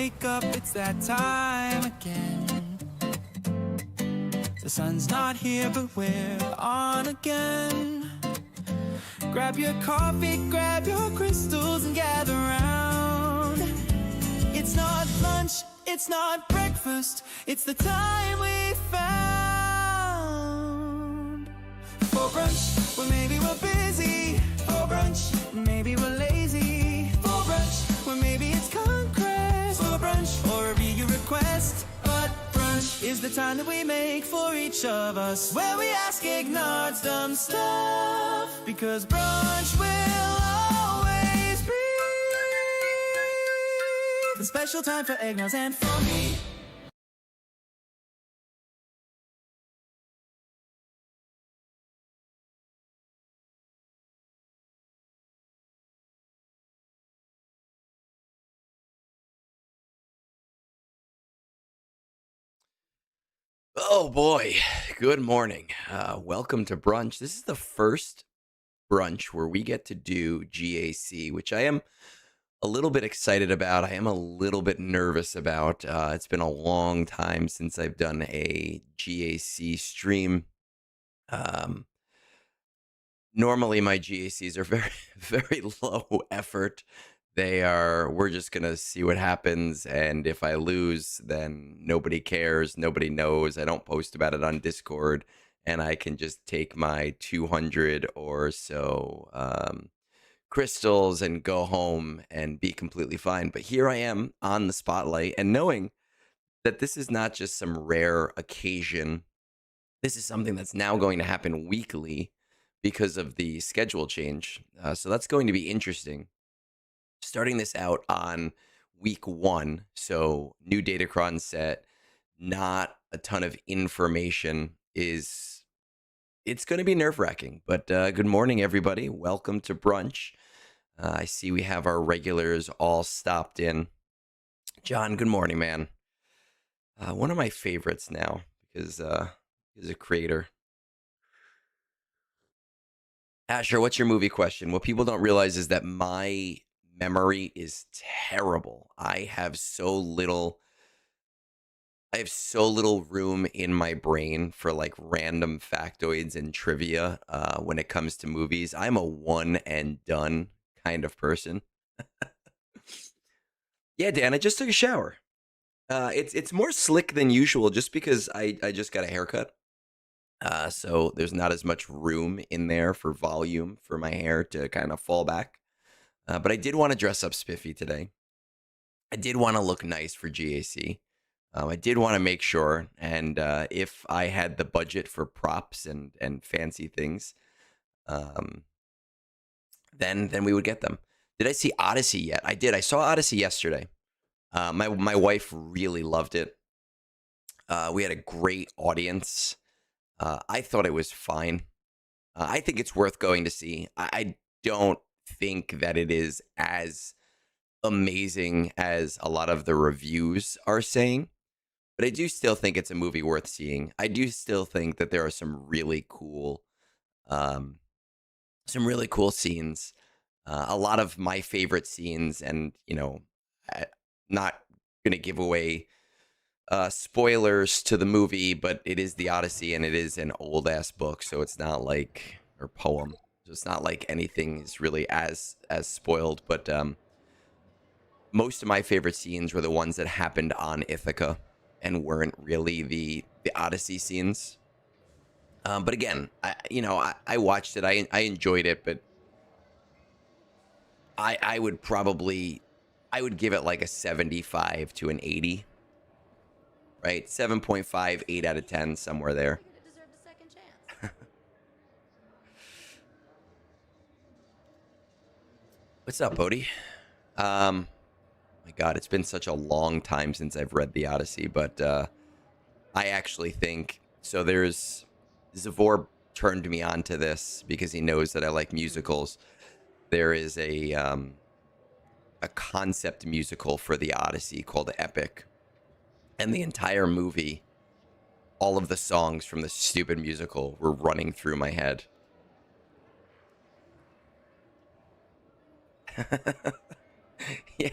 wake up, it's that time again. The sun's not here, but we're on again. Grab your coffee, grab your crystals and gather round. It's not lunch, it's not breakfast, it's the time we found. For brunch, well maybe we're busy. For brunch, maybe we're lazy. For brunch, well maybe it's conquest. For brunch, or a real request. But brunch is the time that we make for each of us, where we ask Egnards dumb stuff, because brunch will always be the special time for Egnards and for me. Oh boy, good morning. Welcome to brunch. This is the first brunch where we get to do GAC, which I am a little bit excited about. I am a little bit nervous about. It's been a long time since I've done a GAC stream. Normally my GACs are very, very low effort. We're just going to see what happens. And if I lose, then nobody cares. Nobody knows. I don't post about it on Discord. And I can just take my 200 or so crystals and go home and be completely fine. But here I am on the spotlight, and knowing that this is not just some rare occasion. This is something that's now going to happen weekly because of the schedule change. So that's going to be interesting. Starting this out on week 1, so new Datacron set, not a ton of information, it's going to be nerve-wracking. But good morning, everybody. Welcome to brunch. I see we have our regulars all stopped in. John, good morning, man. One of my favorites now, because he's a creator. Asher, what's your movie question? What people don't realize is that my memory is terrible. I have so little room in my brain for like random factoids and trivia when it comes to movies. I'm a one and done kind of person. Yeah, Dan, I just took a shower. It's more slick than usual just because I just got a haircut. So there's not as much room in there for volume for my hair to kind of fall back. But I did want to dress up spiffy today. I did want to look nice for GAC. I did want to make sure, and if I had the budget for props and fancy things, then we would get them. Did I see Odyssey yet? I did. I saw Odyssey yesterday. My wife really loved it. We had a great audience. I thought it was fine. I think it's worth going to see. I don't think that it is as amazing as a lot of the reviews are saying, but I do still think it's a movie worth seeing. I do still think that there are some really cool scenes. A lot of my favorite scenes, and not gonna give away spoilers to the movie, but it is the Odyssey, and it is an old ass book, so it's not like, or poem, so it's not like anything is really as spoiled. But most of my favorite scenes were the ones that happened on Ithaca and weren't really the Odyssey scenes. But again, I watched it, I enjoyed it, but I would give it like a 75 to an 80. Right, 7.5, 8 out of 10, somewhere there. It deserved a second chance. What's up, Bodhi? My God, it's been such a long time since I've read the Odyssey, but I actually think so. Zavor turned me on to this because he knows that I like musicals. There is a concept musical for the Odyssey called Epic. And the entire movie, all of the songs from the stupid musical were running through my head. Yeah.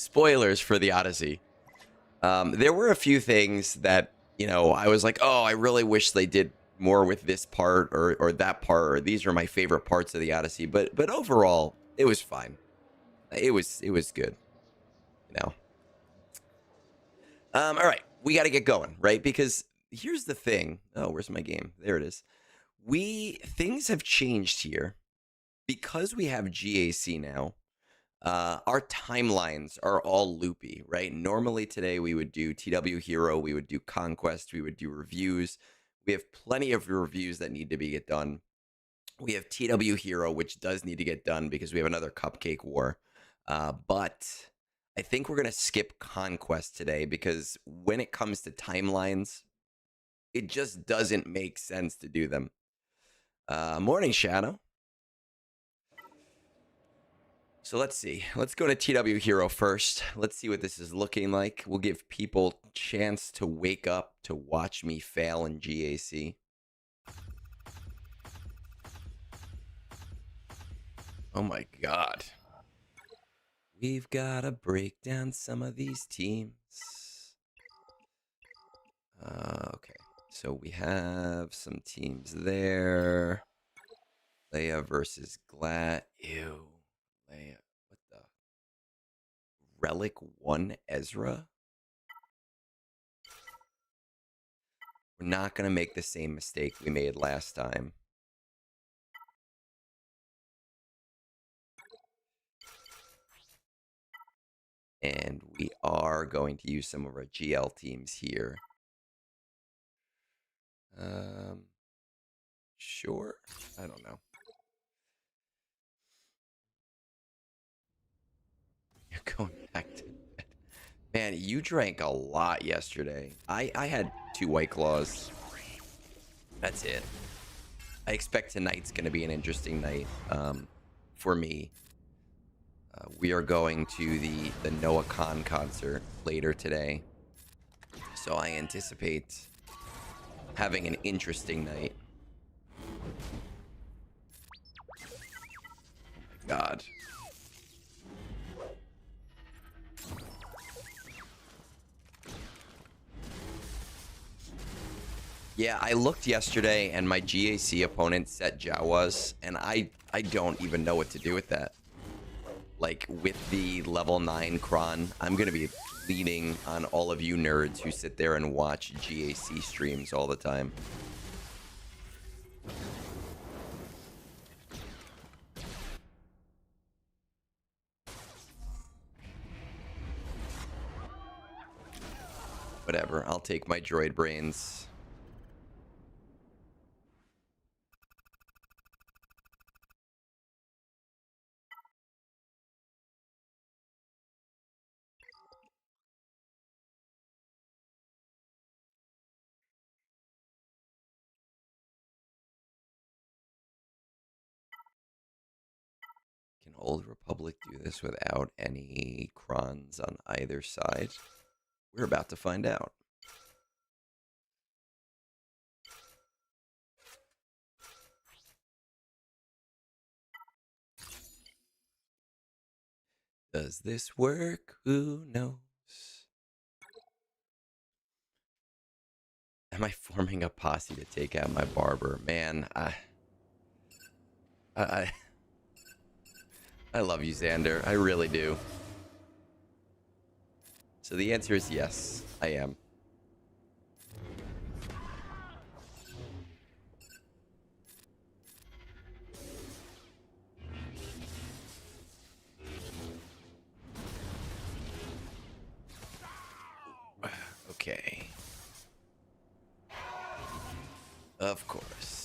spoilers for the Odyssey. There were a few things that, you know, I was like, oh, I really wish they did more with this part or that part, or these are my favorite parts of the Odyssey. But overall, it was fine. It was good, you know. All right, we got to get going, right? Because here's the thing. Oh, where's my game? There it is. Things have changed here because we have GAC now. Our timelines are all loopy, right? Normally today we would do TW Hero, we would do Conquest, we would do reviews. We have plenty of reviews that need to get done. We have TW Hero, which does need to get done because we have another Cupcake War. But I think we're going to skip Conquest today because when it comes to timelines, it just doesn't make sense to do them. Morning, Shadow. So let's see. Let's go to TW Hero first. Let's see what this is looking like. We'll give people a chance to wake up to watch me fail in GAC. Oh my god. We've got to break down some of these teams. Okay. So we have some teams there. Leia versus Glad. Ew. Leia. What the? Relic 1 Ezra? We're not going to make the same mistake we made last time. And we are going to use some of our GL teams here. Sure. I don't know. You're going back to bed. Man, you drank a lot yesterday. I had 2 White Claws. That's it. I expect tonight's going to be an interesting night for me. We are going to the Noah Khan concert later today. So I anticipate having an interesting night. Oh my god. Yeah, I looked yesterday and my GAC opponent set Jawas, and I don't even know what to do with that. Like, with the level 9 Kron, I'm going to be leaning on all of you nerds who sit there and watch GAC streams all the time. Whatever, I'll take my droid brains. Can Old Republic do this without any Krons on either side? We're about to find out. Does this work? Who knows? Am I forming a posse to take out my barber? Man, I love you, Xander. I really do. So the answer is yes, I am. Okay. Of course.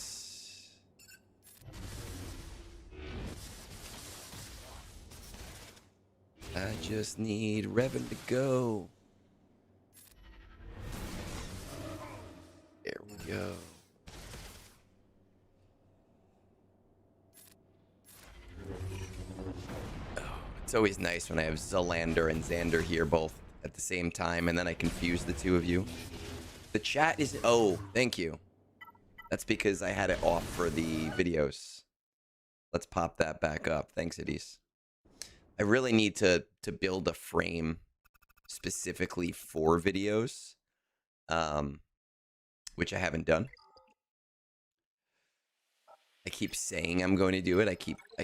I just need Revan to go. There we go. Oh, it's always nice when I have Zalander and Xander here both at the same time, and then I confuse the two of you. The chat is... Oh, thank you. That's because I had it off for the videos. Let's pop that back up. Thanks, Idis. I really need to build a frame specifically for videos, which I haven't done. I keep saying I'm going to do it. I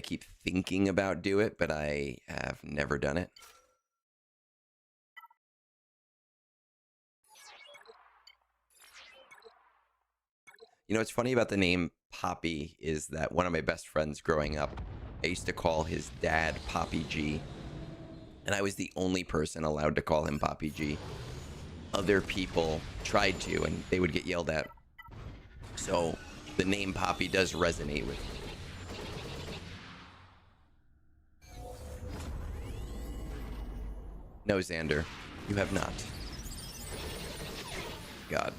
keep thinking about do it, but I have never done it. You know, what's funny about the name Poppy is that one of my best friends growing up, I used to call his dad Poppy G. And I was the only person allowed to call him Poppy G. Other people tried to, and they would get yelled at. So the name Poppy does resonate with me. No, Xander, you have not. God.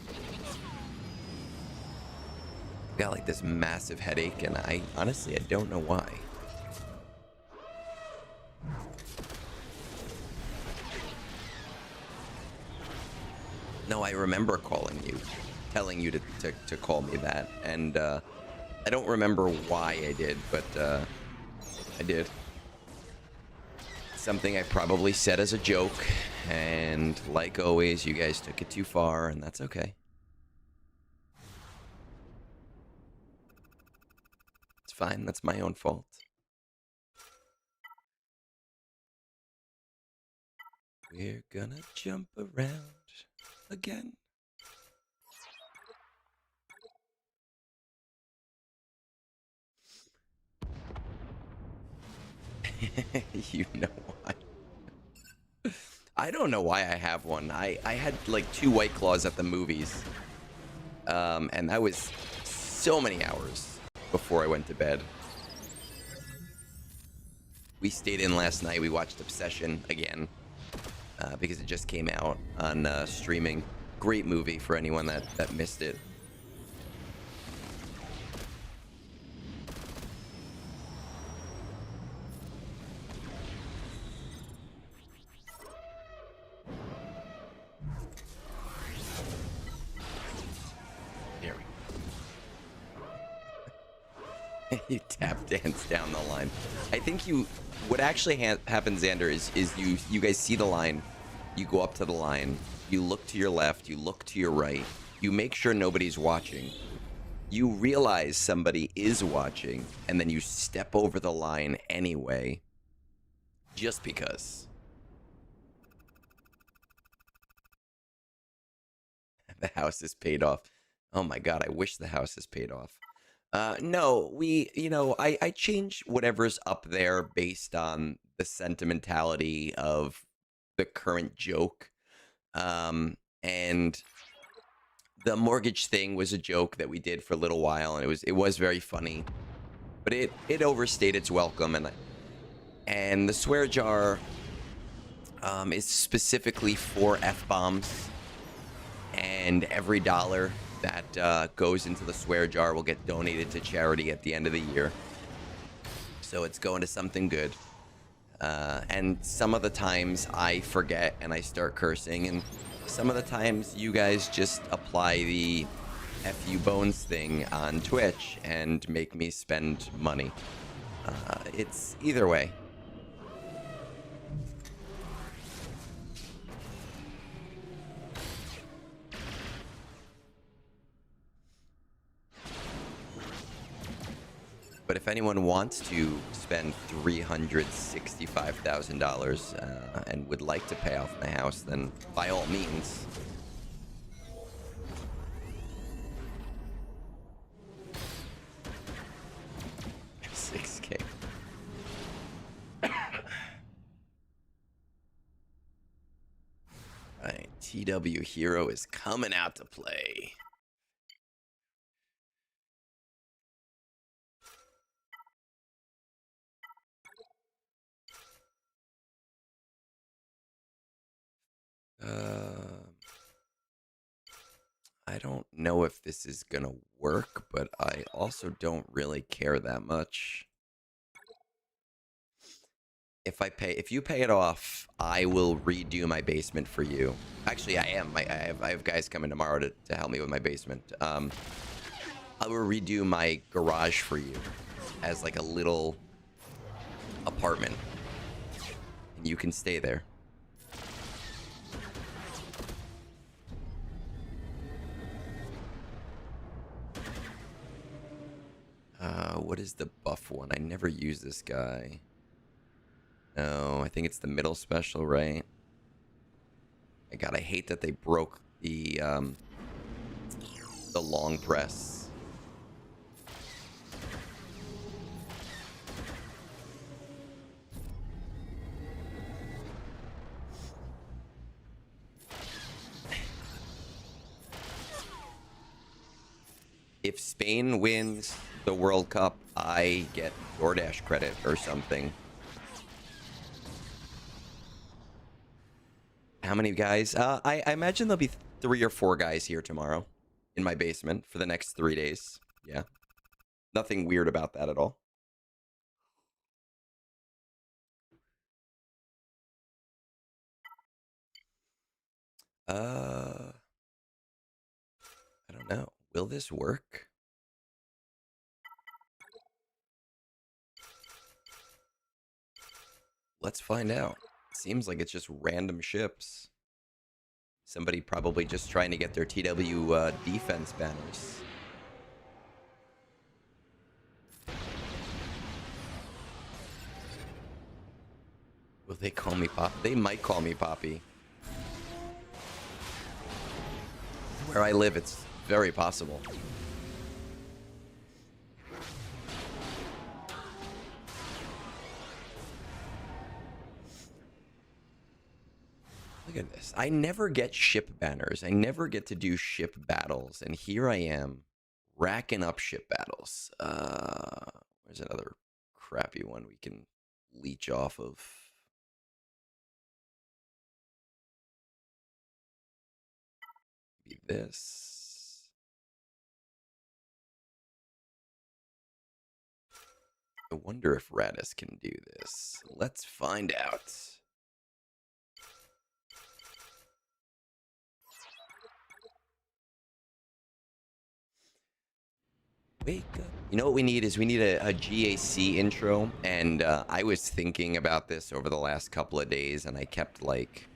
I've got like this massive headache, and I honestly don't know why. No, I remember calling you, telling you to call me that, and I don't remember why I did, but I did. Something I probably said as a joke, and like always, you guys took it too far, and that's okay. It's fine, that's my own fault. We're gonna jump around again. You know why. I don't know why I have one. I had like 2 White Claws at the movies. And that was so many hours before I went to bed. We stayed in last night. We watched Obsession again. Because it just came out on streaming. Great movie for anyone that missed it. There we go. You tap dance down the line. I think what actually happens, Xander, is you guys see the line, you go up to the line, you look to your left, you look to your right, you make sure nobody's watching, you realize somebody is watching, and then you step over the line anyway, just because. The house is paid off. Oh my god, I wish the house is paid off. No, I change whatever's up there based on the sentimentality of the current joke. And the mortgage thing was a joke that we did for a little while, and it was very funny, but it overstayed its welcome, and the swear jar is specifically for F-bombs, and every dollar that goes into the swear jar will get donated to charity at the end of the year. So it's going to something good. And some of the times I forget and I start cursing, and some of the times you guys just apply the FU Bones thing on Twitch and make me spend money. It's either way. But if anyone wants to spend $365,000 and would like to pay off my house, then by all means. $6K. Alright, TW Hero is coming out to play. I don't know if this is gonna work, but I also don't really care that much. If you pay it off, I will redo my basement for you. Actually, I have guys coming tomorrow to help me with my basement. I will redo my garage for you as like a little apartment. You can stay there. What is the buff one? I never use this guy. No, I think it's the middle special, right? God, I hate that they broke the long press. If Spain wins the World Cup, I get DoorDash credit or something. How many guys? I imagine there'll be 3 or 4 guys here tomorrow in my basement for the next 3 days. Yeah. Nothing weird about that at all. I don't know. Will this work? Let's find out. Seems like it's just random ships. Somebody probably just trying to get their TW defense banners. Will they call me Pop? They might call me Poppy. Where I live, it's very possible. Look at this. I never get ship banners. I never get to do ship battles. And here I am, racking up ship battles. Where's another crappy one we can leech off of? Maybe this. I wonder if Radis can do this. Let's find out. Wake up. You know what we need is we need a GAC intro, and I was thinking about this over the last couple of days, and I kept like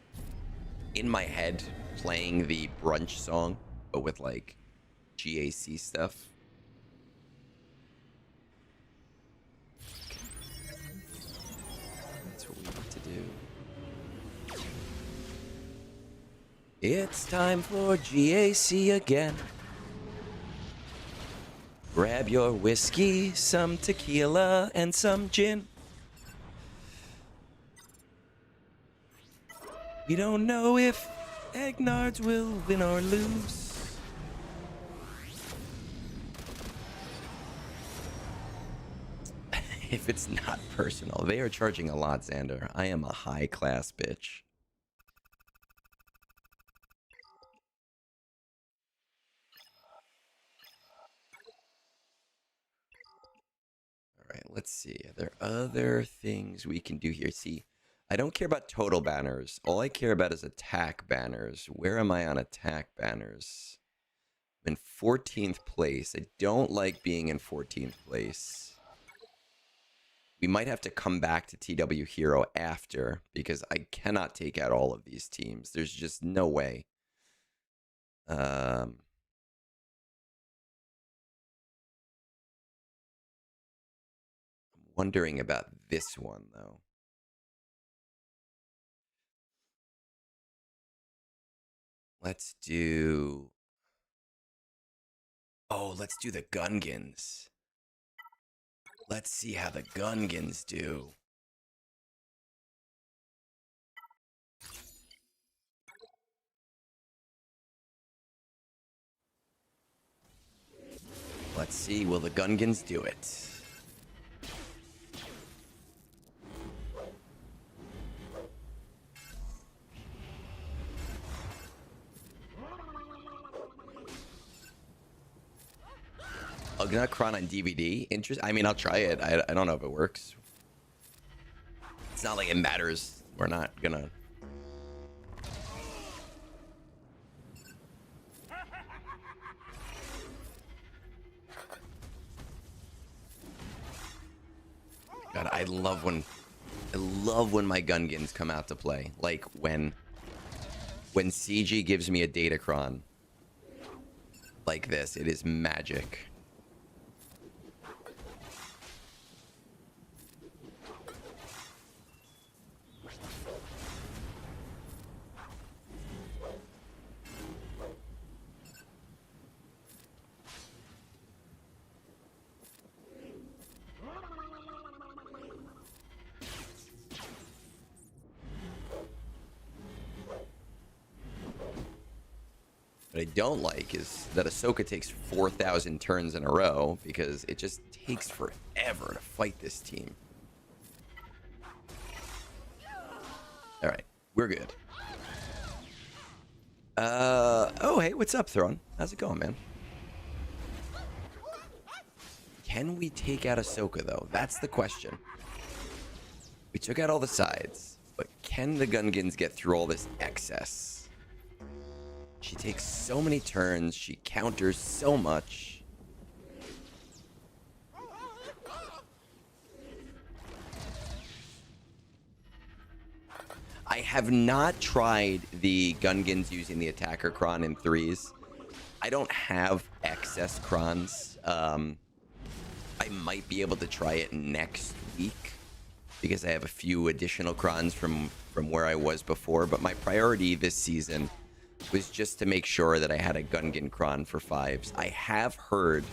in my head playing the Brunch song, but with like GAC stuff. That's what we need to do. It's time for GAC again. Grab your whiskey, some tequila, and some gin. We don't know if Egnards will win or lose. If it's not personal, they are charging a lot, Xander. I am a high-class bitch. Alright, let's see. Are there other things we can do here? See, I don't care about total banners. All I care about is attack banners. Where am I on attack banners? I'm in 14th place. I don't like being in 14th place. We might have to come back to TW Hero after, because I cannot take out all of these teams. There's just no way. I'm wondering about this one, though. Let's do... Oh, let's do the Gungans. Let's see how the Gungans do. Let's see, will the Gungans do it? Ugnaughtkron on DVD? I mean, I'll try it. I don't know if it works. It's not like it matters. We're not gonna... God, I love when I love when my Gungans come out to play. Like when CG gives me a Datacron like this, it is magic. What I don't like is that Ahsoka takes 4,000 turns in a row because it just takes forever to fight this team. All right, we're good. Oh, hey, what's up, Throne? How's it going, man? Can we take out Ahsoka, though? That's the question. We took out all the sides, but can the Gungans get through all this excess? She takes so many turns. She counters so much. I have not tried the Gungans using the attacker cron in 3s. I don't have excess crons. I might be able to try it next week because I have a few additional crons from where I was before. But my priority this season was just to make sure that I had a Gungan cron for 5s. I have heard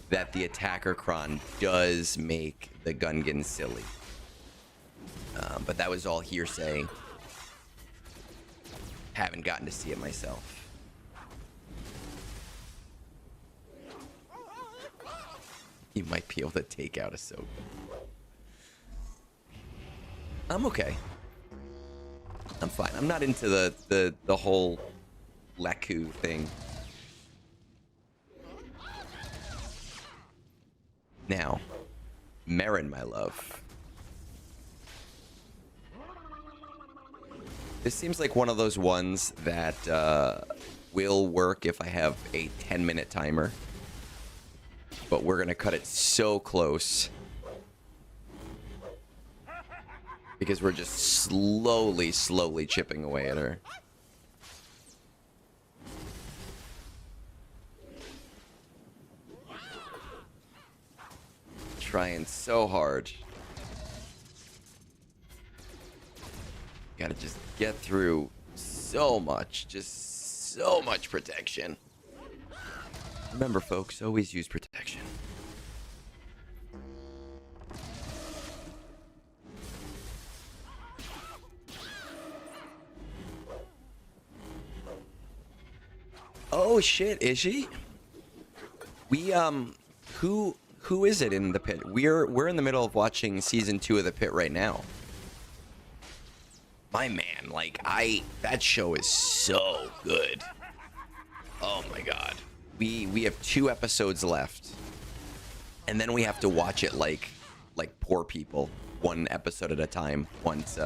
that the attacker cron does make the Gungan silly. But that was all hearsay. Haven't gotten to see it myself. You might be able to take out Ahsoka. I'm okay. I'm fine. I'm not into the whole Leku thing. Now, Merrin, my love. This seems like one of those ones that will work if I have a 10-minute timer. But we're going to cut it so close. Because we're just slowly chipping away at her. Trying so hard. Gotta just get through so much. Just so much protection. Remember, folks, always use protection. Oh shit, is she? We who is it in the pit? We're in the middle of watching season 2 of the pit right now. My man, like that show is so good. Oh my god. We have 2 episodes left. And then we have to watch it like poor people, 1 episode at a time once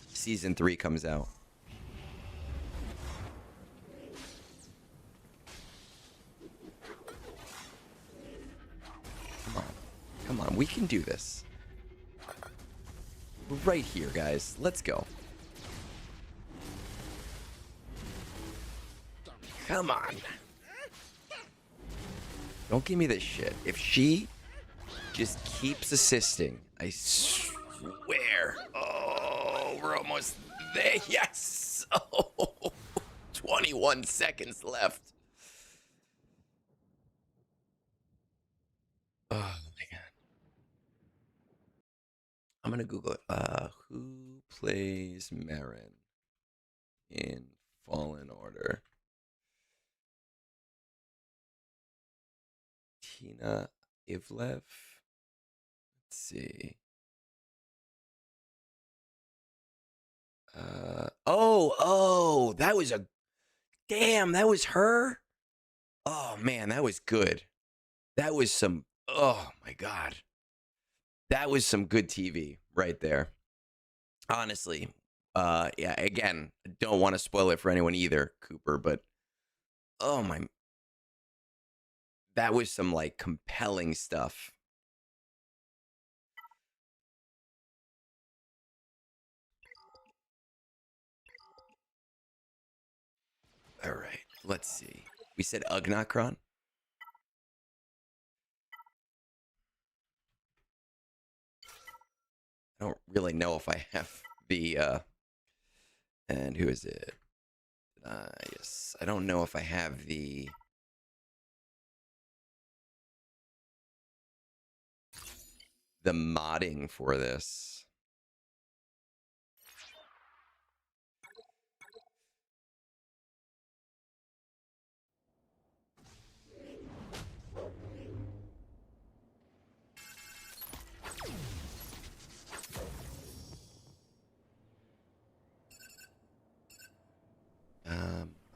season 3 comes out. Come on, we can do this. We're right here, guys. Let's go. Come on. Don't give me this shit. If she just keeps assisting, I swear. Oh, we're almost there. Yes. Oh, 21 seconds left. Oh, my God. I'm going to Google it. Who plays Merrin in Fallen Order? Tina Ivlev. Let's see. Oh, that was damn, that was her. Oh man, that was good. That was some, oh my God. That was some good TV right there. Honestly. Yeah, again, I don't want to spoil it for anyone either, Cooper, but oh my, that was some like compelling stuff. All right, let's see. We said Ugnakron. I don't really know if I have the and who is it? Yes, I don't know if I have the modding for this.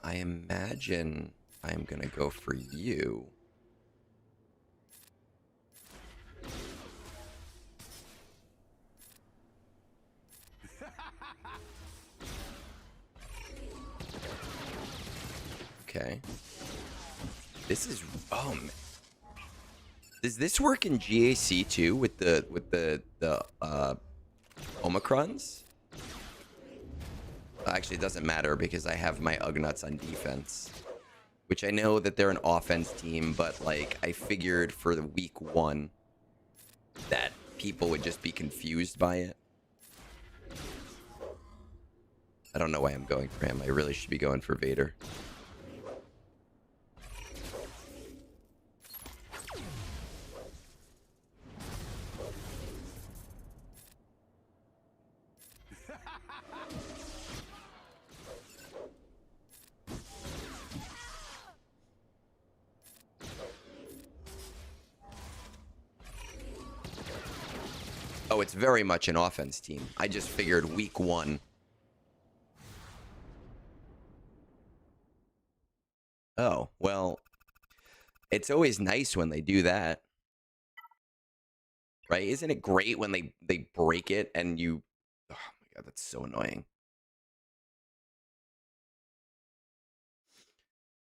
I imagine I'm gonna go for you. Okay. This is does this work in GAC too with the Omicrons? Actually, it doesn't matter because I have my Ugnaughts on defense, which I know that they're an offense team, but like I figured for the week 1 that people would just be confused by it. I don't know why I'm going for him. I really should be going for Vader. Oh, it's very much an offense team. I just figured week 1. Oh, well, it's always nice when they do that. Right? Isn't it great when they break it and you... Oh my god, that's so annoying.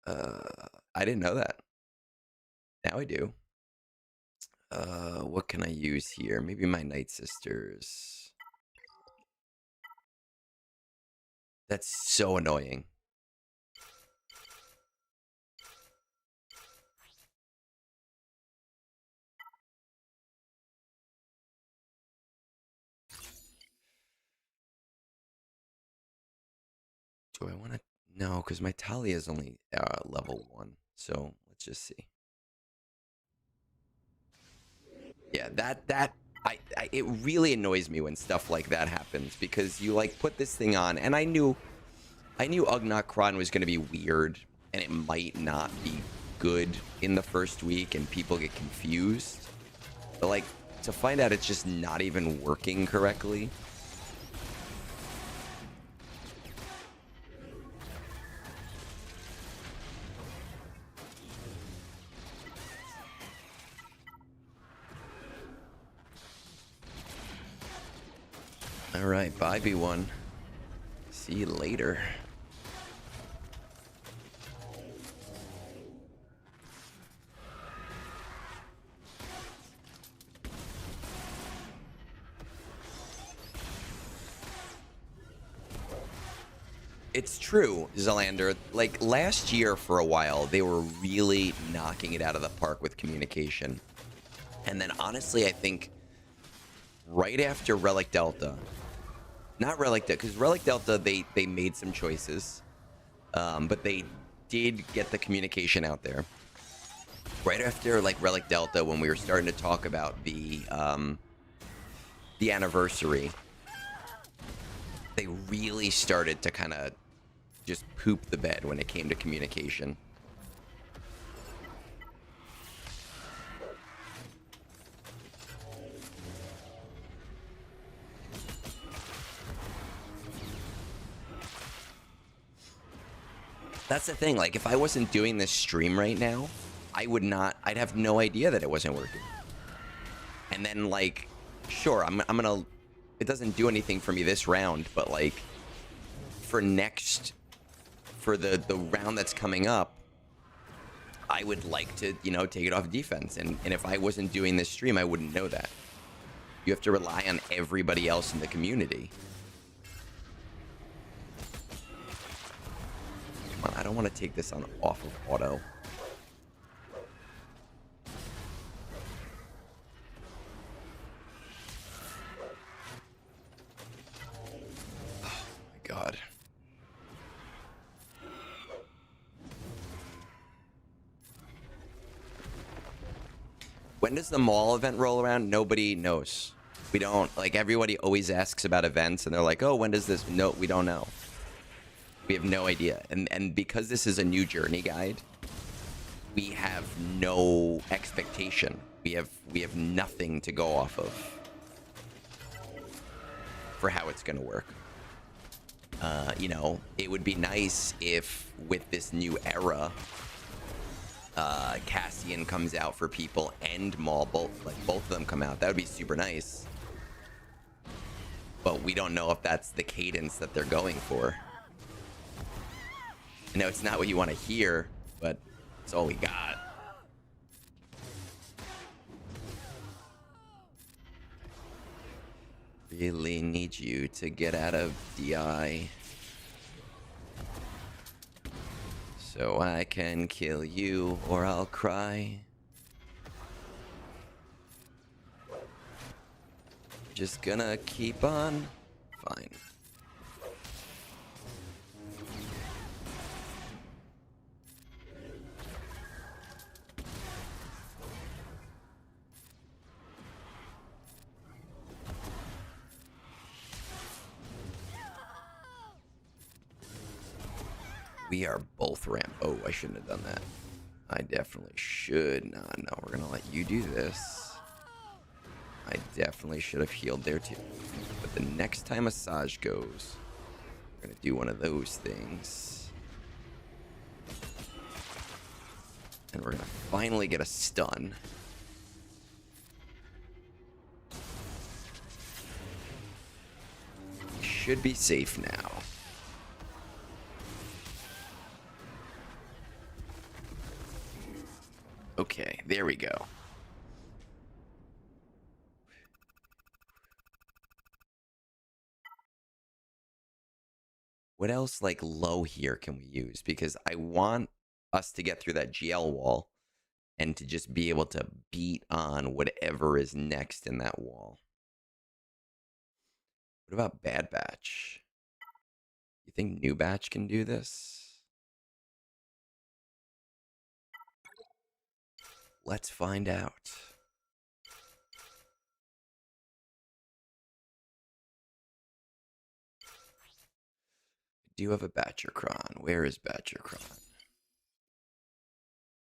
I didn't know that. Now I do. What can I use here? Maybe my Night Sisters. That's so annoying. Do I want to... No, because my Talia is only level 1. So, let's just see. Yeah, it really annoys me when stuff like that happens because you like put this thing on and I knew Ugnaught was going to be weird and it might not be good in the first week and people get confused. But like to find out it's just not even working correctly. All right, bye, B1. See you later. It's true, Zelander. Like, last year for a while, they were really knocking it out of the park with communication. And then, honestly, I think right after Relic Delta... Not Relic Delta, because Relic Delta, they made some choices. But they did get the communication out there. Right after, like, Relic Delta, when we were starting to talk about the anniversary, they really started to kind of just poop the bed when it came to communication. That's the thing, like, if I wasn't doing this stream right now, I'd have no idea that it wasn't working. And then, like, sure, I'm gonna, it doesn't do anything for me this round, but, like, for the round that's coming up, I would like to, you know, take it off defense. And if I wasn't doing this stream, I wouldn't know that. You have to rely on everybody else in the community. Come on, I don't want to take this on off of auto. Oh my god. When does the mall event roll around? Nobody knows. We don't, like, everybody always asks about events and they're like, oh, when does this? No, we don't know. We have no idea. And because this is a new journey guide, we have no expectation. We have nothing to go off of for how it's going to work. You know, it would be nice if with this new era, Cassian comes out for people and Maul, both of them come out. That would be super nice. But we don't know if that's the cadence that they're going for. I know it's not what you want to hear, but it's all we got. Really need you to get out of DI so I can kill you or I'll cry. Just gonna keep on. Fine. We are both ramp. Oh, I shouldn't have done that. I definitely should. No, we're gonna let you do this. I definitely should have healed there too. But the next time Massage goes, we're gonna do one of those things. And we're gonna finally get a stun. Should be safe now. Okay, there we go. What else, like, low here can we use? Because I want us to get through that GL wall and to just be able to beat on whatever is next in that wall. What about Bad Batch? You think New Batch can do this? Let's find out. Do you have a Batchercron? Where is Batchercron?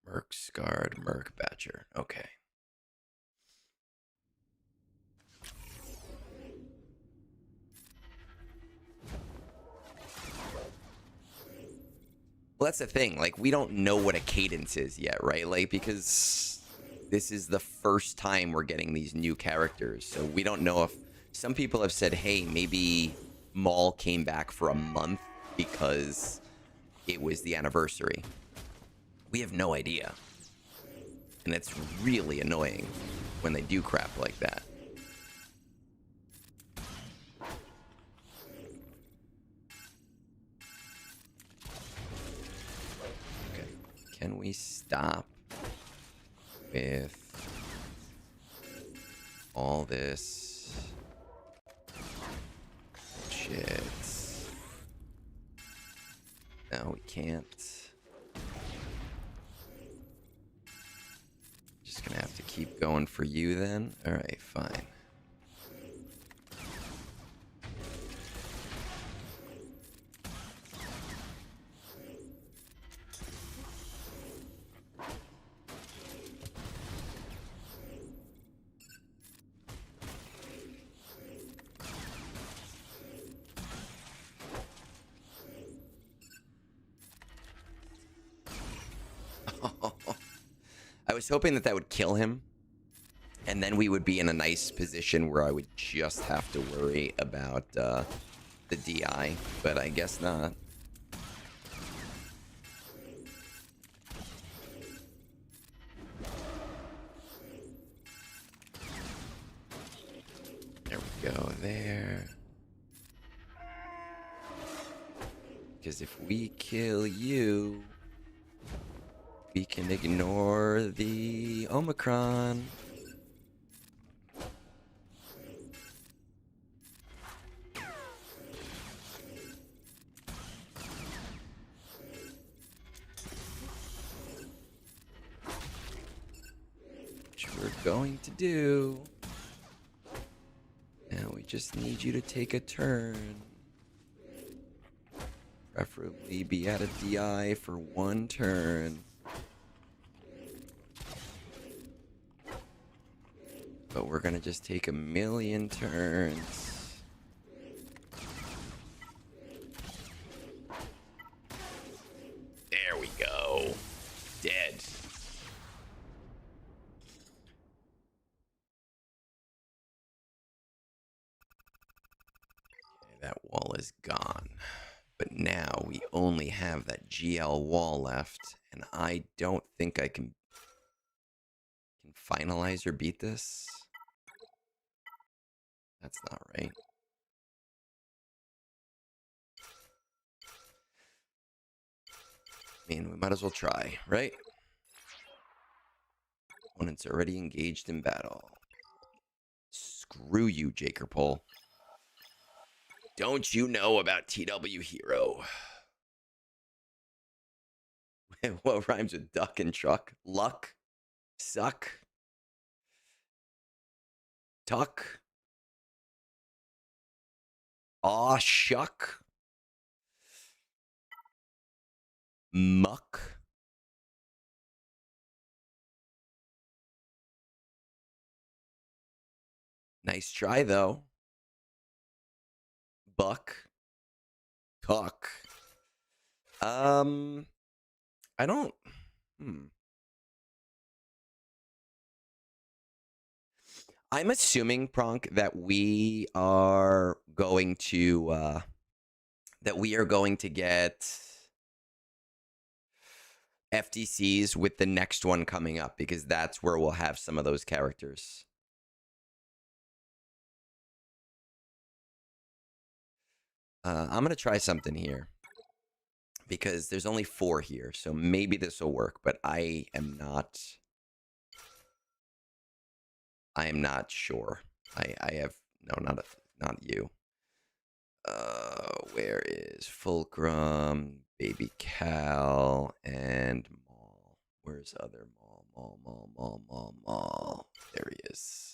Merc Scarred, Merc Batcher. Okay. Well, that's the thing. Like, we don't know what a cadence is yet, right? Like, because this is the first time we're getting these new characters. So we don't know if... Some people have said, hey, maybe Maul came back for a month because it was the anniversary. We have no idea. And it's really annoying when they do crap like that. Okay. Can we stop with all this shit? No, we can't. Just gonna have to keep going for you then. All right, fine. I was hoping that would kill him, and then we would be in a nice position where I would just have to worry about the DI, but I guess not. There we go, there. Because if we kill you, we can ignore the Omicron. Which we're going to do. Now we just need you to take a turn. Preferably be at a DI for 1 turn. But we're gonna just take 1,000,000 turns. There we go. Dead. Okay, that wall is gone. But now we only have that GL wall left, and I don't think I can finalize or beat this. That's not right. I mean, we might as well try, right? Opponent's already engaged in battle. Screw you, Jakerpole. Don't you know about TW Hero? What rhymes with duck and truck? Luck? Suck? Tuck? Aw, shuck? Muck? Nice try, though. Buck? Talk? I don't... I'm assuming, Pronk, that we are going to get FTCs with the next one coming up, because that's where we'll have some of those characters. I'm going to try something here, because there's only 4 here, so maybe this will work, but I am not sure. I have no, not you. Where is Fulcrum, Baby Cal, and Maul? Where's other Maul? Maul. There he is.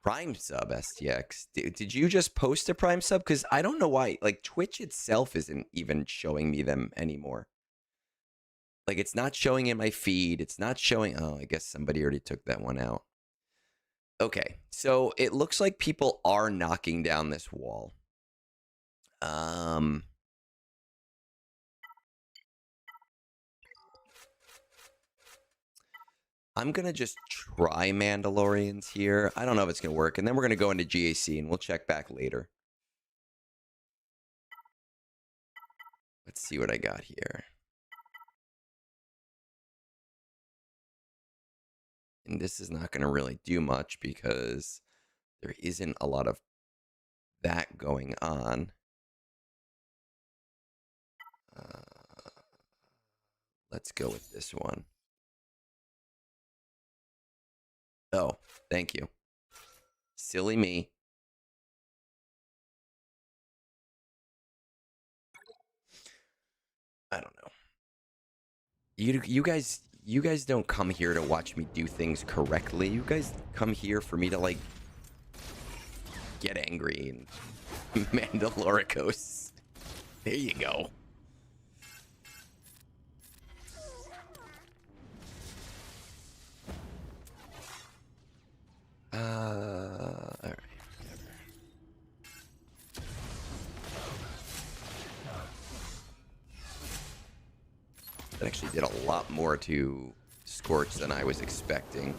Prime sub, STX. Did you just post a Prime sub? Because I don't know why. Like, Twitch itself isn't even showing me them anymore. Like, it's not showing in my feed. It's not showing... Oh, I guess somebody already took that one out. Okay, so it looks like people are knocking down this wall. I'm going to just try Mandalorians here. I don't know if it's going to work. And then we're going to go into GAC and we'll check back later. Let's see what I got here. And this is not going to really do much because there isn't a lot of that going on. Let's go with this one. Oh, thank you. Silly me. I don't know. You guys don't come here to watch me do things correctly. You guys come here for me to, like, get angry and Mandaloricos. There you go. All right. That actually did a lot more to Scorch than I was expecting.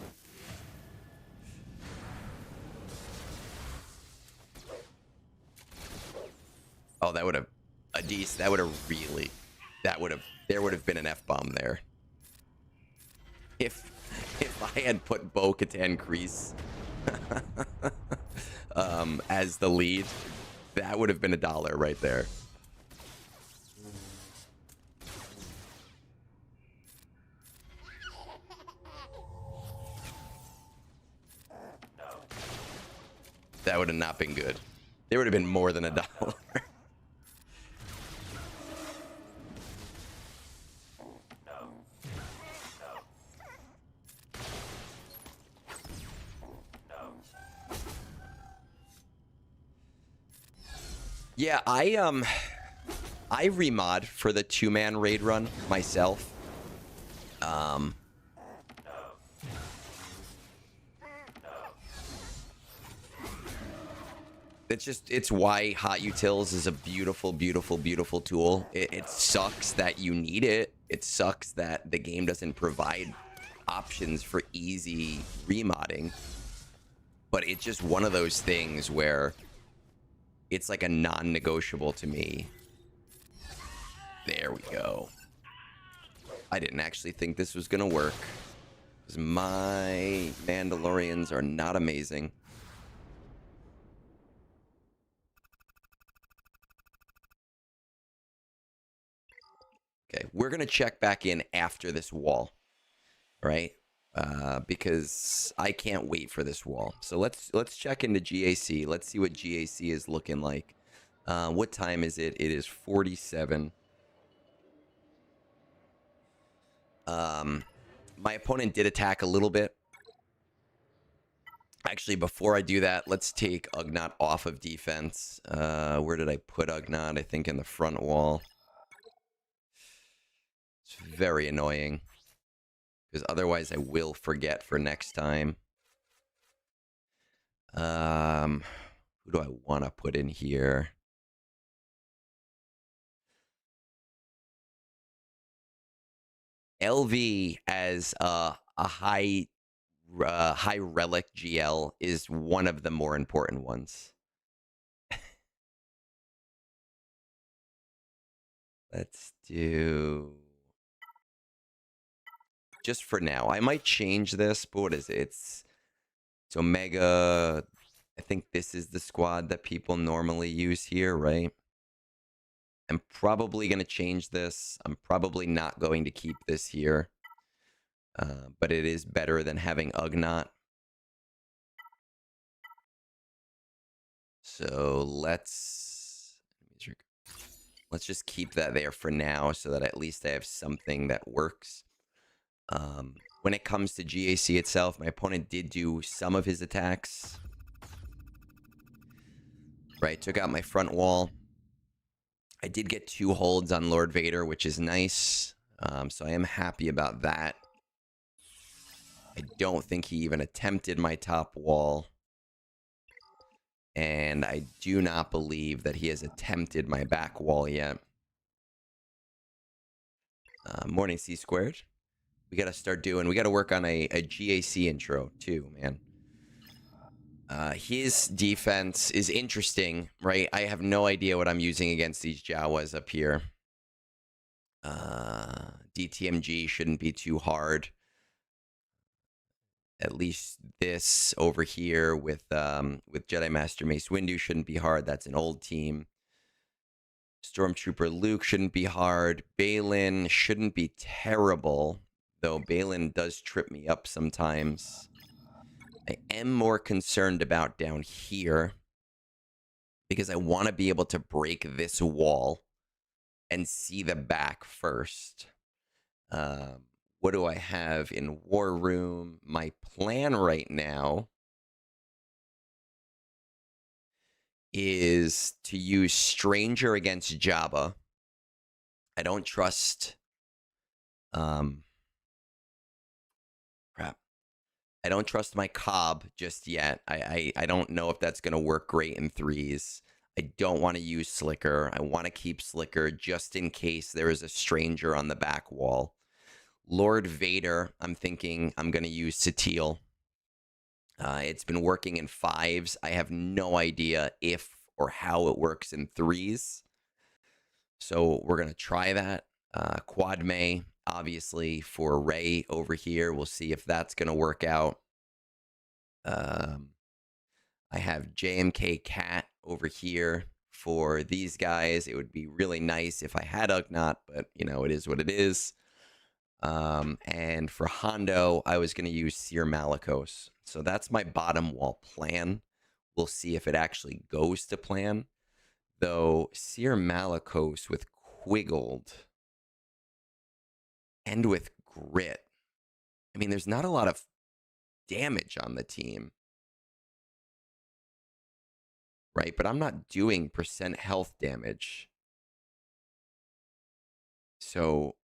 Oh, that would have... Adis, that would have really... There would have been an F-bomb there. If I had put Bo-Katan Kreese as the lead. That would have been $1 right there. That would have not been good. There would have been more than $1. Yeah, I remod for the 2-man raid run myself. It's why Hot Utils is a beautiful, beautiful, beautiful tool. It sucks that you need it. It sucks that the game doesn't provide options for easy remodding. But it's just one of those things where it's like a non-negotiable to me. There we go. I didn't actually think this was going to work, because my Mandalorians are not amazing. Okay, we're going to check back in after this wall, right? Because I can't wait for this wall. So let's check into GAC. Let's see what GAC is looking like. What time is it? It is 47. My opponent did attack a little bit. Actually, before I do that, let's take Ugnaught off of defense. Where did I put Ugnaught? I think in the front wall. It's very annoying, because otherwise I will forget for next time. Who do I want to put in here? LV as a high relic GL is one of the more important ones. Let's do, just for now. I might change this, but what is it? It's Omega. I think this is the squad that people normally use here, right? I'm probably going to change this. I'm probably not going to keep this here. But it is better than having Ugnaught. So let's just keep that there for now, so that at least I have something that works. When it comes to GAC itself, my opponent did do some of his attacks. Right, took out my front wall. I did get 2 holds on Lord Vader, which is nice. So I am happy about that. I don't think he even attempted my top wall. And I do not believe that he has attempted my back wall yet. Morning C squared. We got to start doing, we got to work on a GAC intro too, man. His defense is interesting, right? I have no idea what I'm using against these Jawas up here. DTMG shouldn't be too hard. At least this over here with Jedi Master Mace Windu shouldn't be hard. That's an old team. Stormtrooper Luke shouldn't be hard. Balin shouldn't be terrible, though Balin does trip me up sometimes. I am more concerned about down here, because I want to be able to break this wall and see the back first. What do I have in War Room? My plan right now is to use Stranger against Jabba. I don't trust... crap. I don't trust my Cobb just yet. I don't know if that's going to work great in 3s. I don't want to use Slicker. I want to keep Slicker just in case there is a Stranger on the back wall. Lord Vader, I'm thinking I'm going to use Satele. It's been working in 5s. I have no idea if or how it works in 3s. So we're going to try that. Quad May, obviously, for Rey over here. We'll see if that's going to work out. I have JMK Cat over here for these guys. It would be really nice if I had Ugnaught, but you know, it is what it is. And for Hondo, I was going to use Seer Malicos. So that's my bottom wall plan. We'll see if it actually goes to plan. Though Seer Malicos with Quiggled and with Grit. I mean, there's not a lot of damage on the team. Right? But I'm not doing percent health damage. So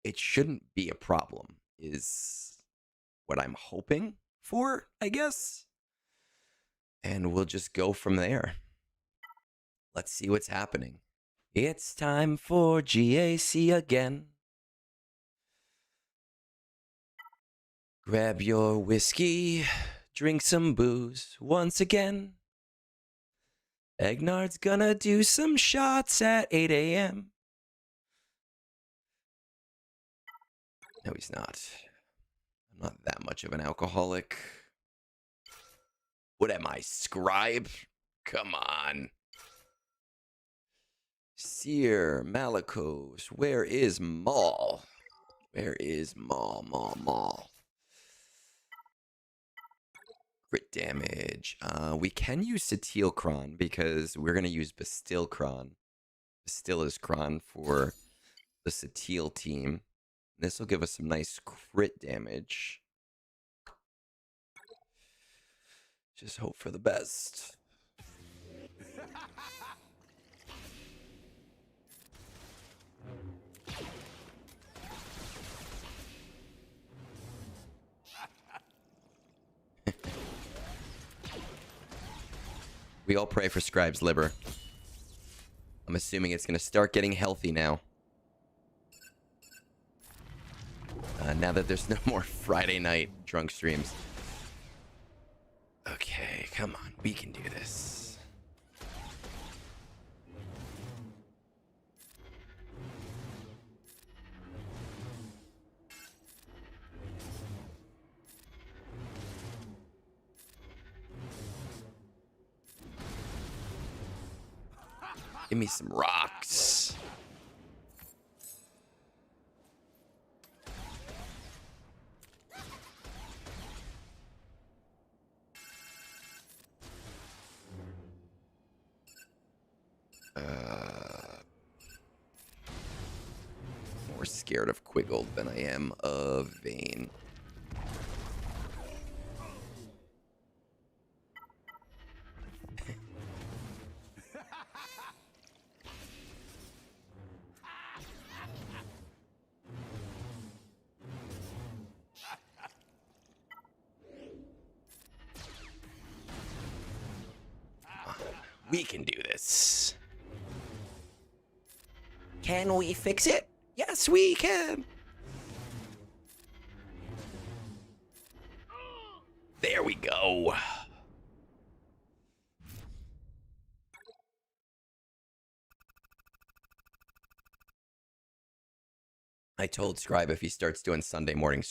it shouldn't be a problem, is what I'm hoping for, I guess. And we'll just go from there. Let's see what's happening. It's time for GAC again. Grab your whiskey, drink some booze once again. Egnards gonna do some shots at 8 a.m. No, he's not. I'm not that much of an alcoholic. What am I, Scribe? Come on. Seer, Malicos, where is Maul? Where is Maul? Crit damage. We can use Satilkron because we're going to use Bastilkron. Bastilkron for the Satil team. This will give us some nice crit damage. Just hope for the best. We all pray for Scribe's liver. I'm assuming it's going to start getting healthy now. Now that there's no more Friday night drunk streams. Okay, come on. We can do this. Give me some rocks. More scared of Quiggled than I am of Vayne. We can do this. Can we fix it? Yes, we can. There we go. I told Scribe if he starts doing Sunday morning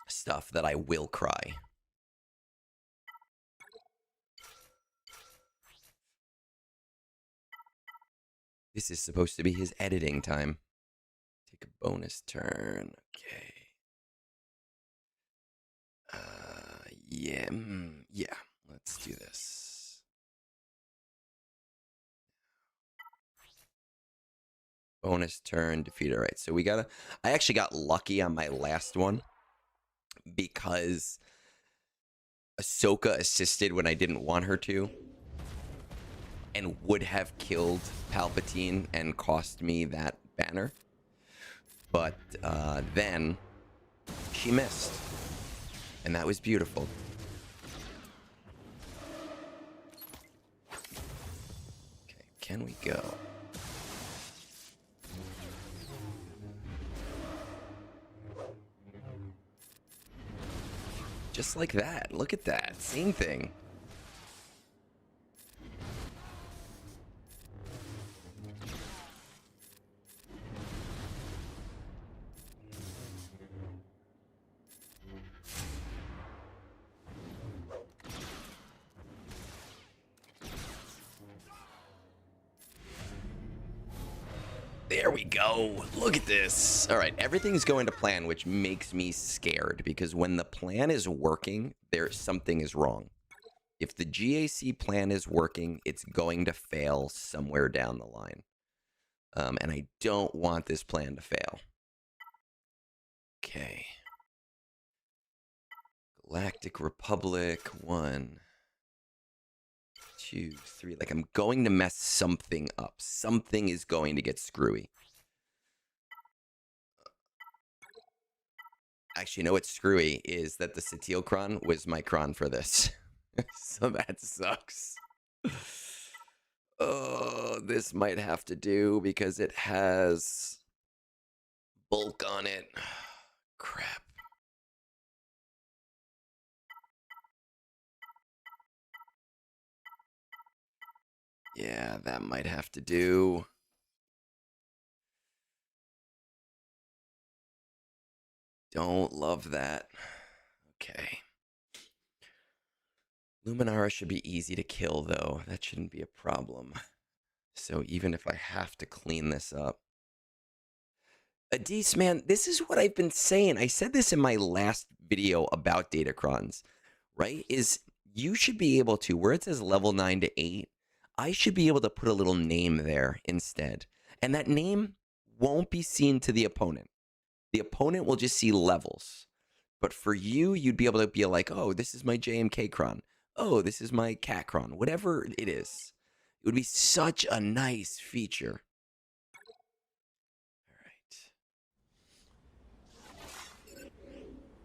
stuff that I will cry. This is supposed to be his editing time. Take a bonus turn. Okay. Yeah. Let's do this. Bonus turn, defeat. All right, so we gotta... I actually got lucky on my last one because Ahsoka assisted when I didn't want her to and would have killed Palpatine and cost me that banner. But then she missed. And that was beautiful. Okay, can we go? Just like that. Look at that. Same thing. There we go. Look at this. All right, everything's going to plan, which makes me scared because when the plan is working, something is wrong. If the GAC plan is working, it's going to fail somewhere down the line. And I don't want this plan to fail. Okay. Galactic Republic, 1, 2, 3. Like, I'm going to mess something up. Something is going to get screwy. Actually, you know what's screwy is that the Satil cron was my cron for this. So that sucks. Oh, this might have to do because it has bulk on it. Crap. Yeah, that might have to do. Don't love that. Okay. Luminara should be easy to kill, though. That shouldn't be a problem. So even if I have to clean this up. Adis, man, this is what I've been saying. I said this in my last video about Datacrons, right? Is you should be able to, where it says level 9 to 8, I should be able to put a little name there instead. And that name won't be seen to the opponent. The opponent will just see levels. But for you, you'd be able to be like, oh, this is my JMK cron. Oh, this is my cat cron. Whatever it is. It would be such a nice feature. All right.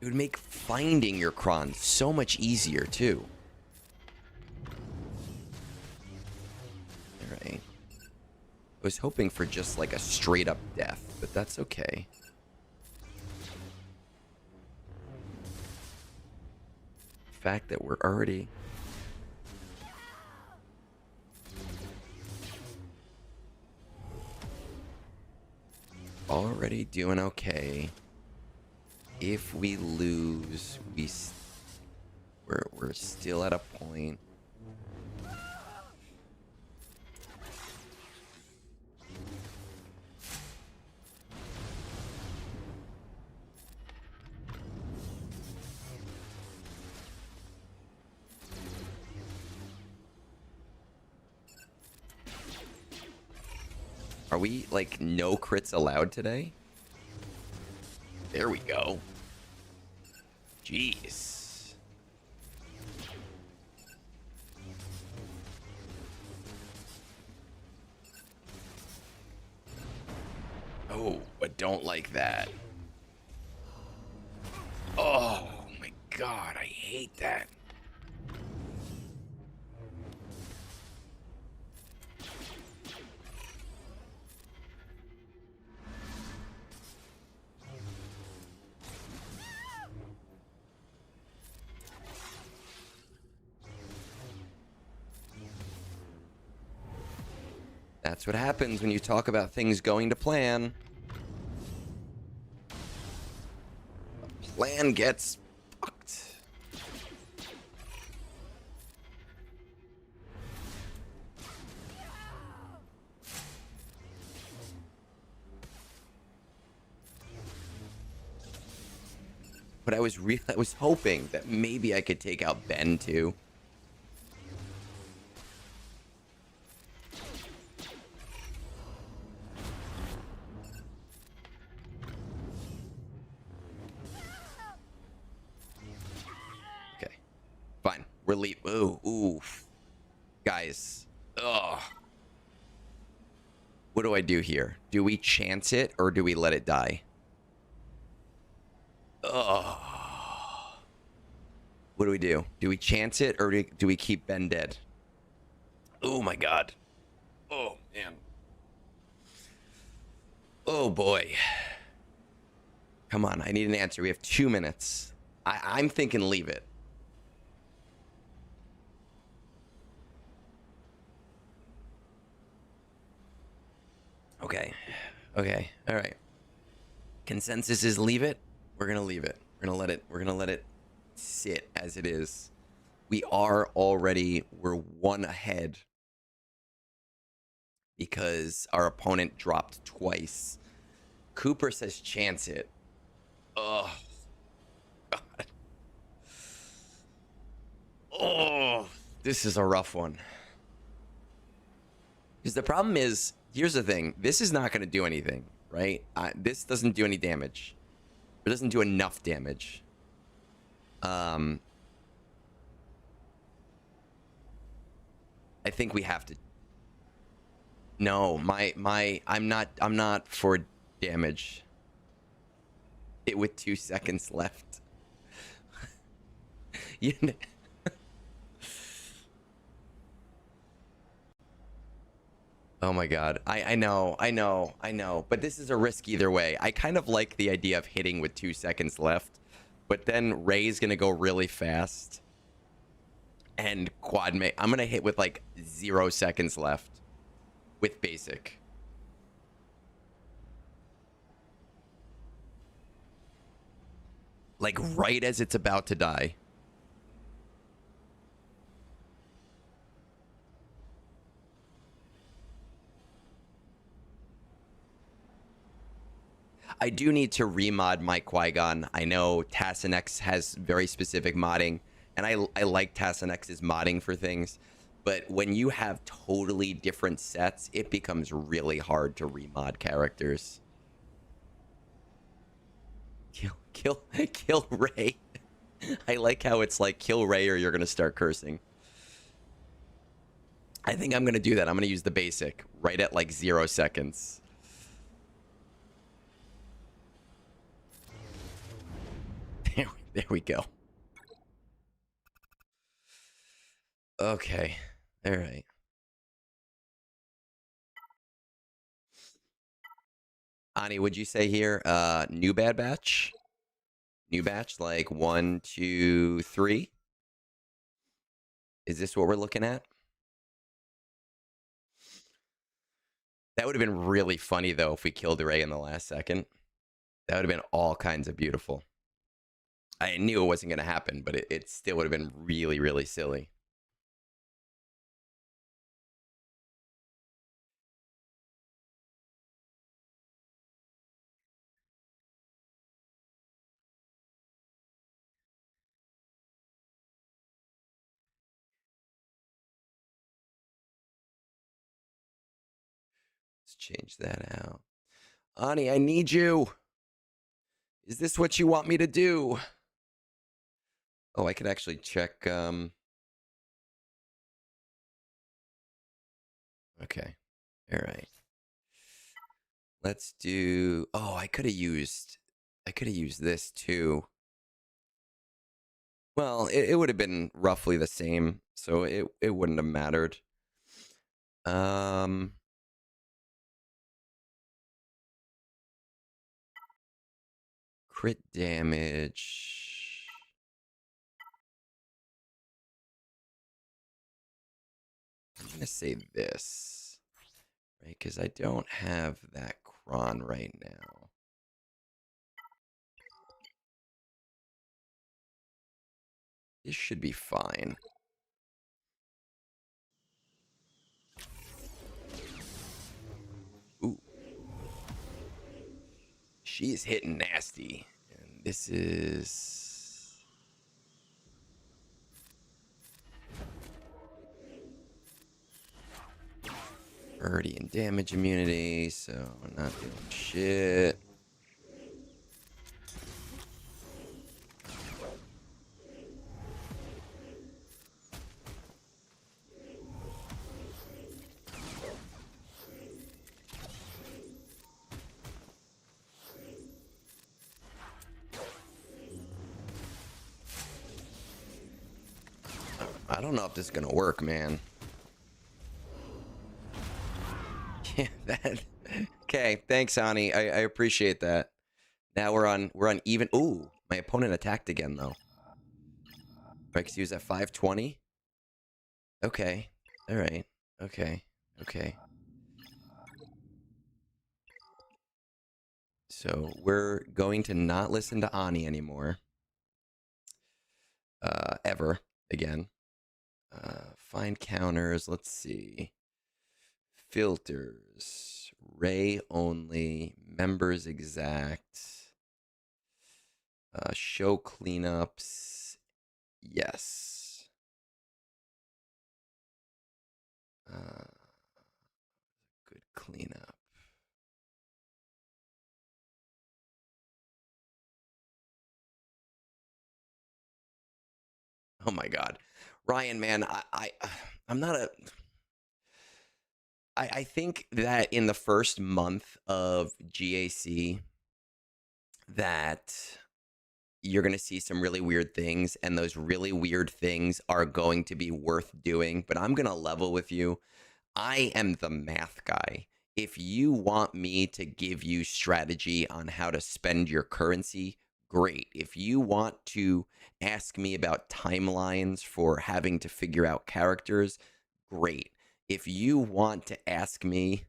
It would make finding your cron so much easier, too. All right. I was hoping for just like a straight up death, but that's okay. The fact that we're already doing okay. If we lose, we're still at a point. Are we, like, no crits allowed today? There we go. Jeez. Oh, but don't like that. Oh, my God, I hate that. That's what happens when you talk about things going to plan. The plan gets fucked. But I was hoping that maybe I could take out Ben too. Fine. Relief. Ooh, ooh. Guys. Ugh. What do I do here? Do we chance it or do we let it die? Ugh. What do we do? Do we chance it or do we keep Ben dead? Oh my God. Oh, man. Oh, boy. Come on. I need an answer. We have 2 minutes. I'm thinking leave it. Okay. Okay. All right. Consensus is leave it. We're going to leave it. We're going to let it sit as it is. We're 1 ahead because our opponent dropped twice. Cooper says chance it. Oh, God. Oh, this is a rough one. Because the problem is, here's the thing. This is not going to do anything, right? This doesn't do any damage. It doesn't do enough damage. I think we have to. No, I'm not for damage. It with 2 seconds left. You know. Oh my god. I know. But this is a risk either way. I kind of like the idea of hitting with 2 seconds left. But then Ray's gonna go really fast. And quad mate. I'm gonna hit with like 0 seconds left. With basic. Like right as it's about to die. I do need to remod my Qui-Gon. I know Tassanex has very specific modding, and I like Tassanex's modding for things, but when you have totally different sets, it becomes really hard to remod characters. Kill Ray. I like how it's like kill Ray or you're gonna start cursing. I think I'm gonna do that. I'm gonna use the basic right at like 0 seconds. There we go. Okay. All right. Ani, would you say here, new bad batch? New batch, like 1, 2, 3? Is this what we're looking at? That would have been really funny, though, if we killed Ray in the last second. That would have been all kinds of beautiful. I knew it wasn't going to happen, but it still would have been really, really silly. Let's change that out. Ani, I need you. Is this what you want me to do? Oh, I could actually check. Okay. All right. Let's do. Oh, I could have used this too. Well, it would have been roughly the same, so it wouldn't have mattered. Crit damage. I'm gonna say this, right? Because I don't have that cron right now. This should be fine. Ooh. She's hitting nasty. And this is... already in damage immunity, so not doing shit. I don't know if this is gonna work, man. Yeah, that. Okay, thanks, Ani. I appreciate that. Now we're on even. Ooh, my opponent attacked again though. Right, because he was at 520. Okay. All right. Okay. Okay. So we're going to not listen to Ani anymore. Ever again. Find counters. Let's see. Filters. Ray only. Members exact. Show cleanups. Yes. Good cleanup. Oh my God, Ryan, man, I'm not a. I think that in the first month of GAC, that you're going to see some really weird things, and those really weird things are going to be worth doing. But I'm going to level with you. I am the math guy. If you want me to give you strategy on how to spend your currency, great. If you want to ask me about timelines for having to figure out characters, great. If you want to ask me,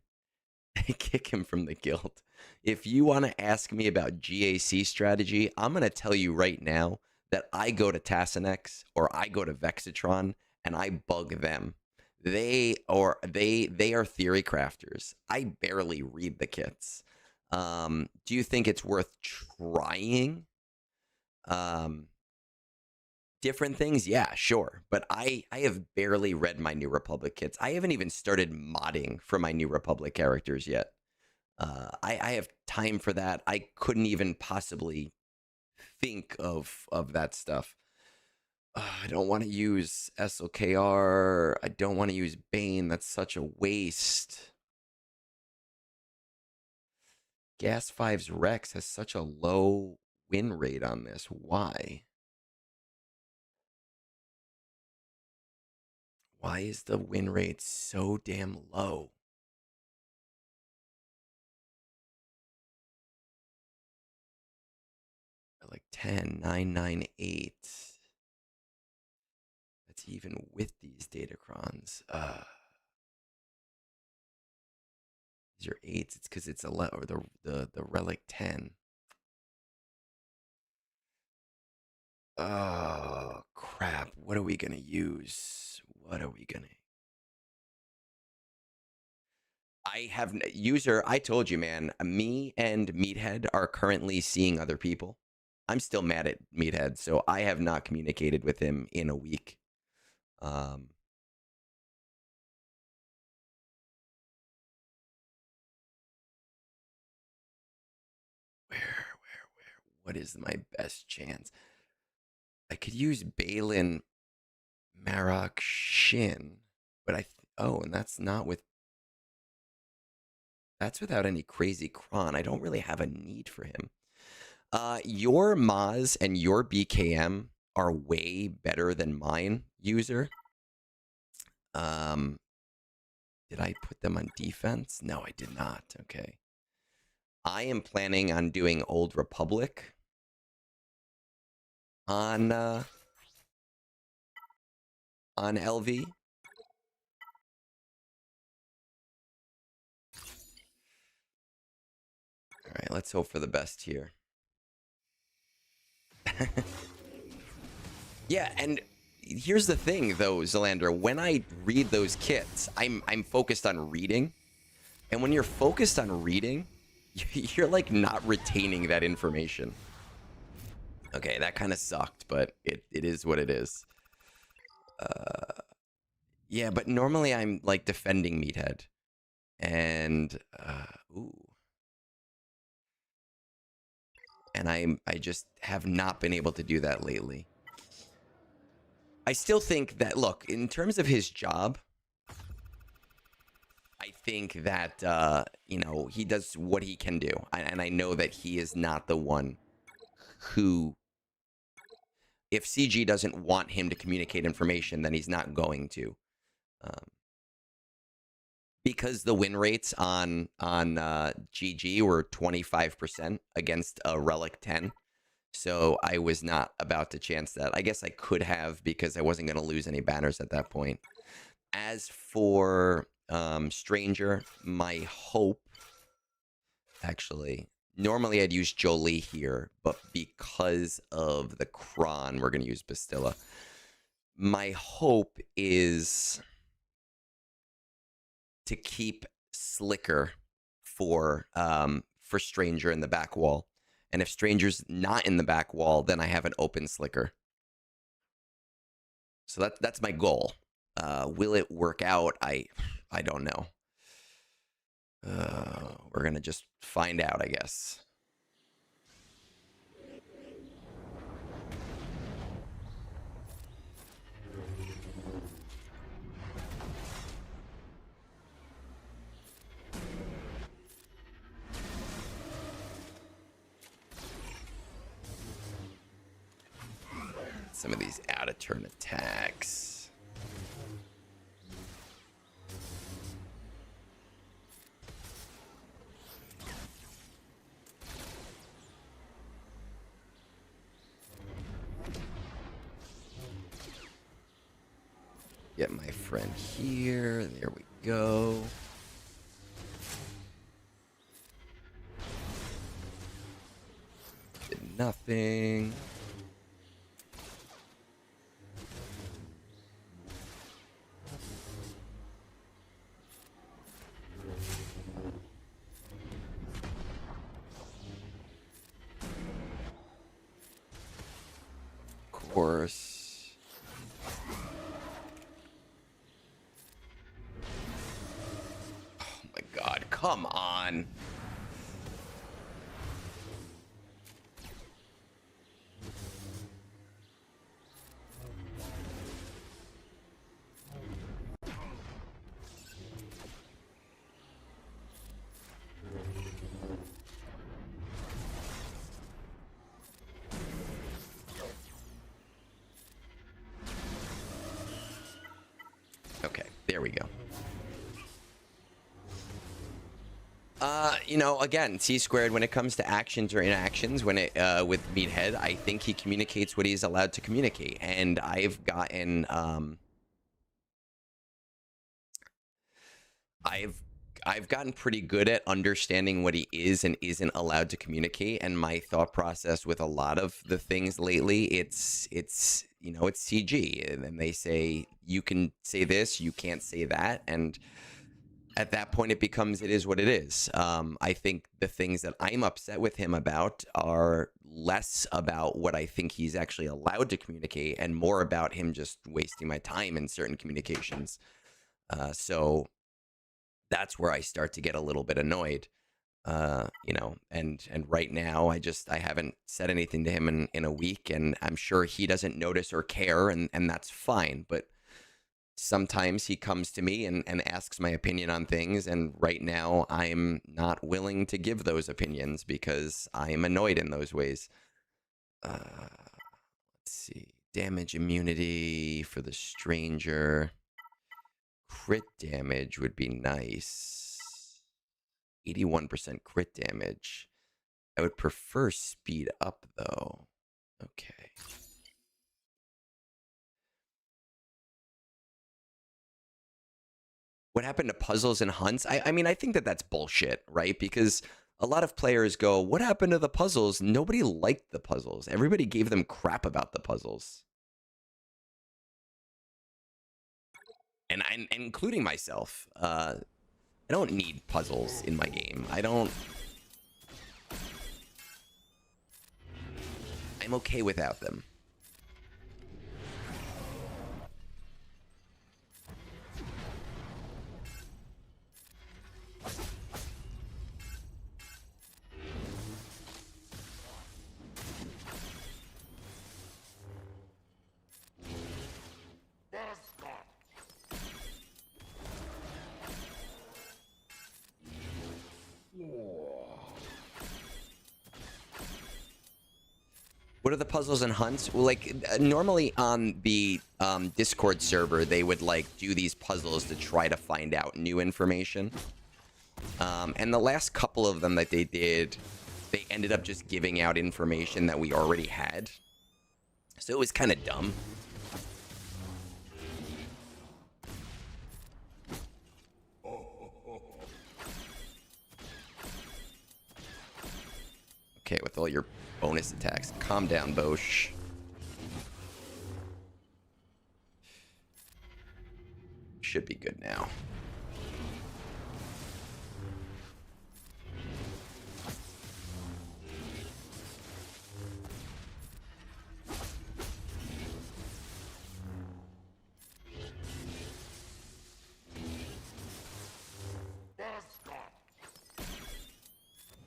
kick him from the guild. If you want to ask me about GAC strategy, I'm going to tell you right now that I go to Tassanex or I go to Vexitron and I bug them. They are theory crafters. I barely read the kits. Do you think it's worth trying? Different things? Yeah, sure. But I have barely read my New Republic kits. I haven't even started modding for my New Republic characters yet. I have time for that. I couldn't even possibly think of that stuff. I don't want to use SLKR. I don't want to use Bane. That's such a waste. Gas 5's Rex has such a low win rate on this. Why? Why is the win rate so damn low? Like 10, 9, 9, 8. That's even with these datacrons. These are 8s. It's because it's 11, or the relic 10. Oh crap! What are we gonna use? What are we gonna? I have user. I told you, man. Me and Meathead are currently seeing other people. I'm still mad at Meathead, so I have not communicated with him in a week. What is my best chance? I could use Balin, Marok, Shin, but and that's not with. That's without any crazy cron. I don't really have a need for him. Your Maz and your BKM are way better than mine, user. Did I put them on defense? No, I did not. Okay. I am planning on doing Old Republic on LV. All right, let's hope for the best here. Yeah, and here's the thing, though, Zelander. When I read those kits, I'm focused on reading, and when you're focused on reading, you're like not retaining that information. Okay, that kind of sucked, but it is what it is. Yeah, but normally I'm like defending Meathead, and ooh. And I just have not been able to do that lately. I still think that, look, in terms of his job, I think that, you know, he does what he can do. And I know that he is not the one who, if CG doesn't want him to communicate information, then he's not going to. Because the win rates on GG were 25% against a Relic 10. So I was not about to chance that. I guess I could have because I wasn't going to lose any banners at that point. As for Stranger, my hope... Actually, normally I'd use Jolie here, but because of the Kron, we're going to use Bastilla. My hope is to keep slicker for Stranger in the back wall. And if Stranger's not in the back wall, then I have an open slicker. So that's my goal. Will it work out? I don't know. We're gonna just find out, I guess. Some of these out of turn attacks. Get my friend here. There we go. Did nothing. Course. Oh my god, come on. Okay, there we go. You know, again, C-squared, when it comes to actions or inactions, when it, with Meathead, I think he communicates what he's allowed to communicate. And I've gotten, I've gotten pretty good at understanding what he is and isn't allowed to communicate. And my thought process with a lot of the things lately, it's you know, it's CG. And they say, you can say this, you can't say that. And at that point, it becomes, it is what it is. I think the things that I'm upset with him about are less about what I think he's actually allowed to communicate and more about him just wasting my time in certain communications. So that's where I start to get a little bit annoyed. You know, and right now I haven't said anything to him in a week, and I'm sure he doesn't notice or care, and that's fine. But sometimes he comes to me and asks my opinion on things, and right now I'm not willing to give those opinions because I'm annoyed in those ways. Let's see. Damage immunity for the Stranger. Crit damage would be nice. 81% crit damage. I would prefer speed up, though. Okay. What happened to puzzles and hunts? I mean, I think that that's bullshit, right? Because a lot of players go, what happened to the puzzles? Nobody liked the puzzles. Everybody gave them crap about the puzzles. And including myself. I don't need puzzles in my game. I'm okay without them. What are the puzzles and hunts? Well, like normally on the Discord server, they would like do these puzzles to try to find out new information. And the last couple of them that they did, they ended up just giving out information that we already had. So it was kind of dumb. Okay, with all your bonus attacks. Calm down, Bosch. Should be good now.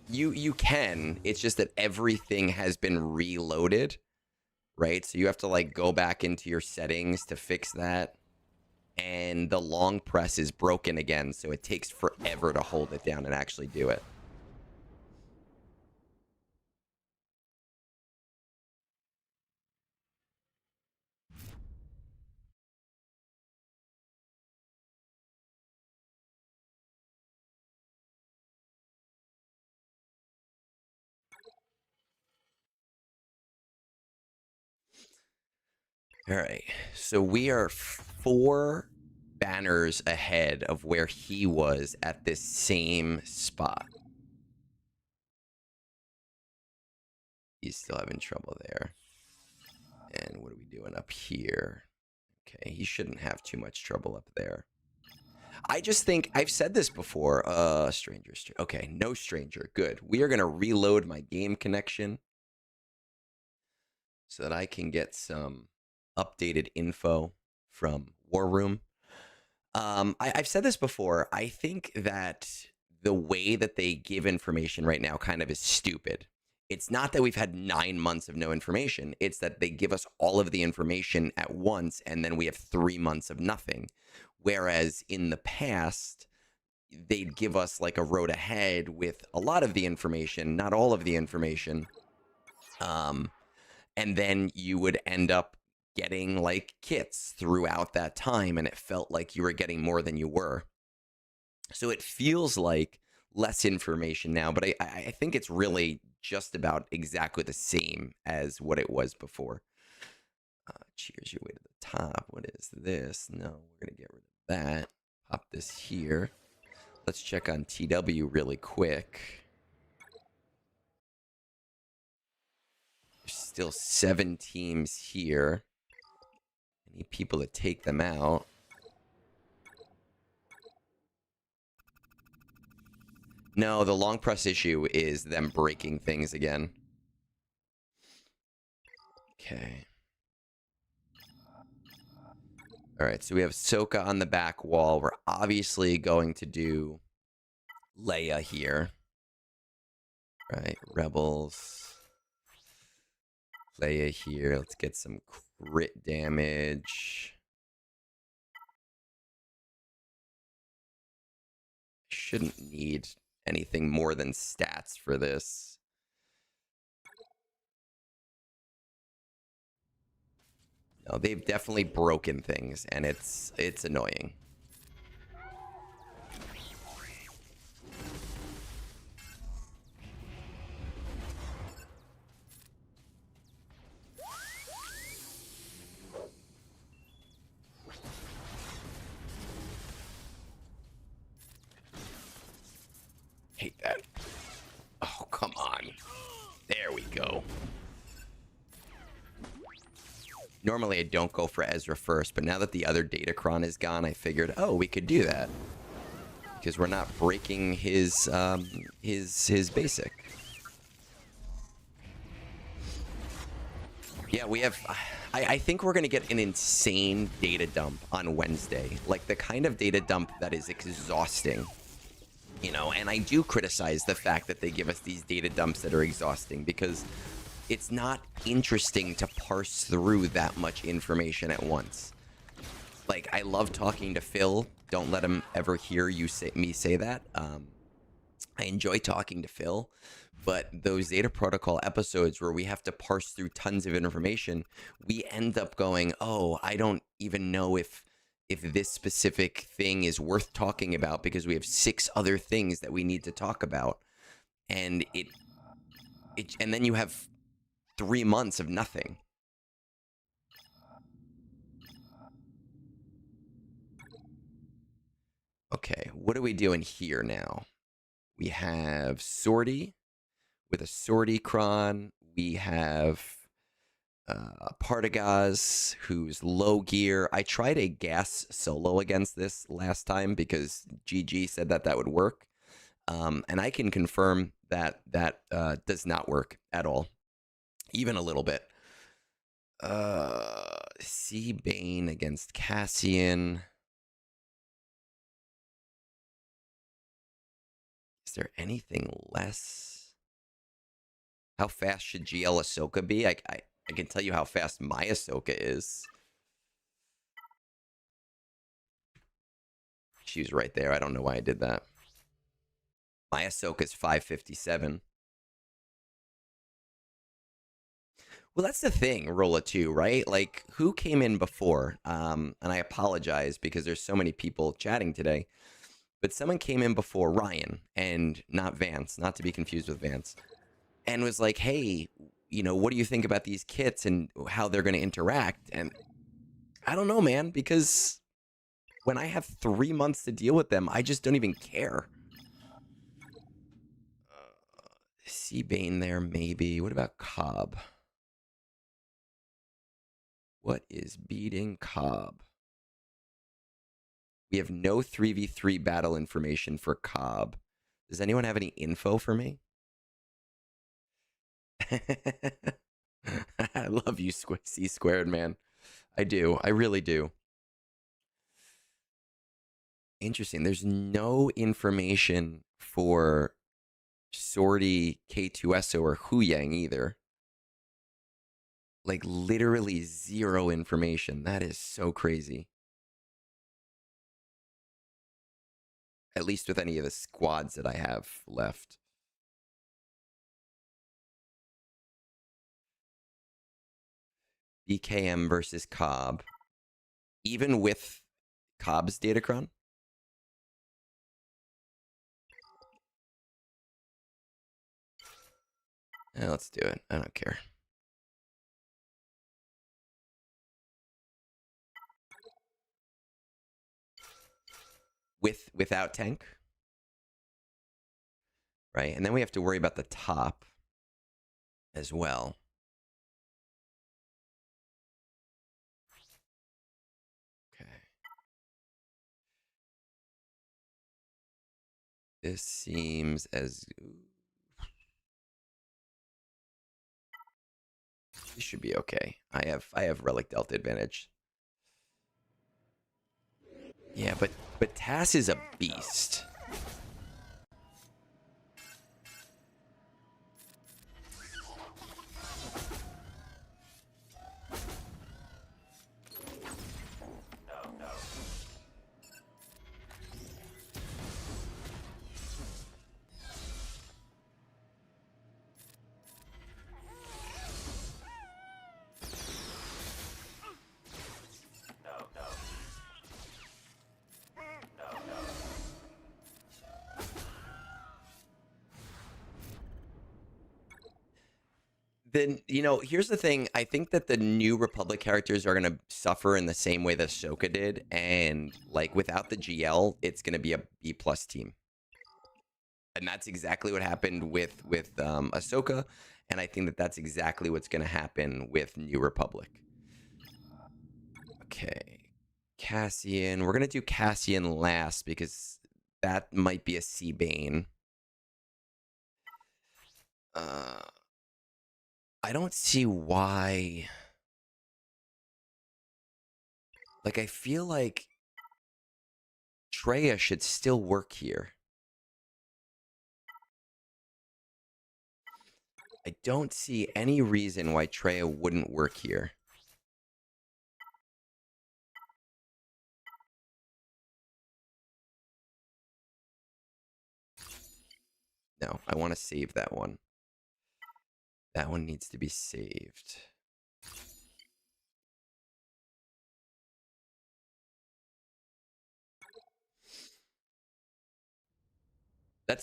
You can. It's just that everything has been reloaded, right? So you have to like go back into your settings to fix that. And the long press is broken again, so it takes forever to hold it down and actually do it. All right, so we are 4 banners ahead of where he was at this same spot. He's still having trouble there. And what are we doing up here? Okay, he shouldn't have too much trouble up there. I just think, I've said this before, stranger, okay, no stranger, good. We are going to reload my game connection so that I can get some updated info from War Room. I've said this before. I think that the way that they give information right now kind of is stupid. It's not that we've had 9 months of no information. It's that they give us all of the information at once, and then we have 3 months of nothing. Whereas in the past, they'd give us like a road ahead with a lot of the information, not all of the information. And then you would end up getting like kits throughout that time, and it felt like you were getting more than you were. So it feels like less information now, but I think it's really just about exactly the same as what it was before. Cheers your way to the top. What is this? No, we're going to get rid of that. Pop this here. Let's check on TW really quick. There's still 7 teams here. I need people to take them out. No, the long press issue is them breaking things again. Okay. All right, so we have Soka on the back wall. We're obviously going to do Leia here. Right, Rebels. Leia here. Let's get some crit damage. Shouldn't need anything more than stats for this. No, they've definitely broken things, and it's annoying. Hate that. Oh, come on. There we go. Normally I don't go for Ezra first, but now that the other Datacron is gone, I figured, oh, we could do that. Because we're not breaking his basic. Yeah, we have... I think we're going to get an insane data dump on Wednesday. Like, the kind of data dump that is exhausting. You know, and I do criticize the fact that they give us these data dumps that are exhausting, because it's not interesting to parse through that much information at once. Like, I love talking to Phil. Don't let him ever hear me say that. I enjoy talking to Phil, but those data protocol episodes where we have to parse through tons of information, we end up going, oh, I don't even know if this specific thing is worth talking about, because we have 6 other things that we need to talk about. And and then you have 3 months of nothing. Okay, what are we doing here now? We have Sortie with a Sortie Cron. We have Partagas, who's low gear. I tried a gas solo against this last time because GG said that would work. And I can confirm that does not work at all. Even a little bit. Sea Bane against Cassian. Is there anything less? How fast should GL Ahsoka be? I can tell you how fast my Ahsoka is. She was right there. I don't know why I did that. My Ahsoka's 557. Well, that's the thing, Rolla 2, right? Like, who came in before? And I apologize because there's so many people chatting today. But someone came in before, Ryan, and not Vance, not to be confused with Vance, and was like, hey, you know, what do you think about these kits and how they're going to interact? And I don't know, man, because when I have 3 months to deal with them, I just don't even care. Seabane there, maybe. What about Cobb? What is beating Cobb? We have no 3v3 battle information for Cobb. Does anyone have any info for me? I love you, C squared, man. I do. I really do. Interesting. There's no information for Sortie, K2SO, or Huyang either. Like, literally zero information. That is so crazy. At least with any of the squads that I have left. BKM versus Cobb. Even with Cobb's Datacron? Yeah, let's do it. I don't care. Without tank? Right, and then we have to worry about the top as well. Okay. This seems as... This should be okay. I have Relic Delta advantage. Yeah, but Tass is a beast. Then, you know, here's the thing. I think that the new Republic characters are going to suffer in the same way that Ahsoka did. And, like, without the GL, it's going to be a B+ team. And that's exactly what happened with Ahsoka. And I think that that's exactly what's going to happen with New Republic. Okay. Cassian. We're going to do Cassian last because that might be a Seabane. I don't see why. Like, I feel like Traya should still work here. I don't see any reason why Traya wouldn't work here. No, I want to save that one. That one needs to be saved.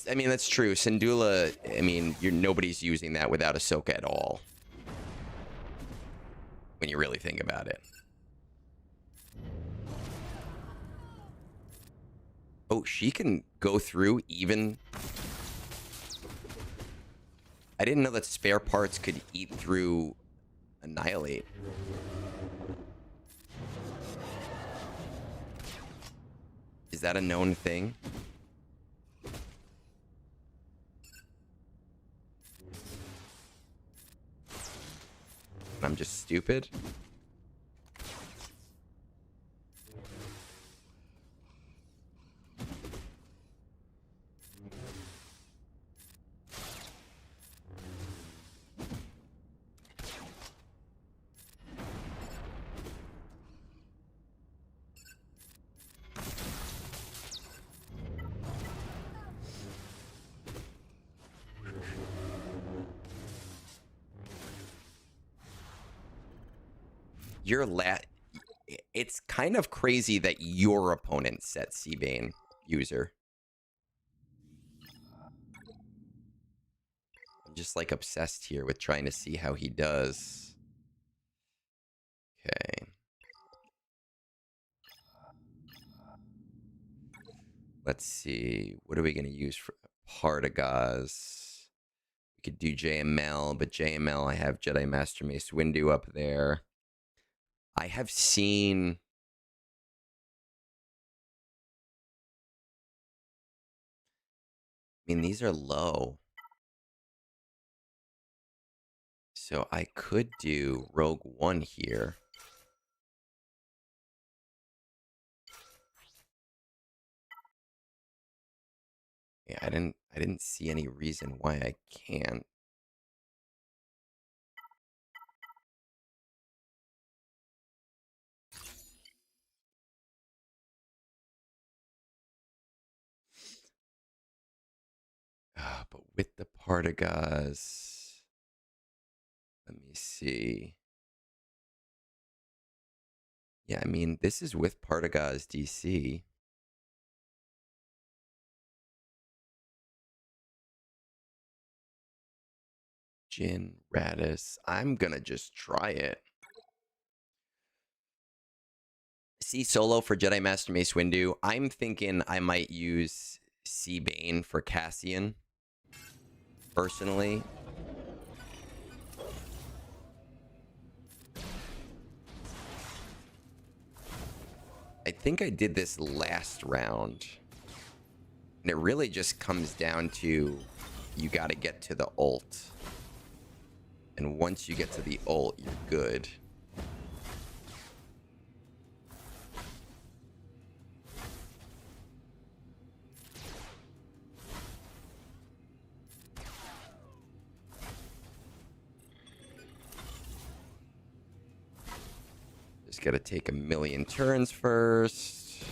I mean, that's true. Syndulla, I mean, nobody's using that without Ahsoka at all. When you really think about it. Oh, she can go through even... I didn't know that spare parts could eat through Annihilate. Is that a known thing? I'm just stupid? Your it's kind of crazy that your opponent set Seabane user. I'm just like obsessed here with trying to see how he does. Okay. Let's see. What are we going to use for Partagaz? We could do JML, but JML, I have Jedi Master Mace Windu up there. I have seen... I mean, these are low. So I could do Rogue One here. Yeah, I didn't see any reason why I can't. But with the Partagaz, let me see. Yeah, I mean, this is with Partagaz DC. Jin, Radis. I'm gonna just try it. C solo for Jedi Master Mace Windu. I'm thinking I might use Seabane for Cassian. Personally. I think I did this last round. And it really just comes down to you got to get to the ult. And once you get to the ult, you're good. Just got to take a million turns first.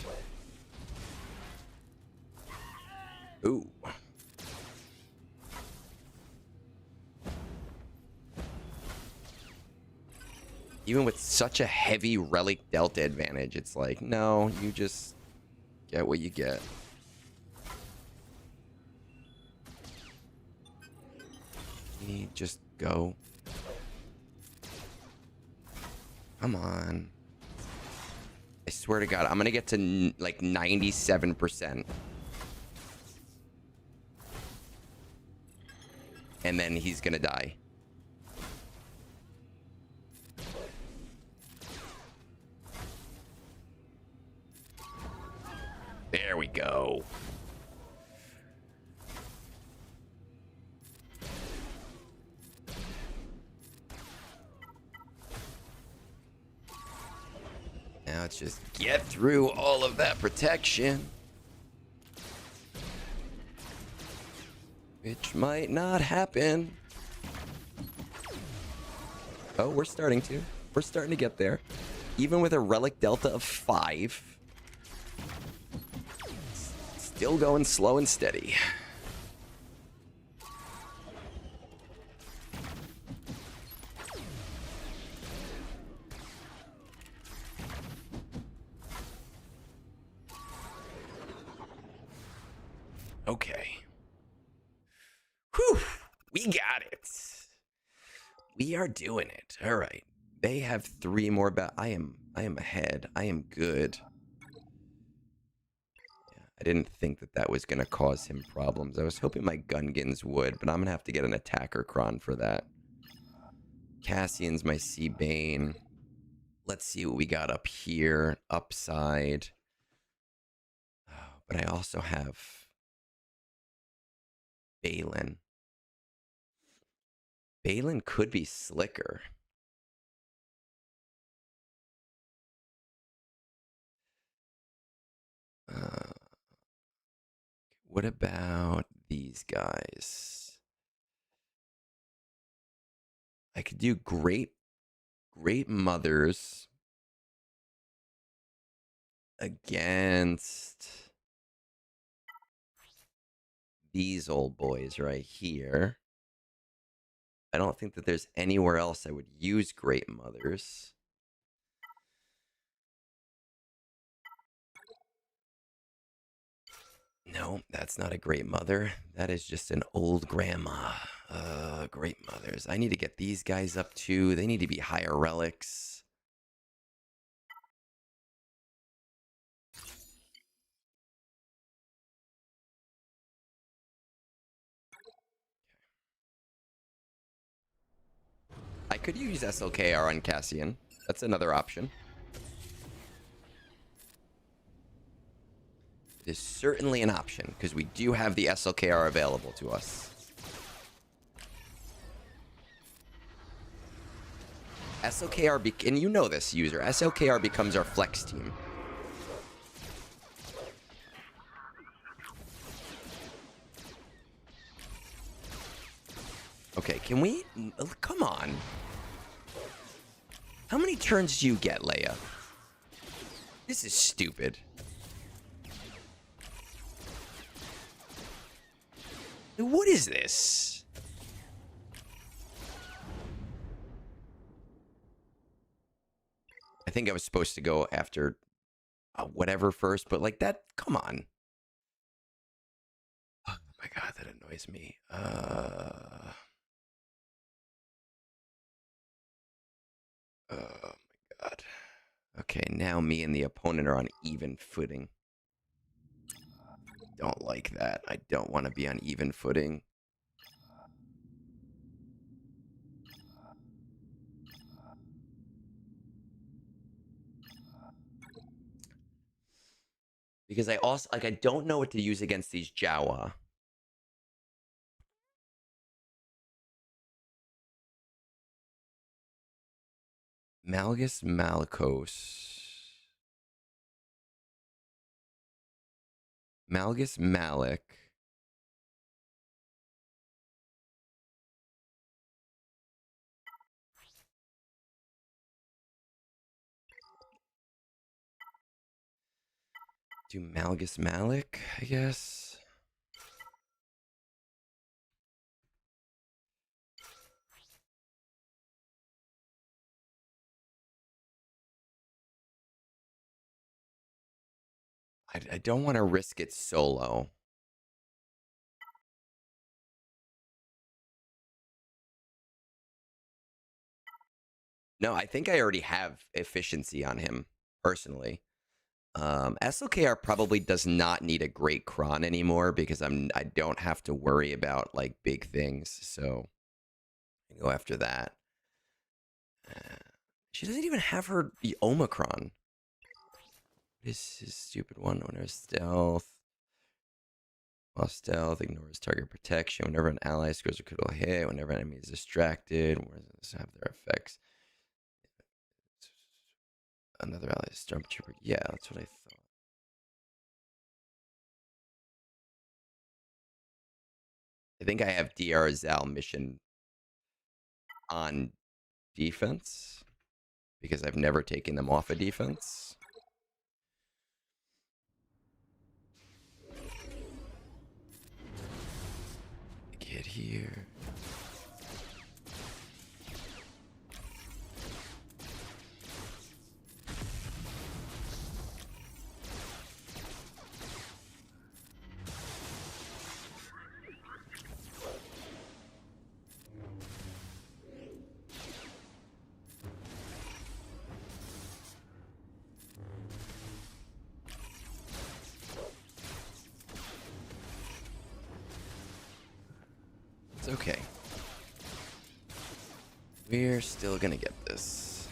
Ooh. Even with such a heavy relic delta advantage, it's like, no, you just get what you get. You just go. Come on. I swear to God, I'm going to get to like 97%. And then he's going to die. There we go. Now let's just get through all of that protection. Which might not happen. Oh, we're starting to. We're starting to get there. Even with a relic delta of 5. Still going slow and steady. Okay. Whew. We got it. We are doing it. All right. They have 3 more I am ahead. I am good. Yeah, I didn't think that was going to cause him problems. I was hoping my Gungans would, but I'm going to have to get an attacker cron for that. Cassian's my Seabane. Let's see what we got up here. Upside. Oh, but I also have Balin. Balin could be slicker. What about these guys? I could do great mothers against these old boys right here. I don't think that there's anywhere else I would use great mothers. No, that's not a great mother. That is just an old grandma. Great mothers. I need to get these guys up too. They need to be higher relics. I could use SLKR on Cassian. That's another option. It is certainly an option, because we do have the SLKR available to us. SLKR, and you know this, user, SLKR becomes our flex team. Okay, can we... Come on. How many turns do you get, Leia? This is stupid. What is this? I think I was supposed to go after whatever first, but like that, come on. Oh my god, that annoys me. Oh my god. Okay, now me and the opponent are on even footing. Don't like that. I don't want to be on even footing. Because I also, like, I don't know what to use against these Jawa. Malgus Malicos. Malgus Malik. Do Malgus Malik, I guess. I don't want to risk it solo. No, I think I already have efficiency on him, personally. SLKR probably does not need a great cron anymore because I don't have to worry about like big things, so I go after that. She doesn't even have her the Omicron. This is stupid one. Whenever stealth. While stealth ignores target protection. Whenever an ally scores a critical hit. Whenever an enemy is distracted. Where does this have their effects? Another ally is Stormtrooper. Yeah, that's what I thought. I think I have DR Zal mission on defense because I've never taken them off of defense. Get here. It's okay. We're still gonna get this.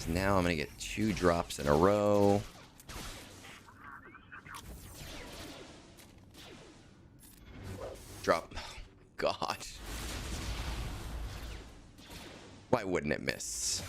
So now I'm gonna get 2 drops in a row. Drop. Oh, God. Why wouldn't it miss?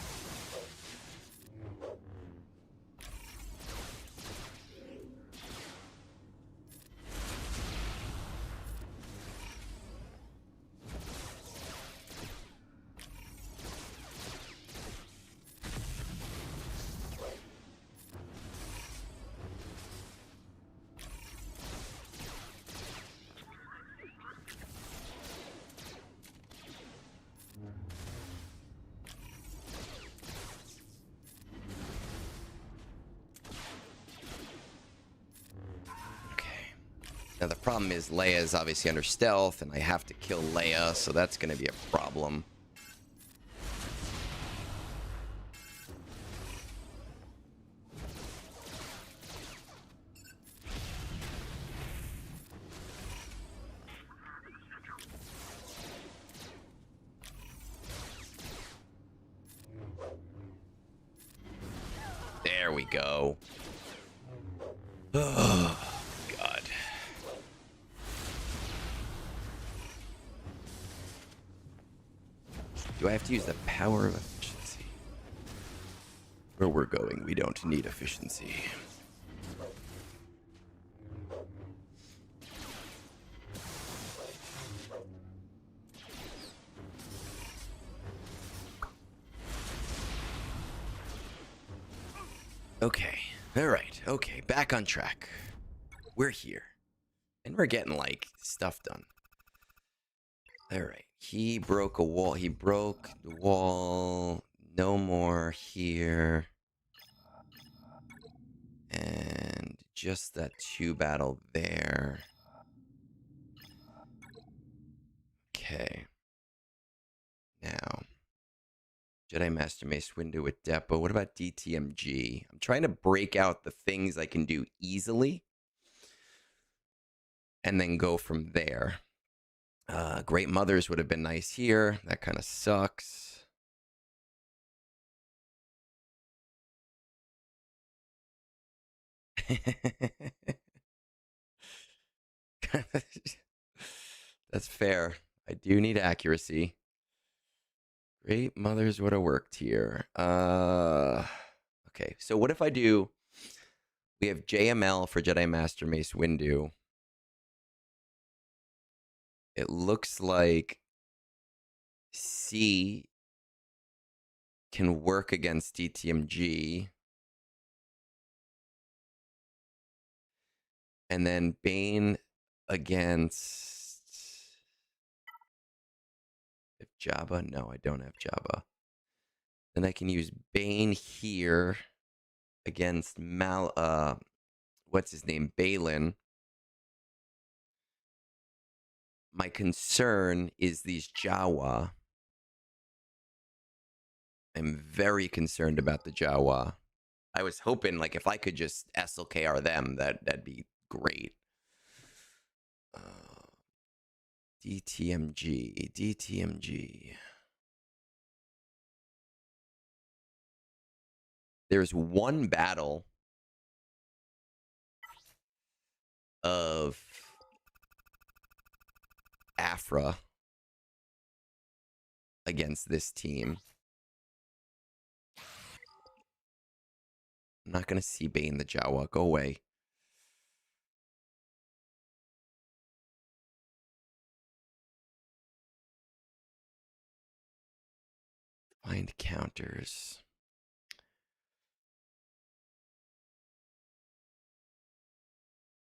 Now the problem is Leia is obviously under stealth, and I have to kill Leia, so that's going to be a problem. There we go. Oh, God. Do I have to use the power of efficiency? Where we're going, we don't need efficiency. Okay. All right. Okay. Back on track. We're here. And we're getting, like, stuff done. All right. He broke a wall. He broke the wall. No more here. And just that 2 battle there. Okay. Now. Jedi Master Mace window with Depot. What about DTMG? I'm trying to break out the things I can do easily. And then go from there. Great Mothers would have been nice here. That kind of sucks. That's fair. I do need accuracy. Great Mothers would have worked here. Okay, so what if I do... We have JML for Jedi Master Mace Windu. It looks like C can work against DTMG. And then Bane against... If Jabba? No, I don't have Jabba. Then I can use Bane here against what's his name? Balin. My concern is these Jawa. I'm very concerned about the Jawa. I was hoping, like, if I could just SLKR them, that'd be great. DTMG. There's one battle of Afra against this team. I'm not going to see Bane the Jawa. Go away. Find counters.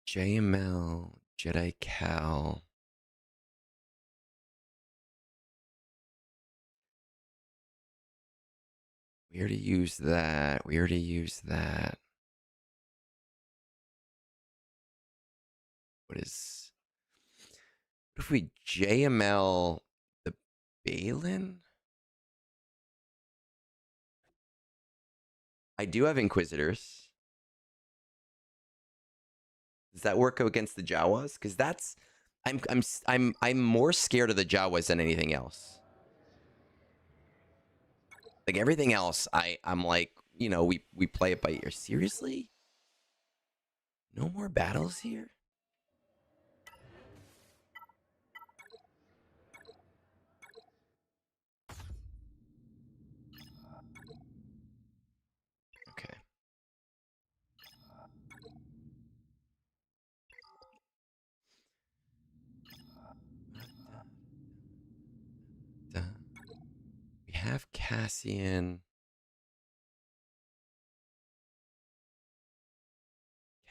JML, Jedi Cal. We already used that. What if we JML the Balin? I do have Inquisitors. Does that work against the Jawas? Because that's I'm more scared of the Jawas than anything else. Like everything else, I'm like, you know, we play it by ear. Seriously? No more battles here? Okay. We have Cassian.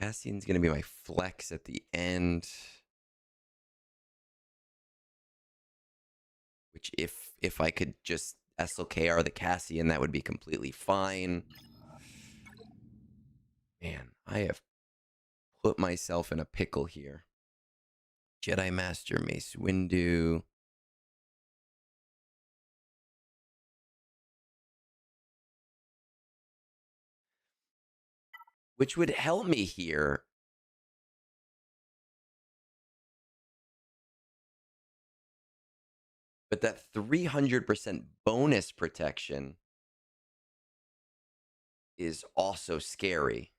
Cassian's going to be my flex at the end. Which if I could just SLKR the Cassian, that would be completely fine. Man, I have put myself in a pickle here. Jedi Master Mace Windu. Which would help me here. But that 300% bonus protection is also scary.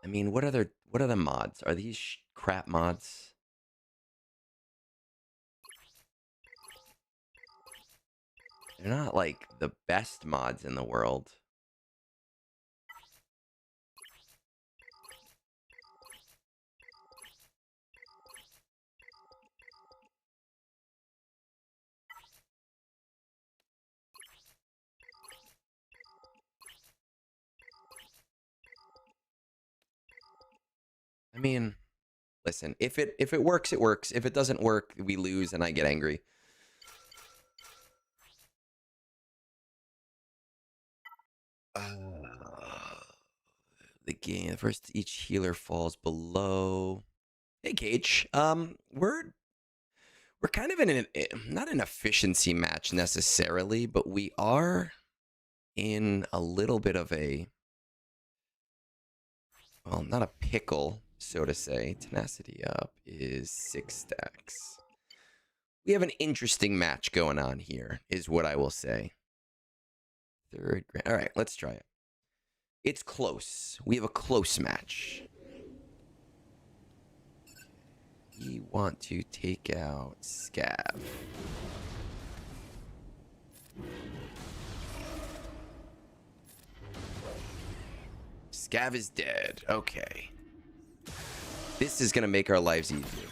I mean, what are the mods? Are these crap mods? They're not like the best mods in the world. I mean, listen, if it works, it works. If it doesn't work, we lose and I get angry. The game first, each healer falls below. Hey Gage, we're kind of in an not an efficiency match necessarily, but we are in a little bit of a, well, not a pickle, so to say. Tenacity up is 6 stacks. We have an interesting match going on here, is what I will say. Third grand. All right, let's try it. It's close. We have a close match. We want to take out Scav. Scav is dead. Okay. This is going to make our lives easier.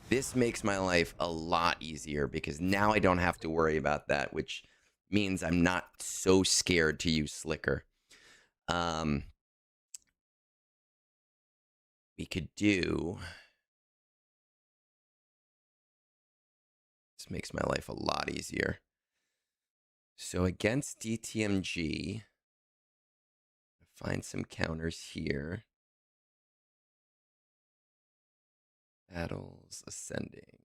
This makes my life a lot easier because now I don't have to worry about that, which means I'm not so scared to use Slicker. We could do... This makes my life a lot easier. So against DTMG, find some counters here. Battles ascending.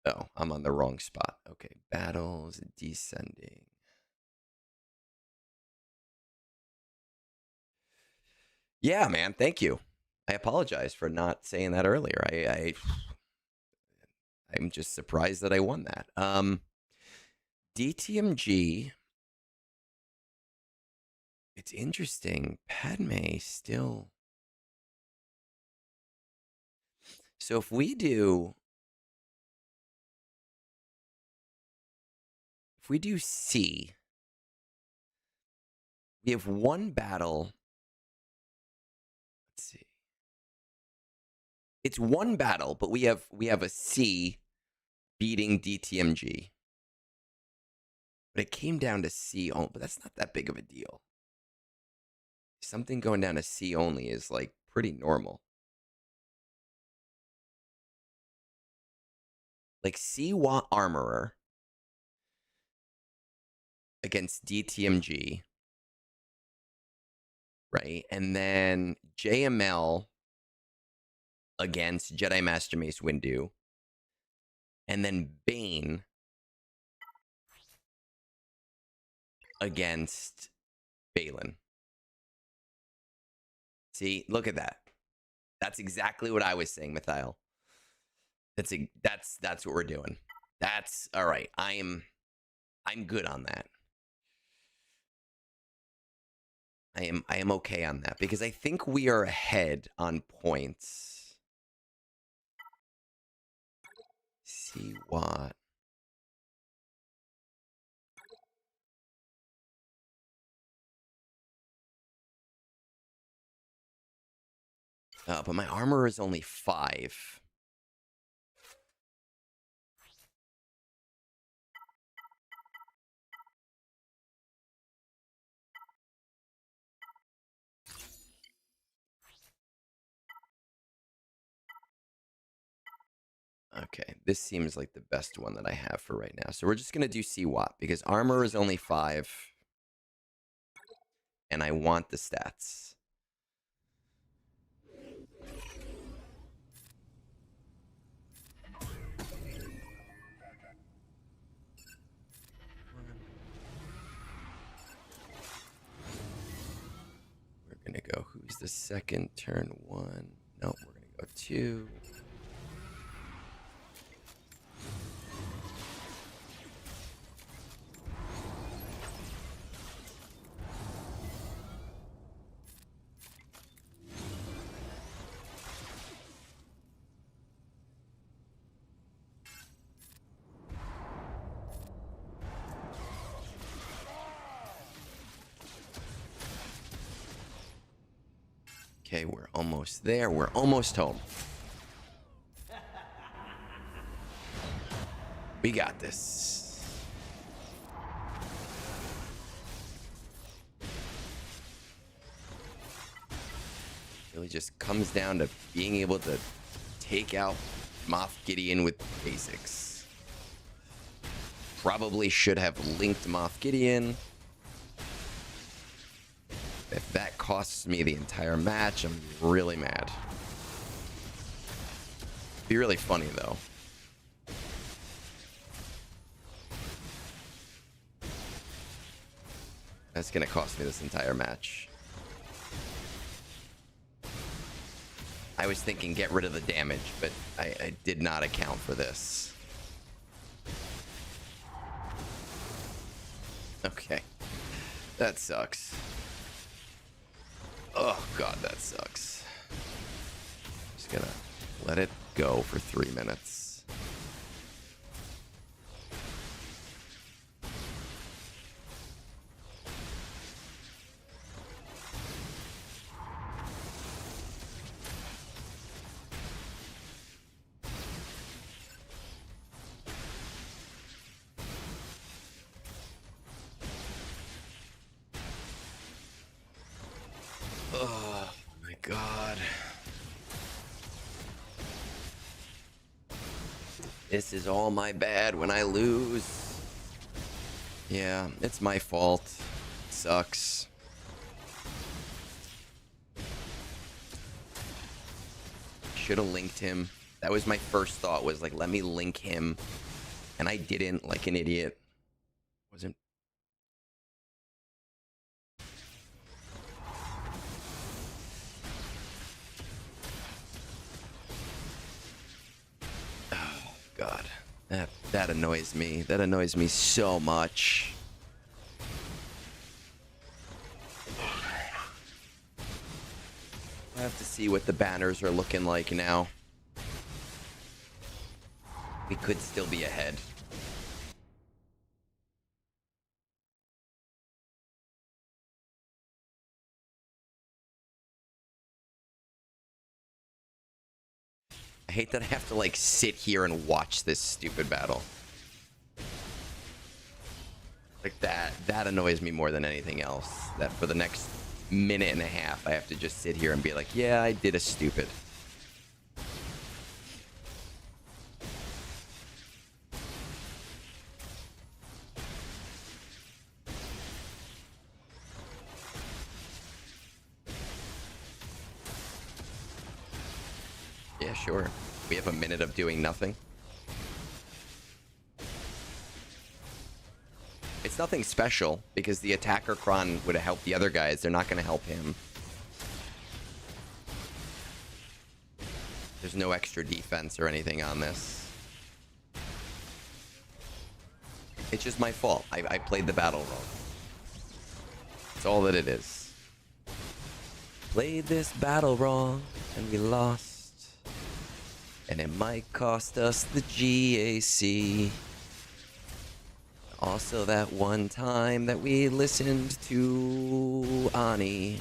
Oh, I'm on the wrong spot. Okay, battles descending. Yeah, man, thank you. I apologize for not saying that earlier. I'm just surprised that I won that. DTMG. It's interesting. Padme still. So if we do C, we have one battle. Let's see. It's one battle, but we have a C beating DTMG. But it came down to C only, but that's not that big of a deal. Something going down to C only is like pretty normal. Like C-Watt Armorer against DTMG, right? And then JML against Jedi Master Mace Windu. And then Bane against Balin. See, look at that. That's exactly what I was saying, Mathiel. That's what we're doing. That's all right. I'm good on that. I am okay on that because I think we are ahead on points. See what? But my armor is only 5. Okay. Okay, this seems like the best one that I have for right now. So we're just going to do CWAT because armor is only 5. And I want the stats. We're going to go, who's the second turn 1? Nope, we're going to go 2. Okay, we're almost there. We're almost home. We got this. Really just comes down to being able to take out Moff Gideon with basics. Probably should have linked Moff Gideon. If that costs me the entire match, I'm really mad. Be really funny, though. That's going to cost me this entire match. I was thinking get rid of the damage, but I did not account for this. Okay. That sucks. Oh, God, that sucks. Just gonna let it go for 3 minutes. Oh, my God. This is all my bad when I lose. Yeah, it's my fault. It sucks. Should have linked him. That was my first thought, was like, let me link him. And I didn't, like an idiot. Wasn't. Oh, God. That annoys me. That annoys me so much. I have to see what the banners are looking like now. We could still be ahead. I hate that I have to, like, sit here and watch this stupid battle. Like, that annoys me more than anything else. That for the next minute and a half, I have to just sit here and be like, yeah, I did a stupid. Yeah, sure. We have a minute of doing nothing. It's nothing special, because the attacker Kron would have helped the other guys. They're not going to help him. There's no extra defense or anything on this. It's just my fault. I played the battle wrong. That's all that it is. Played this battle wrong, and we lost. And it might cost us the GAC. Also, that one time that we listened to Ani.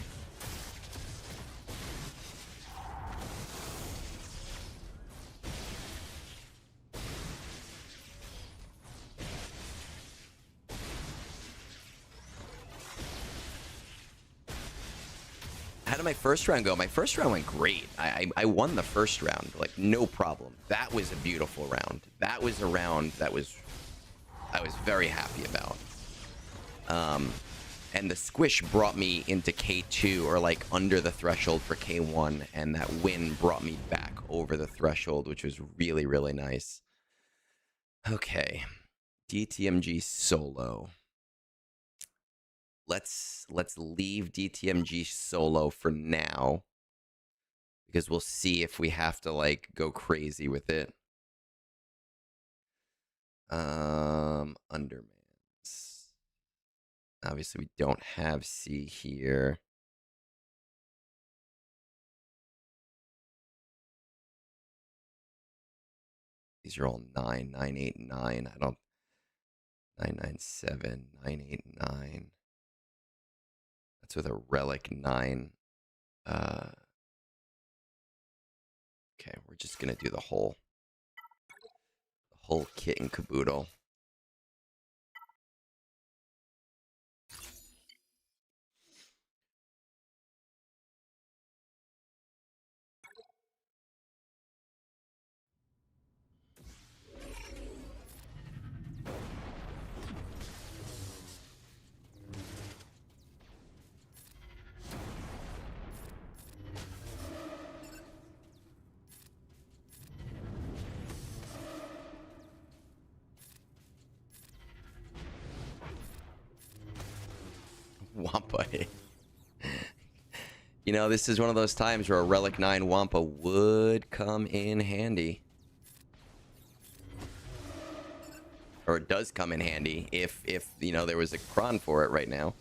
did my first round go? My first round went great. I won the first round, like no problem. That was a beautiful round. That was a round that I was very happy about. And the squish brought me into K2, or like under the threshold for K1, and that win brought me back over the threshold, which was really, really nice. Okay, DTMG solo. Let's leave DTMG solo for now, because we'll see if we have to like go crazy with it. Undermans. Obviously, we don't have C here. These are all 9, 9, 8, 9. I don't. 9, 9, 7, 9, 8, 9. That's with a relic 9. Okay, we're just gonna do the whole kit and caboodle. Wampa. You know, this is one of those times where a Relic 9 Wampa would come in handy. Or it does come in handy if you know, there was a cron for it right now.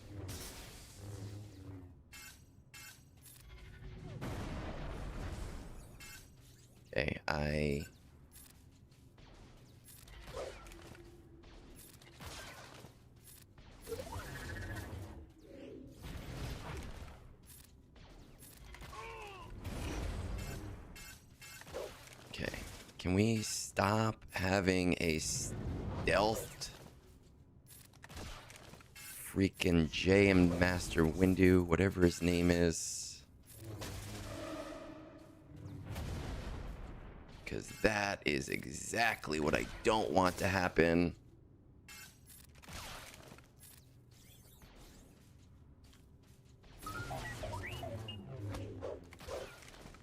Okay, Okay, can we stop having a stealthed freaking JM Master Windu, whatever his name is? Because that is exactly what I don't want to happen.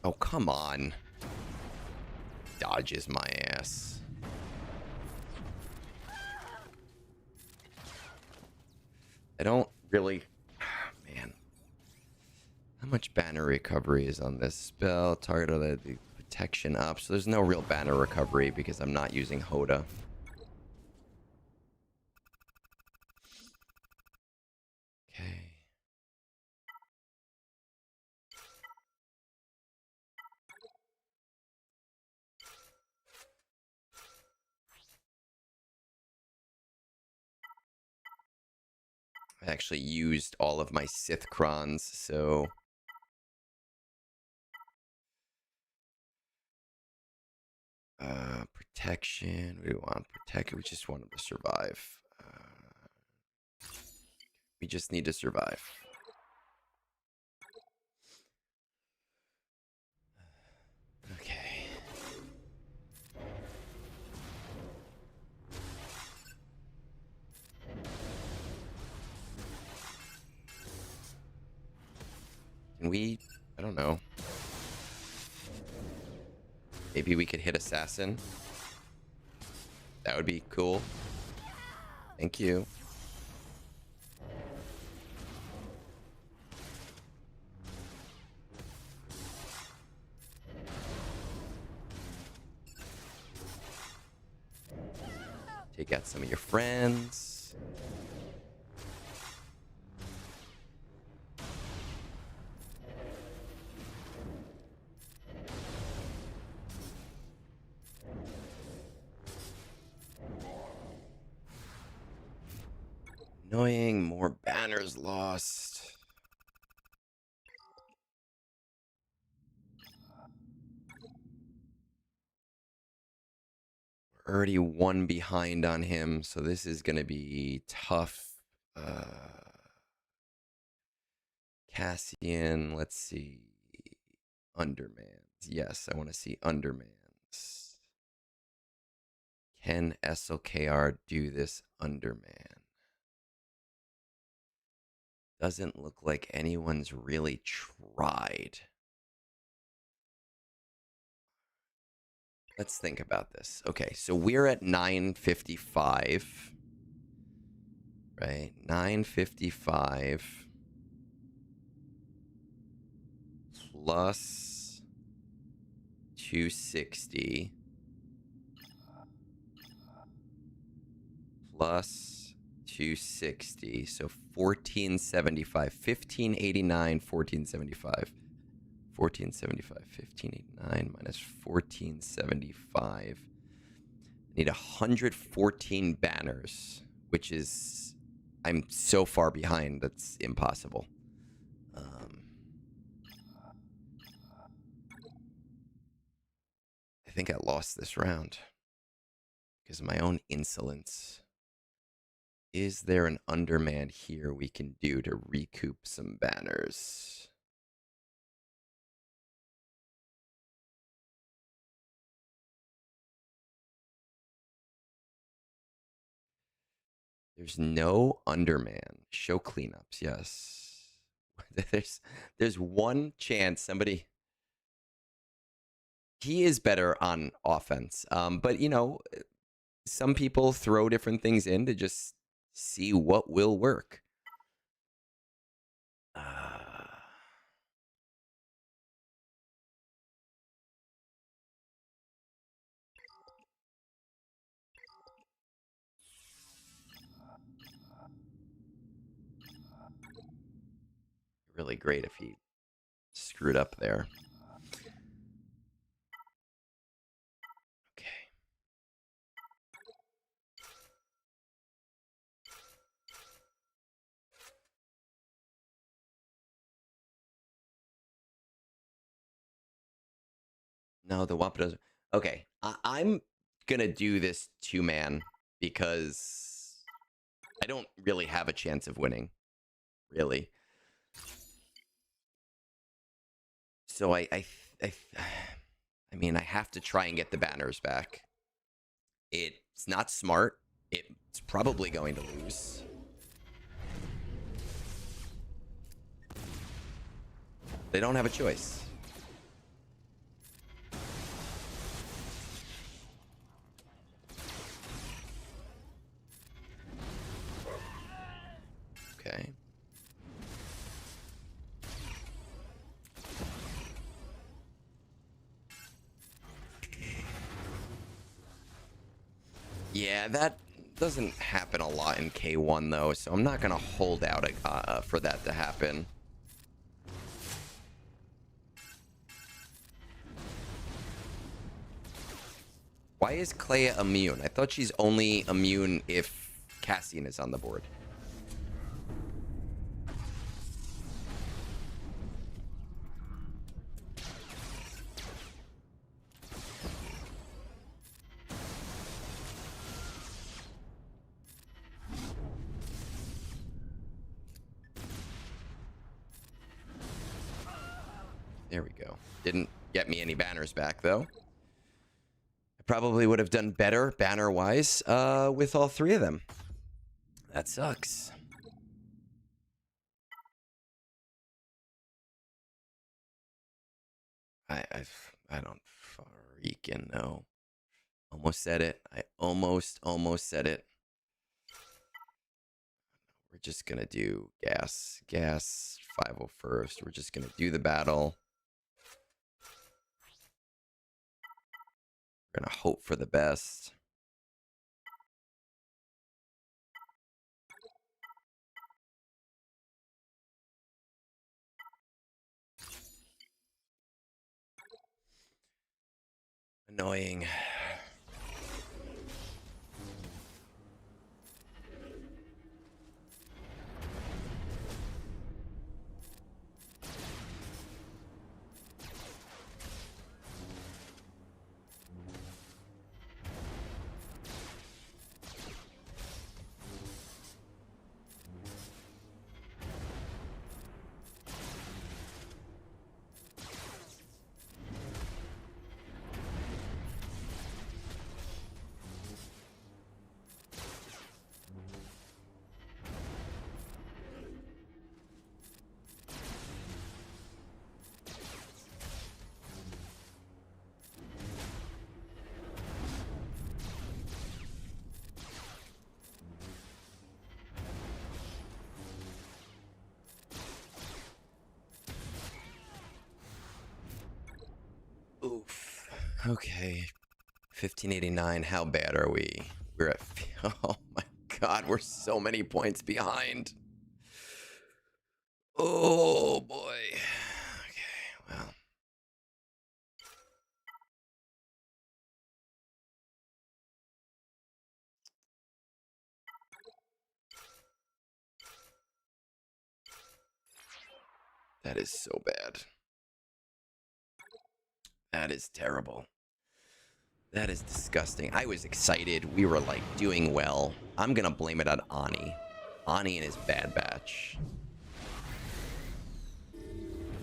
Oh, come on. Dodges my ass. I don't really... Man. How much banner recovery is on this spell? Target of the protection up. So there's no real banner recovery because I'm not using Hoda. Okay. I actually used all of my Sith Crons, so... protection. We want protect. We just want him to survive. We just need to survive. Okay. Can we... I don't know. Maybe we could hit Assassin. That would be cool. Thank you. Take out some of your friends. Annoying, more banners lost. We're already one behind on him, so this is going to be tough. Cassian, let's see. Undermans. Yes, I want to see Undermans. Can SLKR do this Underman? Doesn't look like anyone's really tried. Let's think about this. Okay, so we're at 955. Right? 955 plus 260 plus 260. So 1475. 1589, 1475. 1475, 1589 minus 1475. I need 114 banners, which is, I'm so far behind, that's impossible. I think I lost this round because of my own insolence. Is there an underman here we can do to recoup some banners? There's no underman. Show cleanups, yes. there's one chance somebody. He is better on offense, but you know, some people throw different things in to just see what will work. Really great if he screwed up there. Okay. No, the Wampa doesn't. Okay, I'm gonna do this 2-man because I don't really have a chance of winning, really. So I mean, I have to try and get the banners back. It's not smart. It's probably going to lose. They don't have a choice. Okay. Yeah, that doesn't happen a lot in K1 though, so I'm not gonna hold out for that to happen. Why is Clea immune? I thought she's only immune if Cassian is on the board. There we go. Didn't get me any banners back, though. I probably would have done better, banner-wise, with all 3 of them. That sucks. I don't freaking know. Almost said it. I almost said it. We're just gonna do gas 501st. We're just gonna do the battle. We're gonna hope for the best. Annoying. Okay. 1589. How bad are we? We're at... Oh my god, we're so many points behind. Oh boy. Okay, well. That is so bad. That is terrible. That is disgusting. I was excited. We were like doing well. I'm gonna blame it on Ani. Ani and his bad batch.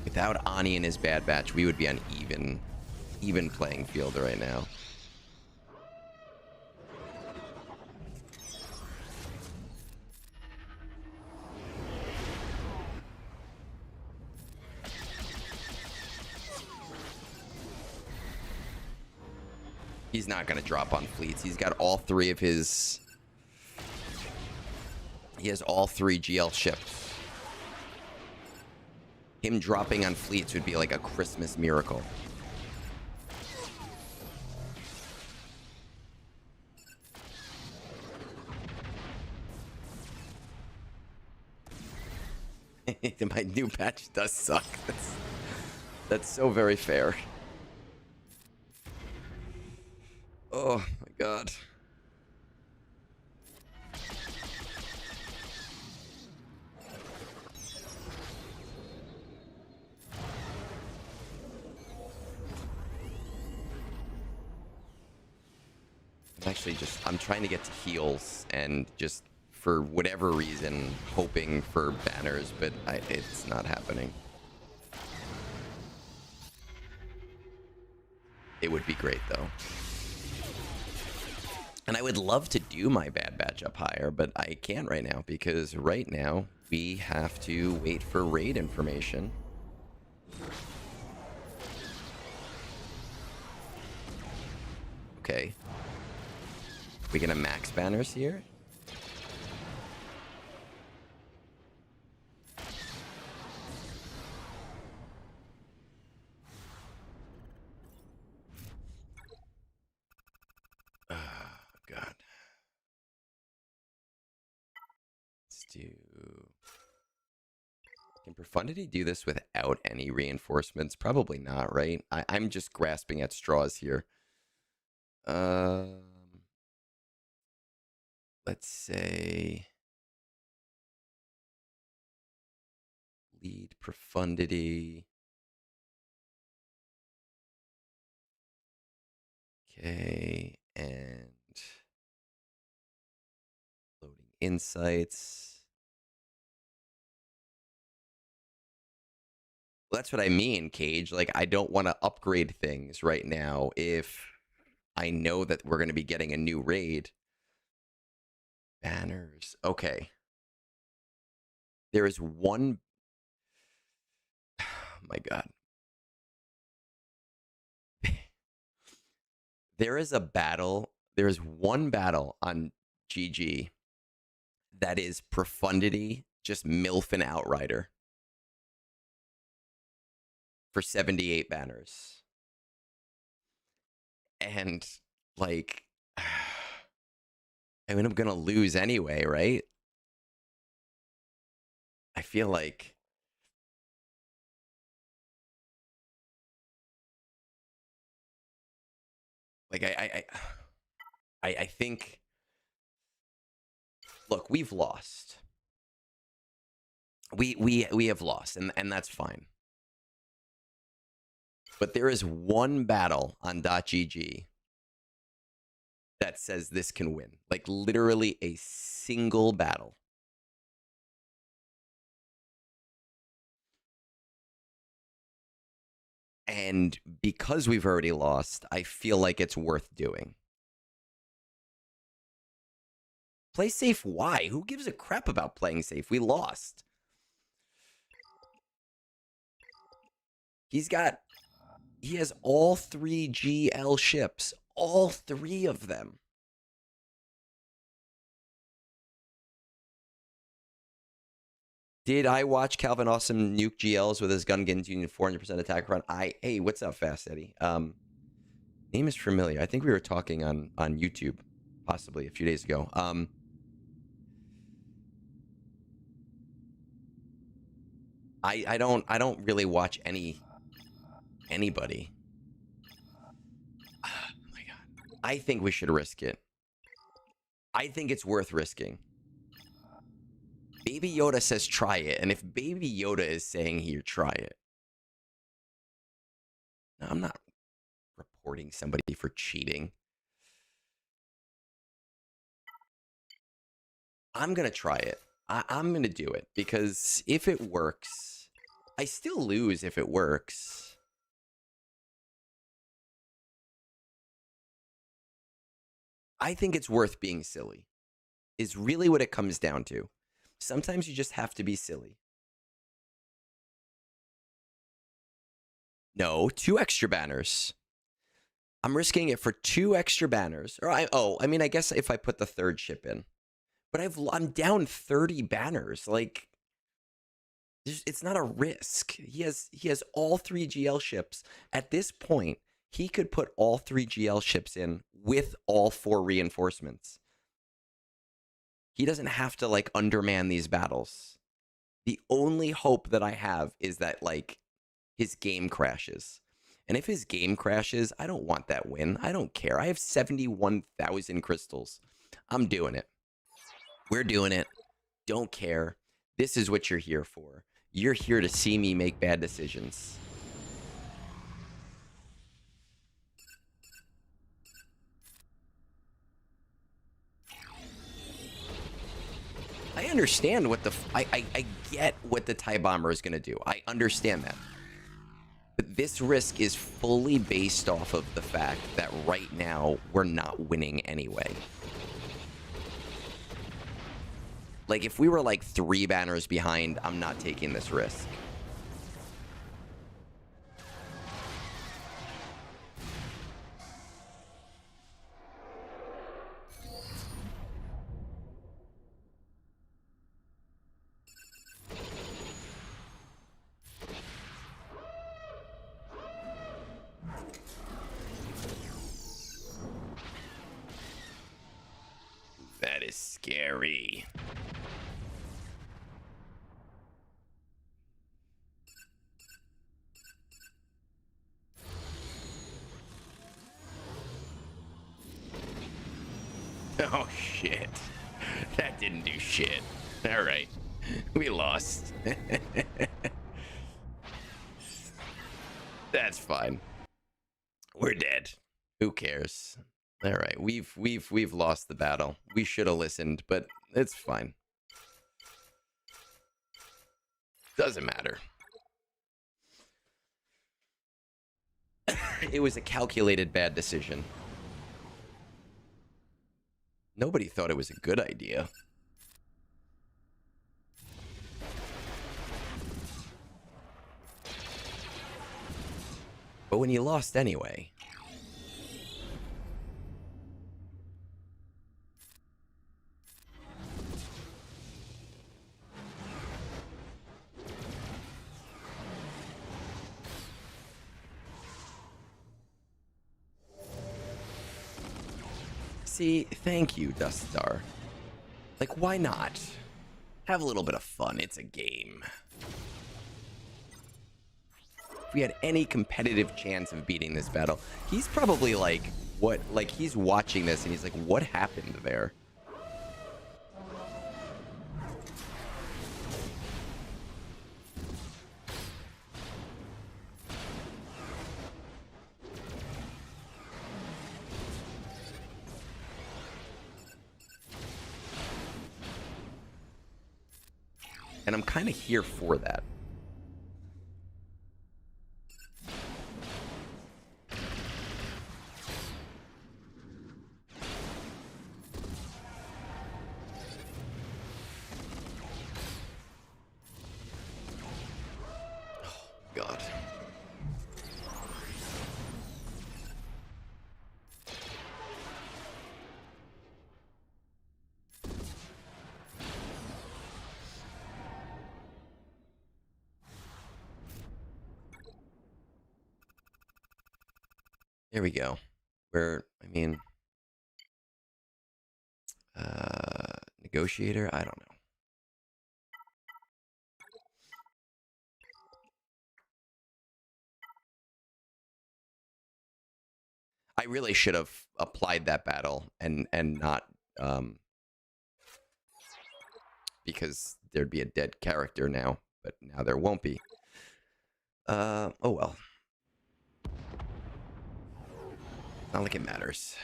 Without Ani and his bad batch, we would be on even playing field right now. He's not going to drop on fleets. He's got all three of his... He has all three GL ships. Him dropping on fleets would be like a Christmas miracle. My new patch does suck. That's so very fair. Oh my god. I'm trying to get to heals and just for whatever reason hoping for banners, but it's not happening. It would be great though. And I would love to do my bad batch up higher, but I can't right now because right now we have to wait for raid information. Okay. We gonna max banners here? Oh, God. Let's do... Can Profundity do this without any reinforcements? Probably not, right? I'm just grasping at straws here. Let's say... Lead Profundity. Okay, and... Loading insights. Well, that's what I mean, Cage. Like, I don't want to upgrade things right now if I know that we're going to be getting a new raid. Banners. Okay. There is one... Oh my god. There is a battle. There is one battle on GG that is Profundity, just MILF and Outrider for 78 banners. And, like, I mean, I'm going to lose anyway, right? I feel like... Like, I think... Look, we've lost. We have lost, and that's fine. But there is one battle on .gg that says this can win. Like, literally a single battle. And because we've already lost, I feel like it's worth doing. Play safe, why? Who gives a crap about playing safe? We lost. He has all three GL ships. All three of them. Did I watch Calvin Awesome nuke GLs with his gun getting 400% attack run? Hey, what's up, Fast Eddie? Name is familiar. I think we were talking on YouTube possibly a few days ago. I don't really watch anybody. Oh my god. I think we should risk it. I think it's worth risking. Baby Yoda says try it, and if Baby Yoda is saying here try it. No, I'm not reporting somebody for cheating. I'm gonna try it. I'm gonna do it because if it works, I still lose if it works. I think it's worth being silly, is really what it comes down to. Sometimes you just have to be silly. No, 2 extra banners. I'm risking it for 2 extra banners. Or I mean, I guess if I put the 3rd ship in. But I'm down 30 banners. Like, it's not a risk. He has all 3 GL ships. At this point, he could put all 3 GL ships in with all 4 reinforcements. He doesn't have to, like, underman these battles. The only hope that I have is that, like, his game crashes. And if his game crashes, I don't want that win. I don't care. I have 71,000 crystals. I'm doing it. We're doing it. Don't care. This is what you're here for. You're here to see me make bad decisions. I understand what I get what the TIE Bomber is going to do. I understand that. But this risk is fully based off of the fact that right now we're not winning anyway. Like, if we were like 3 banners behind, I'm not taking this risk. That is scary. Oh, shit. That didn't do shit. All right. We lost. That's fine. We're dead. Who cares? All right. We've lost the battle. We should have listened, but it's fine. Doesn't matter. It was a calculated bad decision. Nobody thought it was a good idea. But when you lost anyway. See, thank you, Dust Star. Like, why not? Have a little bit of fun. It's a game. If we had any competitive chance of beating this battle, he's probably like, what? Like, he's watching this and he's like, what happened there? And I'm kind of here for that. Oh, God. There we go. Where, I mean, negotiator? I don't know. I really should have applied that battle and not because there'd be a dead character now, but now there won't be. Oh well. Not like it matters.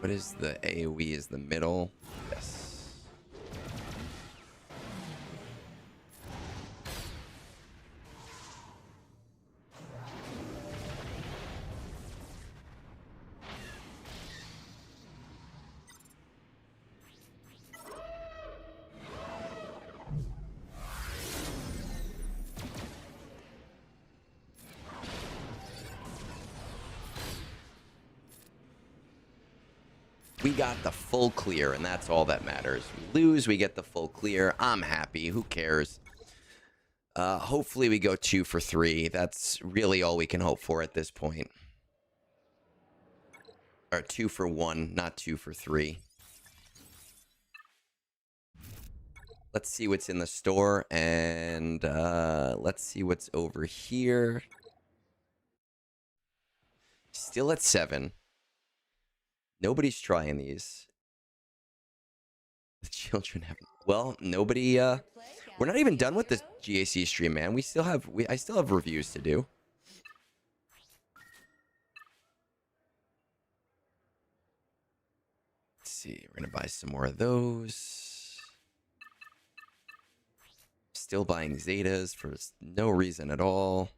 What is the AoE? Is the middle? Yes. We got the full clear, and that's all that matters. We lose, we get the full clear. I'm happy. Who cares? Hopefully we go 2 for 3. That's really all we can hope for at this point. Or 2 for 1, not 2 for 3. Let's see what's in the store, and let's see what's over here. Still at 7. Nobody's trying these. The children haven't. Well, nobody. We're not even done with this GAC stream, man. We still have. I still have reviews to do. Let's see. We're gonna buy some more of those. Still buying Zetas for no reason at all.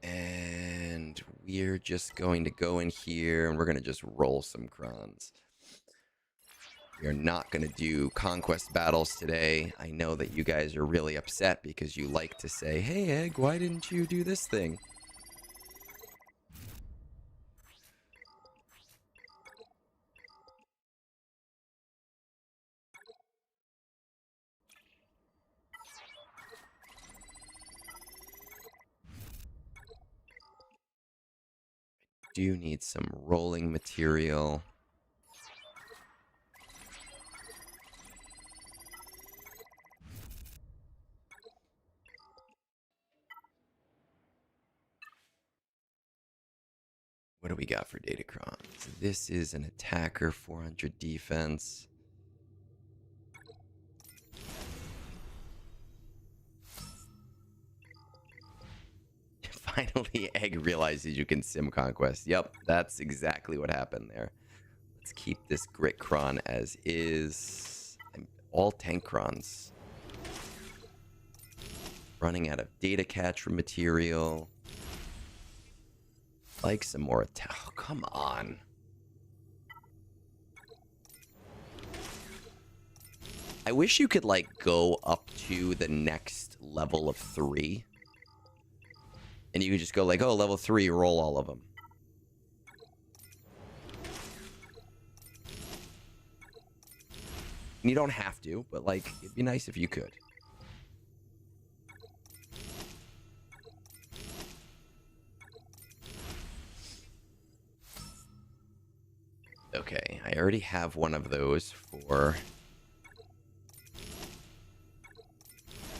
And we're just going to go in here and we're going to just roll some crons. We're not going to do conquest battles today. I know that you guys are really upset because you like to say, hey, Egg, why didn't you do this thing? Do need some rolling material. What do we got for Datacrons? This is an attacker, 400 defense. Finally, Egg realizes you can sim conquest. Yep, that's exactly what happened there. Let's keep this Grit Cron as is. All tank crons. Running out of data catcher material. Like some more attack. Oh, come on. I wish you could, like, go up to the next level of 3. And you could just go like, oh, level 3, roll all of them. And you don't have to, but, like, it'd be nice if you could. Okay, I already have one of those for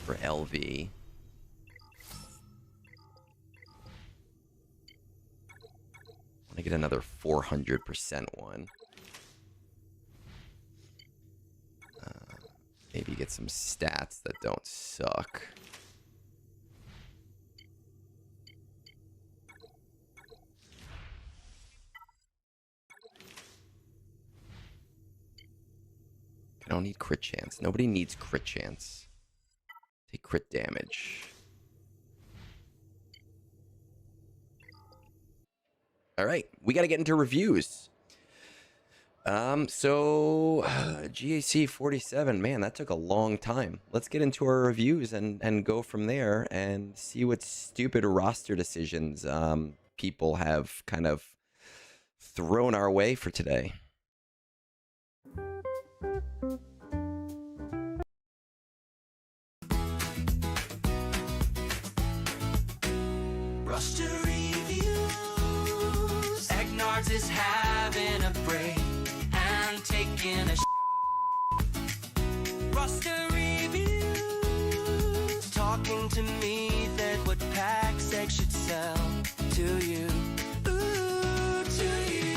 LV. I get another 400% one. Maybe get some stats that don't suck. I don't need crit chance. Nobody needs crit chance. Take crit damage. All right, we got to get into reviews. GAC 47, man, that took a long time. Let's get into our reviews and go from there and see what stupid roster decisions people have kind of thrown our way for today. Roster reviews. Egnards is having a break and taking a roster reviews. Talking to me that what pack sex should sell to you. Ooh, to you.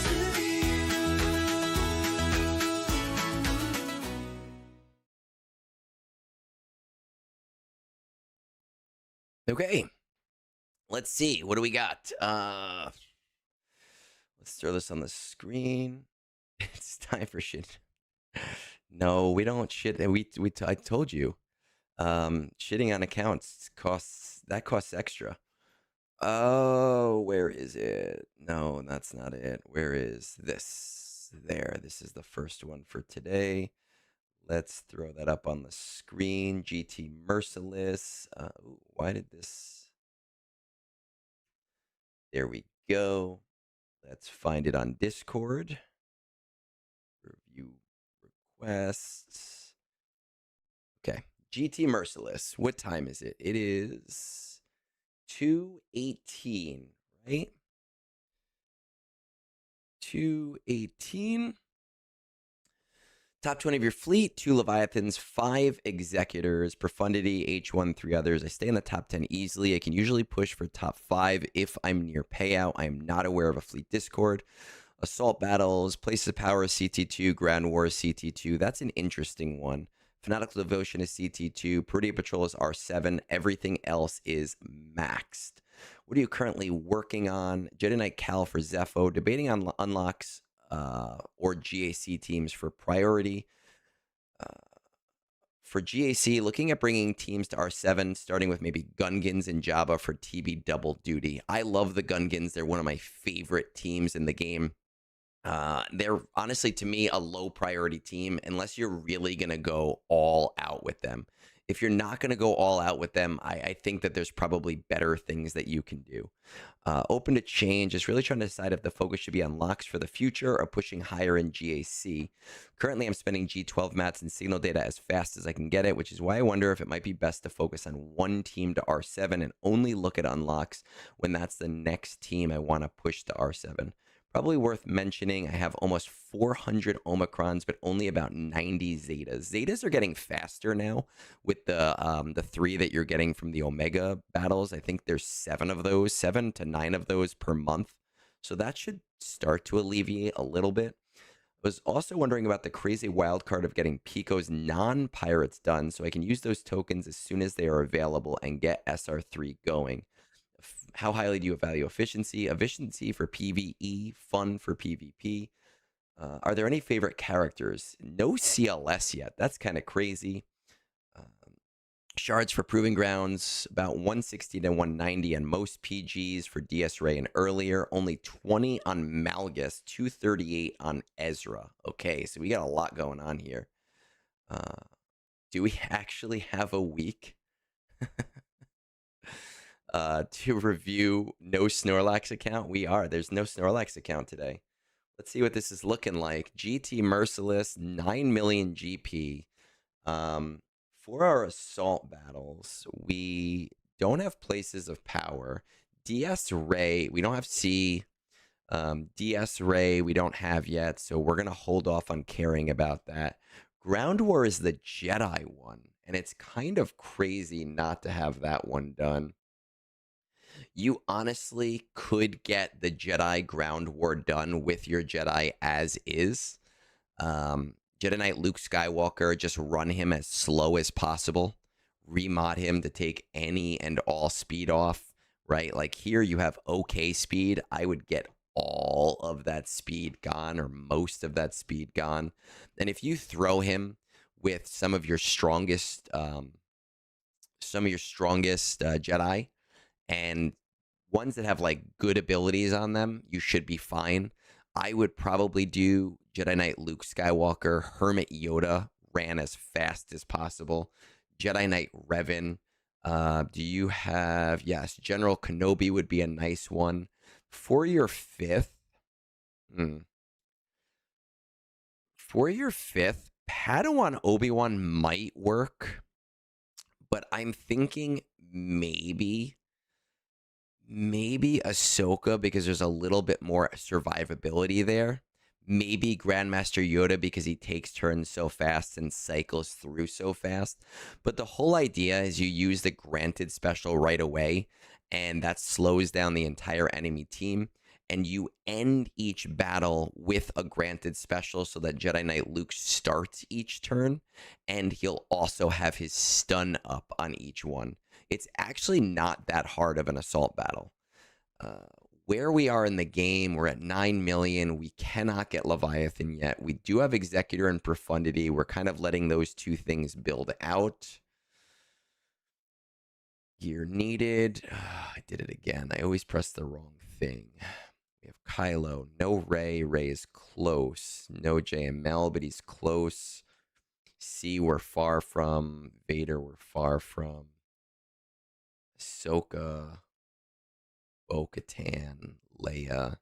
To you. Okay. Let's see. What do we got? Let's throw this on the screen. It's time for shit. No, we don't shit. I told you. Shitting on accounts costs extra. Oh, where is it? No, that's not it. Where is this? There. This is the first one for today. Let's throw that up on the screen. GTMerciless. Why did this? There we go. Let's find it on Discord. Review requests. Okay. GTMerciless. What time is it? It is 2:18, right? 2:18. Top 20 of your fleet, 2 Leviathans, 5 Executors, Profundity, H1, 3 others. I stay in the top 10 easily. I can usually push for top 5 if I'm near payout. I am not aware of a fleet Discord. Assault Battles, Places of Power is CT2, Ground War is CT2. That's an interesting one. Fanatical Devotion is CT2, Perudia Patrol is R7. Everything else is maxed. What are you currently working on? Jedi Knight Cal for Zepho, debating on unlocks or GAC teams for priority. For GAC, looking at bringing teams to R7, starting with maybe Gungans and Jabba for TB double duty. I love the Gungans. They're one of my favorite teams in the game. They're honestly, to me, a low priority team unless you're really going to go all out with them. If you're not going to go all out with them, I think that there's probably better things that you can do. Open to change is really trying to decide if the focus should be on locks for the future or pushing higher in GAC. Currently, I'm spending G12 mats and signal data as fast as I can get it, which is why I wonder if it might be best to focus on one team to R7 and only look at unlocks when that's the next team I want to push to R7. Probably worth mentioning, I have almost 400 Omicrons, but only about 90 Zetas. Zetas are getting faster now with the 3 that you're getting from the Omega battles. I think there's 7 of those, 7 to 9 of those per month. So that should start to alleviate a little bit. I was also wondering about the crazy wild card of getting Pico's non-pirates done so I can use those tokens as soon as they are available and get SR3 going. How highly do you value efficiency? Efficiency for PvE, fun for PvP. Are there any favorite characters? No CLS yet. That's kind of crazy. Shards for Proving Grounds, about 160 to 190 on most PGs for DS Ray and earlier. Only 20 on Malgus, 238 on Ezra. Okay, so we got a lot going on here. Do we actually have a week? To review no Snorlax account? We are. There's no Snorlax account today. Let's see what this is looking like. GTMerciless, 9 million GP. For our assault battles, we don't have Places of Power. DS Ray, we don't have C. DS Ray, we don't have yet, so we're going to hold off on caring about that. Ground War is the Jedi one, and it's kind of crazy not to have that one done. You honestly could get the Jedi Ground War done with your Jedi as is. Jedi Knight Luke Skywalker, just run him as slow as possible. Remod him to take any and all speed off, right? Like here you have okay speed. I would get all of that speed gone or most of that speed gone. And if you throw him with some of your strongest Jedi and ones that have like good abilities on them, you should be fine. I would probably do Jedi Knight Luke Skywalker, Hermit Yoda, ran as fast as possible. Jedi Knight Revan. Do you have, yes, General Kenobi would be a nice one. For your fifth, Padawan Obi-Wan might work, but I'm thinking maybe Ahsoka because there's a little bit more survivability there. Maybe Grandmaster Yoda because he takes turns so fast and cycles through so fast. But the whole idea is you use the granted special right away, and that slows down the entire enemy team. And you end each battle with a granted special so that Jedi Knight Luke starts each turn, and he'll also have his stun up on each one. It's actually not that hard of an assault battle. Where we are in the game, we're at 9 million. We cannot get Leviathan yet. We do have Executor and Profundity. We're kind of letting those two things build out. Gear needed. I did it again. I always press the wrong thing. We have Kylo. No Rey. Rey is close. No JML, but he's close. C, we're far from. Vader, we're far from. Ahsoka. Bo-Katan, Leia.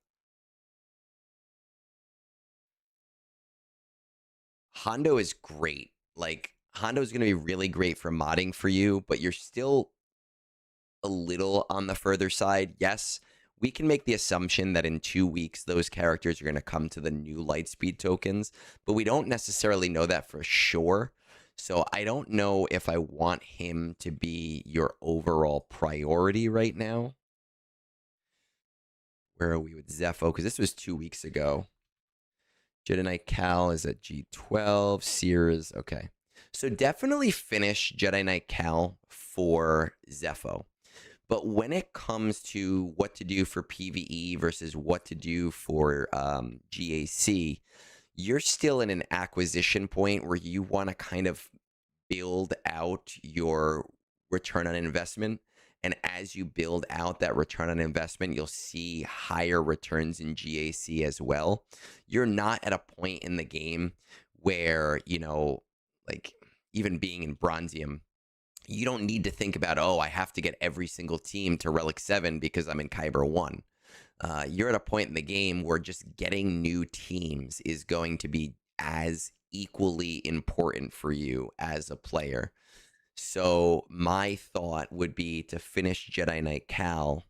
Hondo is great. Like, Hondo is going to be really great for modding for you, but you're still a little on the further side. Yes, we can make the assumption that in 2 weeks, those characters are going to come to the new Lightspeed tokens, but we don't necessarily know that for sure. So I don't know if I want him to be your overall priority right now. Where are we with Zepho? Because this was 2 weeks ago. Jedi Knight Cal is at G12. Sears, okay. So definitely finish Jedi Knight Cal for Zepho. But when it comes to what to do for PvE versus what to do for GAC, you're still in an acquisition point where you want to kind of build out your return on investment. And as you build out that return on investment, you'll see higher returns in GAC as well. You're not at a point in the game where, you know, like even being in Bronzium, you don't need to think about, oh, I have to get every single team to Relic 7 because I'm in Kyber 1. You're at a point in the game where just getting new teams is going to be as equally important for you as a player. So my thought would be to finish Jedi Knight Cal.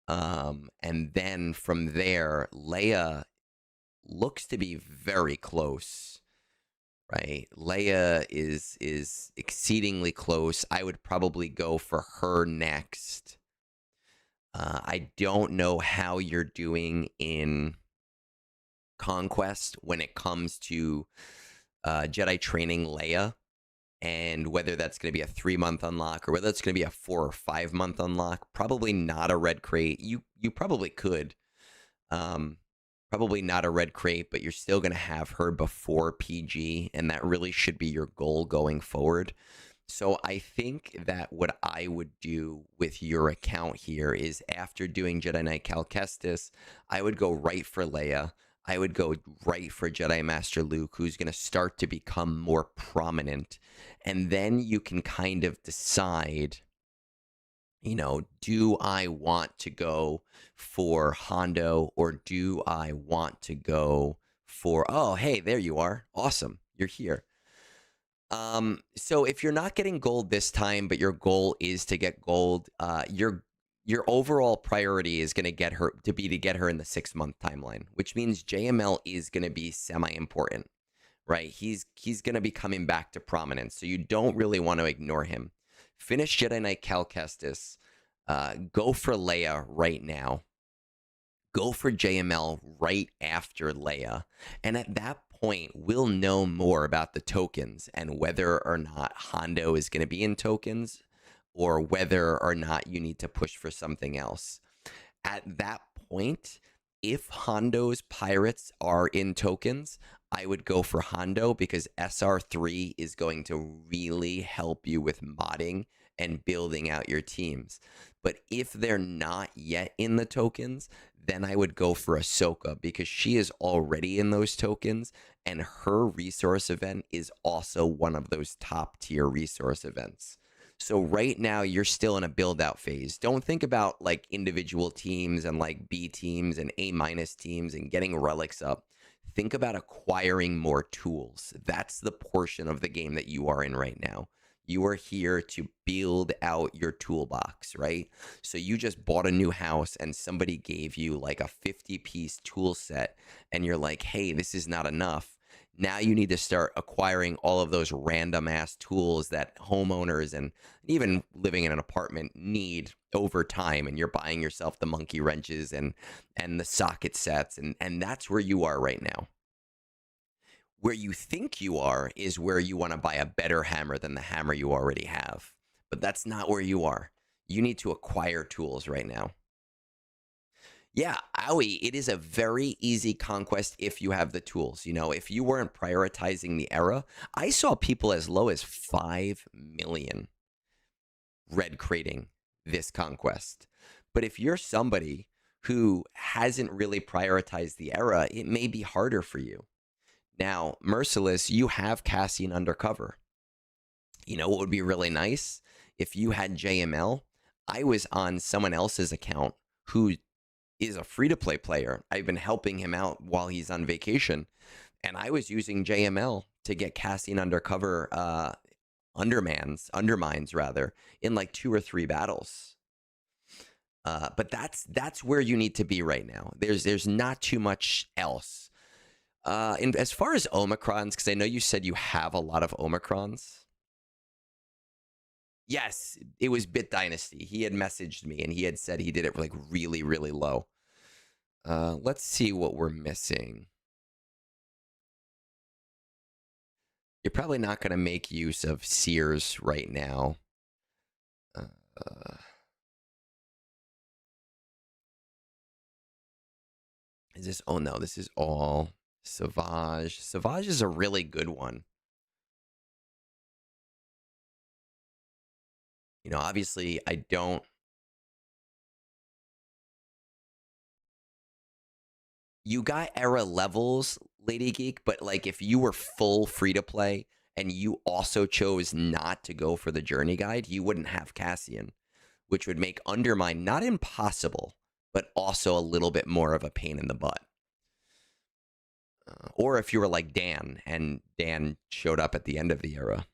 And then from there, Leia looks to be very close, right? Leia is exceedingly close. I would probably go for her next. I don't know how you're doing in Conquest when it comes to Jedi training Leia, and whether that's going to be a 3-month unlock or whether it's going to be a 4 or 5 month unlock. Probably not a red crate. You probably could. Probably not a red crate, but you're still going to have her before PG, and that really should be your goal going forward. So I think that what I would do with your account here is after doing Jedi Knight Cal Kestis, I would go right for Leia. I would go right for Jedi Master Luke, who's going to start to become more prominent. And then you can kind of decide, you know, do I want to go for Hondo or do I want to go for, oh, hey, there you are. Awesome. You're here. So if you're not getting gold this time, but your goal is to get gold, your overall priority is going to get her in the 6-month timeline, which means JML is going to be semi-important, right? He's going to be coming back to prominence, so you don't really want to ignore him. Finish Jedi Knight Cal Kestis. Go for Leia right now. Go for JML right after Leia. And at that point, we'll know more about the tokens and whether or not Hondo is going to be in tokens or whether or not you need to push for something else. At that point, if Hondo's pirates are in tokens, I would go for Hondo because SR3 is going to really help you with modding and building out your teams. But if they're not yet in the tokens, then I would go for Ahsoka because she is already in those tokens, and her resource event is also one of those top tier resource events. So right now you're still in a build out phase. Don't think about like individual teams and like B teams and A- teams and getting relics up. Think about acquiring more tools. That's the portion of the game that you are in right now. You are here to build out your toolbox, right? So you just bought a new house and somebody gave you like a 50-piece tool set and you're like, hey, this is not enough. Now you need to start acquiring all of those random ass tools that homeowners and even living in an apartment need over time. And you're buying yourself the monkey wrenches and the socket sets. And that's where you are right now. Where you think you are is where you want to buy a better hammer than the hammer you already have. But that's not where you are. You need to acquire tools right now. Yeah, owie, it is a very easy conquest if you have the tools. You know, if you weren't prioritizing the era, I saw people as low as 5 million red crating this conquest. But if you're somebody who hasn't really prioritized the era, it may be harder for you. Now, Merciless, you have Cassian undercover. You know what would be really nice? If you had JML, I was on someone else's account who is a free-to-play player. I've been helping him out while he's on vacation, and I was using JML to get Cassian undercover undermines rather, in like 2 or 3 battles. But that's where you need to be right now. There's not too much else. And as far as Omicrons, because I know you said you have a lot of Omicrons. Yes, it was Bit Dynasty. He had messaged me and he had said he did it like really, really low. Let's see what we're missing. You're probably not going to make use of Sears right now. Is this? Oh no, this is all Savage. Savage is a really good one. You know, obviously, I don't. You got era levels, Lady Geek, but like if you were full free to play and you also chose not to go for the journey guide, you wouldn't have Cassian, which would make Undermine not impossible, but also a little bit more of a pain in the butt. Or if you were like Dan and Dan showed up at the end of the era.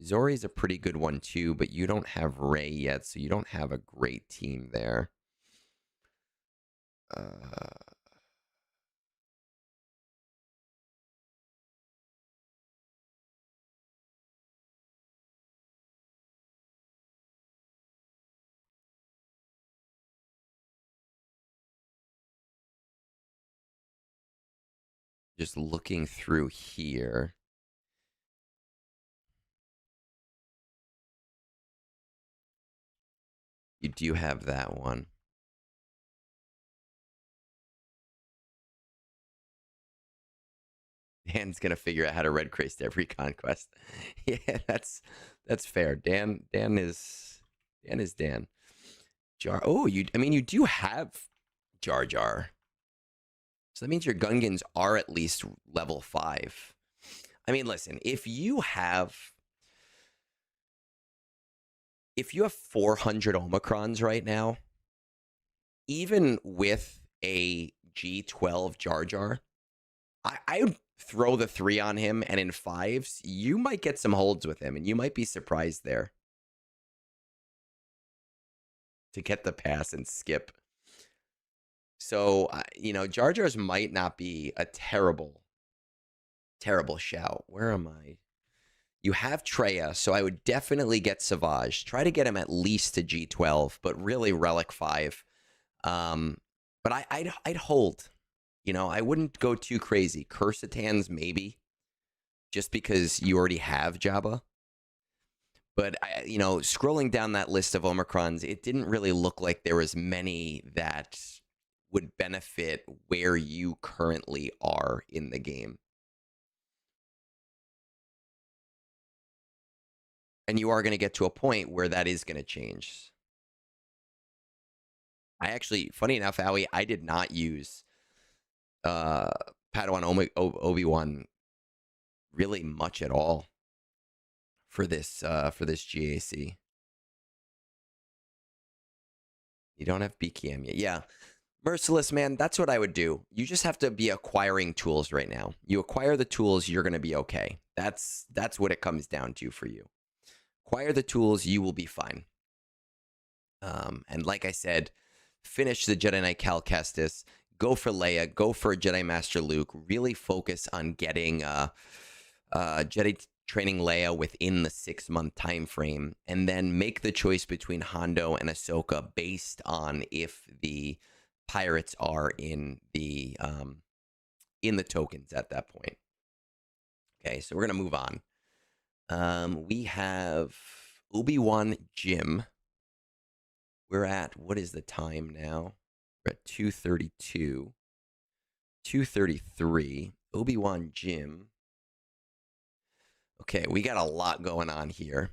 Zori's a pretty good one too, but you don't have Ray yet, so you don't have a great team there. Just looking through here. You do have that one. Dan's gonna figure out how to red crace every conquest. Yeah, that's fair. Dan is Dan. Jar. Oh, I mean, you do have Jar Jar. So that means your Gungans are at least level 5. I mean, listen, if you have 400 Omicrons right now, even with a G12 Jar Jar, I would throw the 3 on him, and in 5s, you might get some holds with him, and you might be surprised there. To get the pass and skip. So, you know, Jar Jars might not be a terrible shout. Where am I? You have Treya, so I would definitely get Savage. Try to get him at least to G12, but really Relic 5. But I'd hold. You know, I wouldn't go too crazy. Cursitans, maybe. Just because you already have Jabba. But, you know, scrolling down that list of Omicrons, it didn't really look like there was many that would benefit where you currently are in the game. And you are going to get to a point where that is going to change. I actually, funny enough, Howie, I did not use Padawan Obi-Wan really much at all for this GAC. You don't have BKM yet. Yeah. Merciless, man, that's what I would do. You just have to be acquiring tools right now. You acquire the tools, you're going to be okay. That's what it comes down to for you. Acquire the tools, you will be fine. And like I said, finish the Jedi Knight Cal Kestis. Go for Leia. Go for Jedi Master Luke. Really focus on getting Jedi training Leia within the 6-month time frame, and then make the choice between Hondo and Ahsoka based on if the pirates are in the tokens at that point. Okay, so we're gonna move on. We have ObiwanJim. We're at, what is the time now? We're at 2:32. 2:33. ObiwanJim. Okay, we got a lot going on here.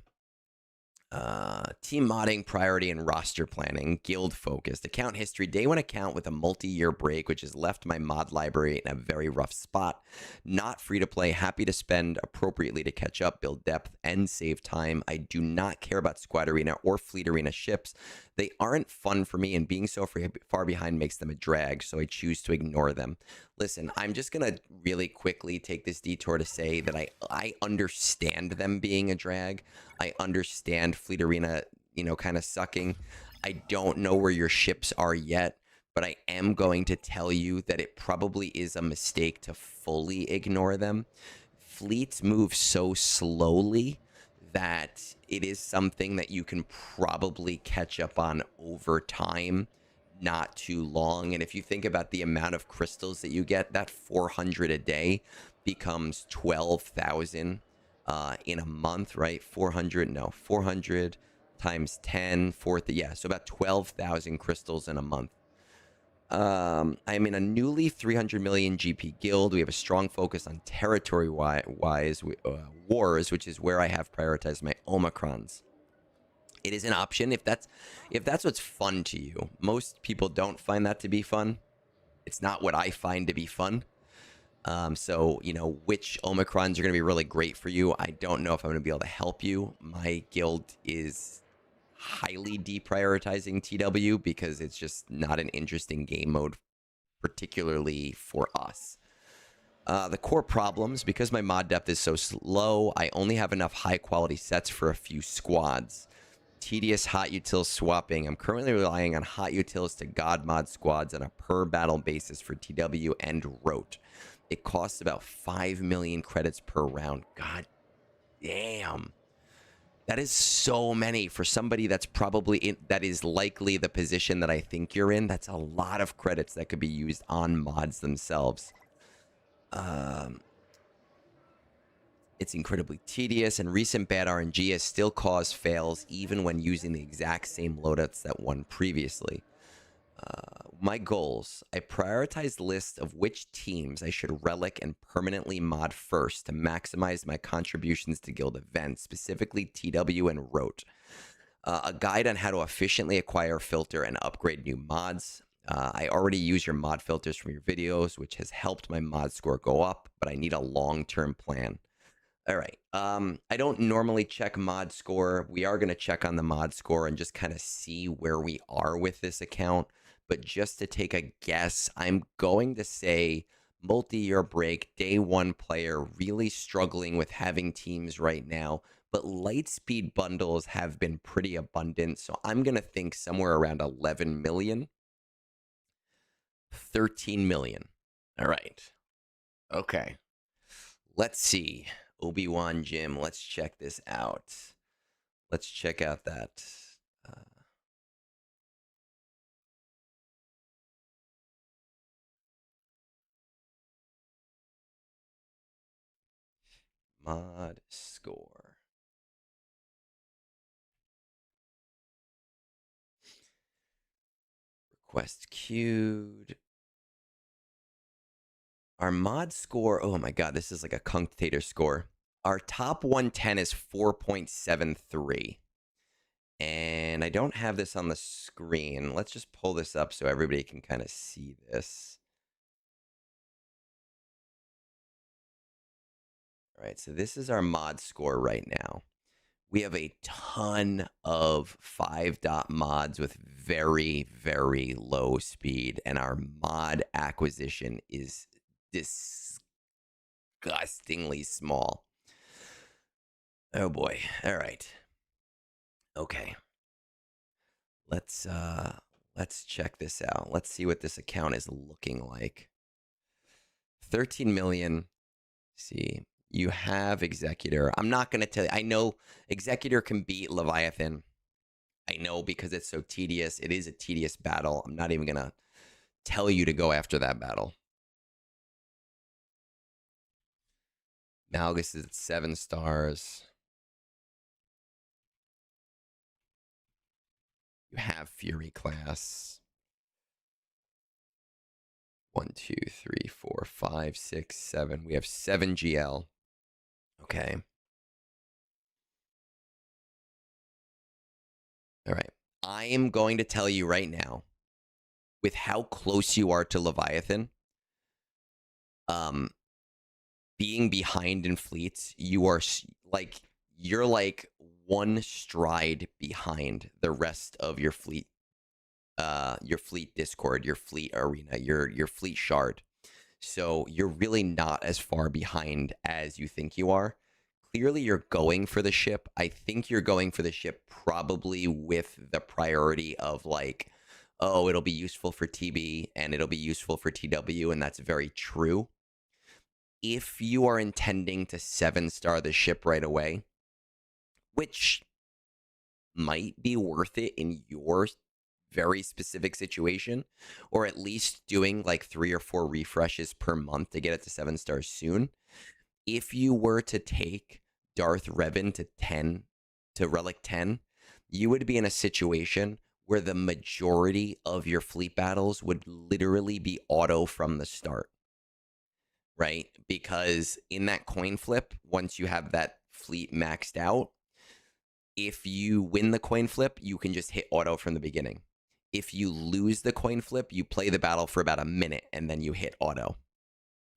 Team modding, priority, and roster planning, guild focused, account history, day one account with a multi-year break, which has left my mod library in a very rough spot. Not free to play, happy to spend appropriately to catch up, build depth, and save time. I do not care about Squad Arena or Fleet Arena ships. They aren't fun for me, and being so far behind makes them a drag, so I choose to ignore them. Listen, I'm just going to really quickly take this detour to say that I understand them being a drag. I understand Fleet Arena, you know, kind of sucking. I don't know where your ships are yet, but I am going to tell you that it probably is a mistake to fully ignore them. Fleets move so slowly that it is something that you can probably catch up on over time, not too long. And if you think about the amount of crystals that you get, that 400 a day becomes 12,000 in a month, right? 400 times 10, yeah, so about 12,000 crystals in a month. I'm in a newly 300 million GP guild. We have a strong focus on territory-wise wars, which is where I have prioritized my Omicrons. It is an option if that's what's fun to you. Most people don't find that to be fun. It's not what I find to be fun. So, you know, which Omicrons are going to be really great for you. I don't know if I'm going to be able to help you. My guild is highly deprioritizing TW because it's just not an interesting game mode, particularly for us. The core problems, because my mod depth is so slow, I only have enough high quality sets for a few squads. Tedious hot util swapping. I'm currently relying on hot utils to god mod squads on a per battle basis for TW and Rote. It costs about 5 million credits per round. God damn. That is so many for somebody that's probably that is likely the position that I think you're in. That's a lot of credits that could be used on mods themselves. It's incredibly tedious, and recent bad RNG has still caused fails even when using the exact same loadouts that won previously. My goals. I prioritize lists of which teams I should relic and permanently mod first to maximize my contributions to guild events, specifically TW and Rote. A guide on how to efficiently acquire, filter, and upgrade new mods. I already use your mod filters from your videos, which has helped my mod score go up, but I need a long-term plan. All right. I don't normally check mod score. We are going to check on the mod score and just kind of see where we are with this account. But just to take a guess, I'm going to say multi-year break, day one player, really struggling with having teams right now. But light speed bundles have been pretty abundant. So I'm going to think somewhere around 11 million. 13 million. All right. Okay. Let's see. ObiwanJim. Let's check this out. Let's check out that. Mod score. Request queued. Our mod score. Oh my god, this is like a cunctator score. Our top 110 is 4.73. And I don't have this on the screen. Let's just pull this up so everybody can kind of see this. All right, so this is our mod score right now. We have a ton of 5-dot mods with very, very low speed, and our mod acquisition is disgustingly small. Oh boy. All right. Okay. Let's check this out. Let's see what this account is looking like. 13 million. See, you have Executor. I'm not going to tell you. I know Executor can beat Leviathan. I know because it's so tedious. It is a tedious battle. I'm not even going to tell you to go after that battle. Malgus is at 7 stars. You have Fury class. 1, 2, 3, 4, 5, 6, 7. We have 7 GL. Okay. All right. I am going to tell you right now, with how close you are to Leviathan, being behind in fleets, you're like one stride behind the rest of your fleet Discord, your fleet arena, your fleet shard. So you're really not as far behind as you think you are. Clearly you're going for the ship. I think you're going for the ship probably with the priority of like, oh, it'll be useful for TB and it'll be useful for TW, and that's very true. If you are intending to 7-star the ship right away, which might be worth it in your very specific situation, or at least doing like 3 or 4 refreshes per month to get it to 7 stars soon. If you were to take Darth Revan to Relic 10, you would be in a situation where the majority of your fleet battles would literally be auto from the start. Right? Because in that coin flip, once you have that fleet maxed out, if you win the coin flip, you can just hit auto from the beginning. If you lose the coin flip, you play the battle for about a minute and then you hit auto.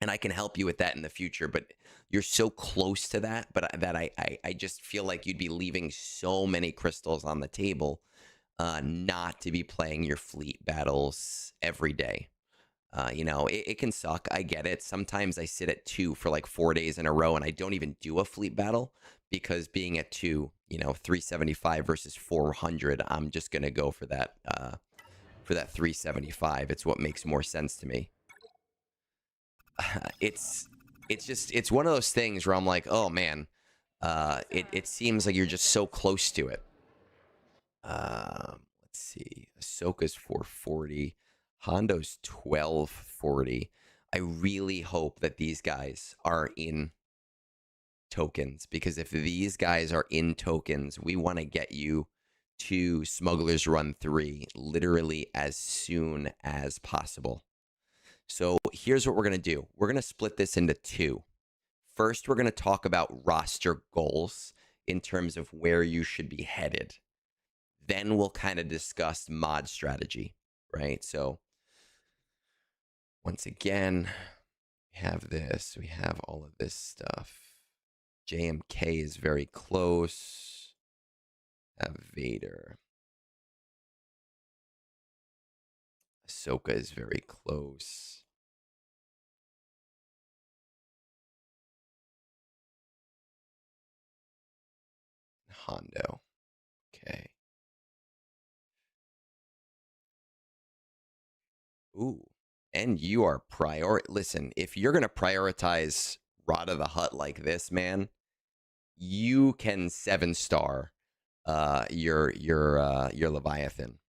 And I can help you with that in the future, but you're so close to that, but that I just feel like you'd be leaving so many crystals on the table not to be playing your fleet battles every day. You know, it can suck. I get it. Sometimes I sit at 2 for like 4 days in a row and I don't even do a fleet battle because being at 2, you know, 375 versus 400, I'm just going to go for that 375. It's what makes more sense to me. It's one of those things where I'm like, oh man, it seems like you're just so close to it. Let's see. Ahsoka's 440. Hondo's 1240. I really hope that these guys are in tokens, because if these guys are in tokens, we want to get you to Smuggler's Run 3 literally as soon as possible. So here's what we're going to do. We're going to split this into 2. First, we're going to talk about roster goals in terms of where you should be headed. Then we'll kind of discuss mod strategy, right? So once again, we have this. We have all of this stuff. JMK is very close. Have Vader. Ahsoka is very close. Hondo. Okay. Ooh. And you are listen, if you're going to prioritize Rod of the Hutt like this, man, you can 7-star your Leviathan.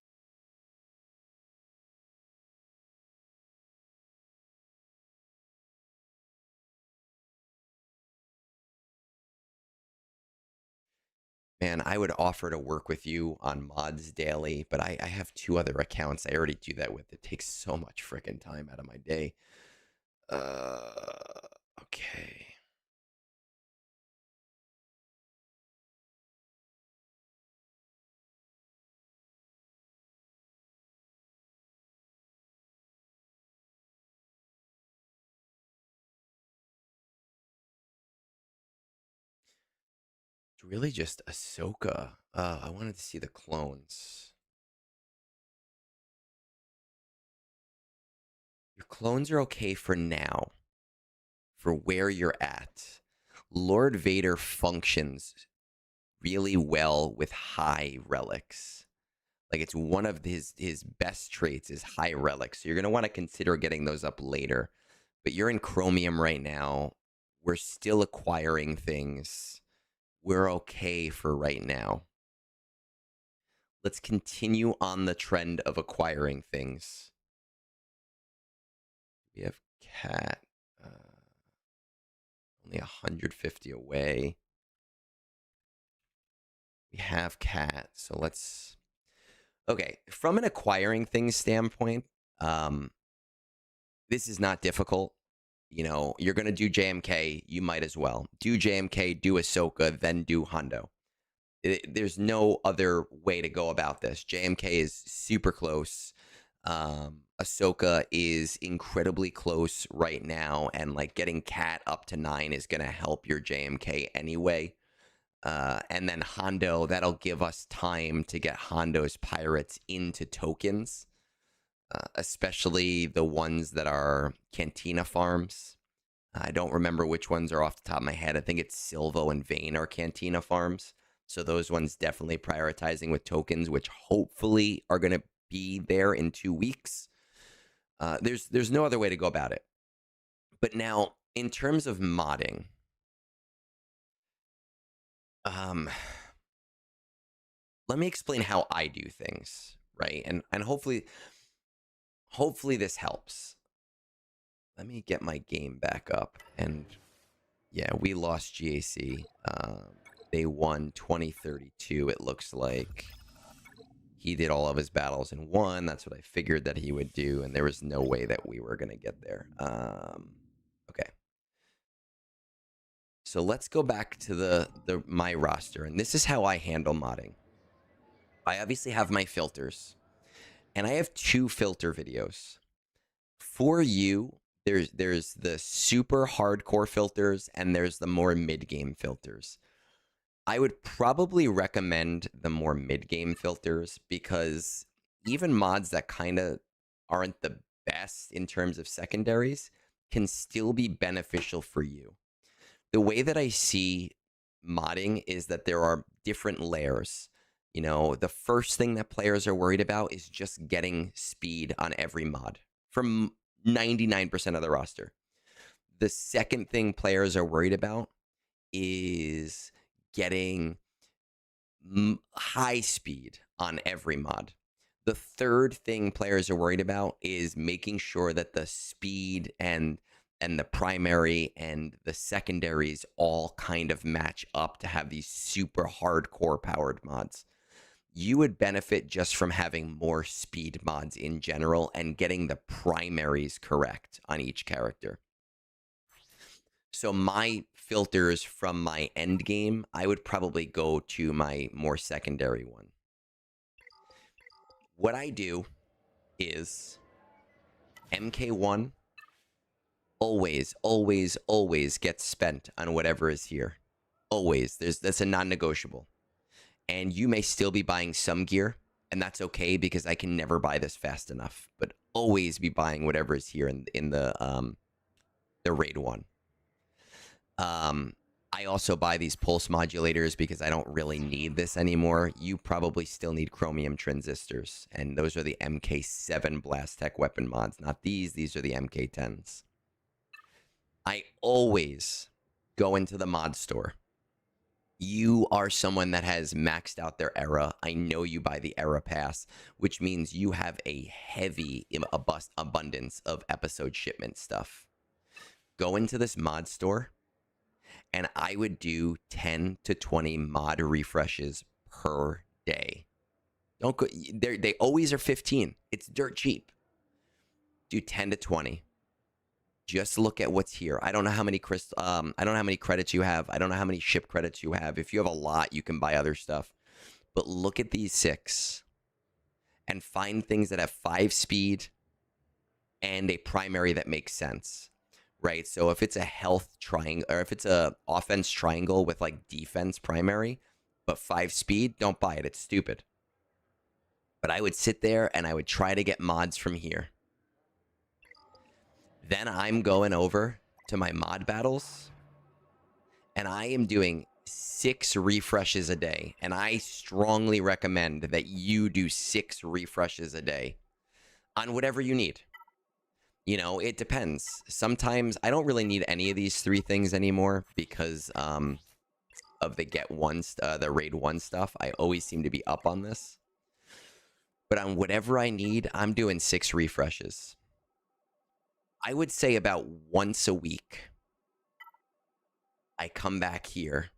Man, I would offer to work with you on mods daily, but I have 2 other accounts I already do that with. It takes so much freaking time out of my day. Okay. really just Ahsoka. I wanted to see the clones. Your clones are okay for now, for where you're at. Lord Vader functions really well with high relics. Like, it's one of his best traits is high relics. So you're going to want to consider getting those up later. But you're in Chromium right now. We're still acquiring things. We're okay for right now. Let's continue on the trend of acquiring things. We have Cat. Only 150 away. We have Cat. So let's... Okay, from an acquiring things standpoint, this is not difficult. You know, you're going to do JMK, you might as well. Do JMK, do Ahsoka, then do Hondo. There's no other way to go about this. JMK is super close. Ahsoka is incredibly close right now, and like getting Cat up to 9 is going to help your JMK anyway. And then Hondo, that'll give us time to get Hondo's pirates into tokens, especially the ones that are Cantina farms. I don't remember which ones are off the top of my head. I think it's Silvo and Vane are Cantina farms. So those ones definitely prioritizing with tokens, which hopefully are going to be there in 2 weeks. There's no other way to go about it. But now, in terms of modding, let me explain how I do things, right? And hopefully this helps. Let me get my game back up. And yeah, we lost GAC. They won 2032, it looks like. He did all of his battles and won. That's what I figured that he would do, and there was no way that we were going to get there. Okay. So let's go back to my roster, and this is how I handle modding. I obviously have my filters, and I have 2 filter videos. For you, there's the super hardcore filters, and there's the more mid-game filters. I would probably recommend the more mid-game filters because even mods that kind of aren't the best in terms of secondaries can still be beneficial for you. The way that I see modding is that there are different layers. You know, the first thing that players are worried about is just getting speed on every mod from 99% of the roster. The second thing players are worried about is getting high speed on every mod. The third thing players are worried about is making sure that the speed and the primary and the secondaries all kind of match up to have these super hardcore powered mods. You would benefit just from having more speed mods in general and getting the primaries correct on each character. So my filters from my end game, I would probably go to my more secondary one. What I do is MK1 always gets spent on whatever is here. Always. That's a non-negotiable. And you may still be buying some gear, and that's okay because I can never buy this fast enough. But always be buying whatever is here in the raid one. I also buy these pulse modulators because I don't really need this anymore. You probably still need chromium transistors, and those are the MK7 blast tech weapon mods. Not these are the MK10s. I always go into the mod store. You are someone that has maxed out their era. I know you buy the era pass, which means you have a heavy abundance of episode shipment stuff. Go into this mod store, and I would do 10 to 20 mod refreshes per day. Don't go. They always are 15. It's dirt cheap. Do 10 to 20. Just look at what's here. I don't know how many I don't know how many credits you have. I don't know how many ship credits you have. If you have a lot, you can buy other stuff. But look at these 6 and find things that have 5 speed and a primary that makes sense. right? So if it's a health triangle, or if it's a offense triangle with like defense primary, but 5 speed, don't buy it. It's stupid. But I would sit there and I would try to get mods from here. Then I'm going over to my mod battles, and I am doing 6 refreshes a day. And I strongly recommend that you do 6 refreshes a day on whatever you need. You know, it depends. Sometimes I don't really need any of these 3 things anymore because of the the raid 1 stuff. I always seem to be up on this. But on whatever I need, I'm doing 6 refreshes. I would say about once a week, I come back here,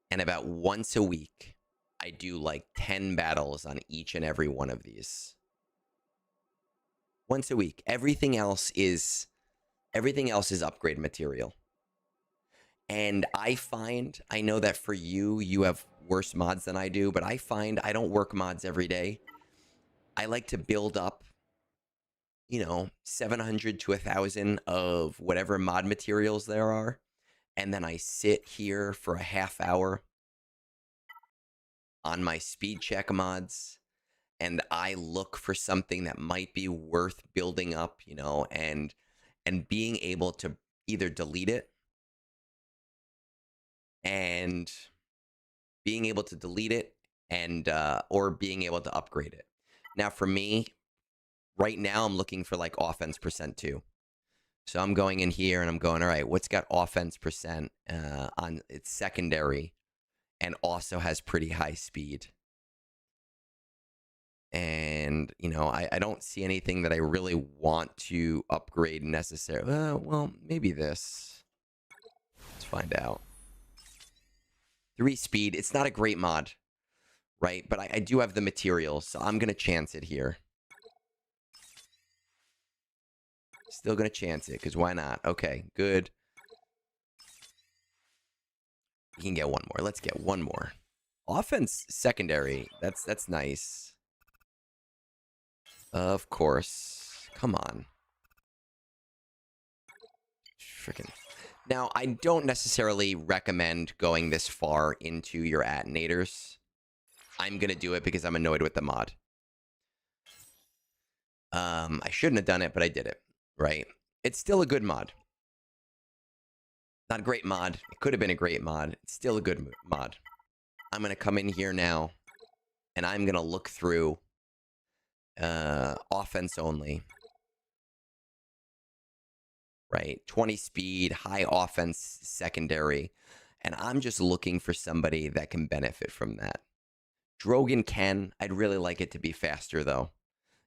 and about once a week, I do like 10 battles on each and every one of these. Once a week. Everything else is upgrade material. And I know that for you, you have worse mods than I do, but I find I don't work mods every day. I like to build up, you know, 700 to 1,000 of whatever mod materials there are. And then I sit here for a half hour on my speed check mods, and I look for something that might be worth building up, you know, and being able to either delete it and or being able to upgrade it. Now for me, right now I'm looking for like offense percent 2. So I'm going in here and I'm going, all right, what's got offense percent on its secondary and also has pretty high speed? And, you know, I don't see anything that I really want to upgrade necessarily. Well, maybe this. Let's find out. 3 speed. It's not a great mod, right? But I do have the materials, so I'm going to chance it here. Still going to chance it, because why not? Okay, good. We can get one more. Let's get one more. Offense secondary. That's nice. Of course. Come on. Freaking. Now, I don't necessarily recommend going this far into your attenators. I'm going to do it because I'm annoyed with the mod. I shouldn't have done it, but I did it. Right? It's still a good mod. Not a great mod. It could have been a great mod. It's still a good mod. I'm going to come in here now, and I'm going to look through offense only. Right? 20 speed, high offense secondary. And I'm just looking for somebody that can benefit from that. Drogon can. I'd really like it to be faster, though.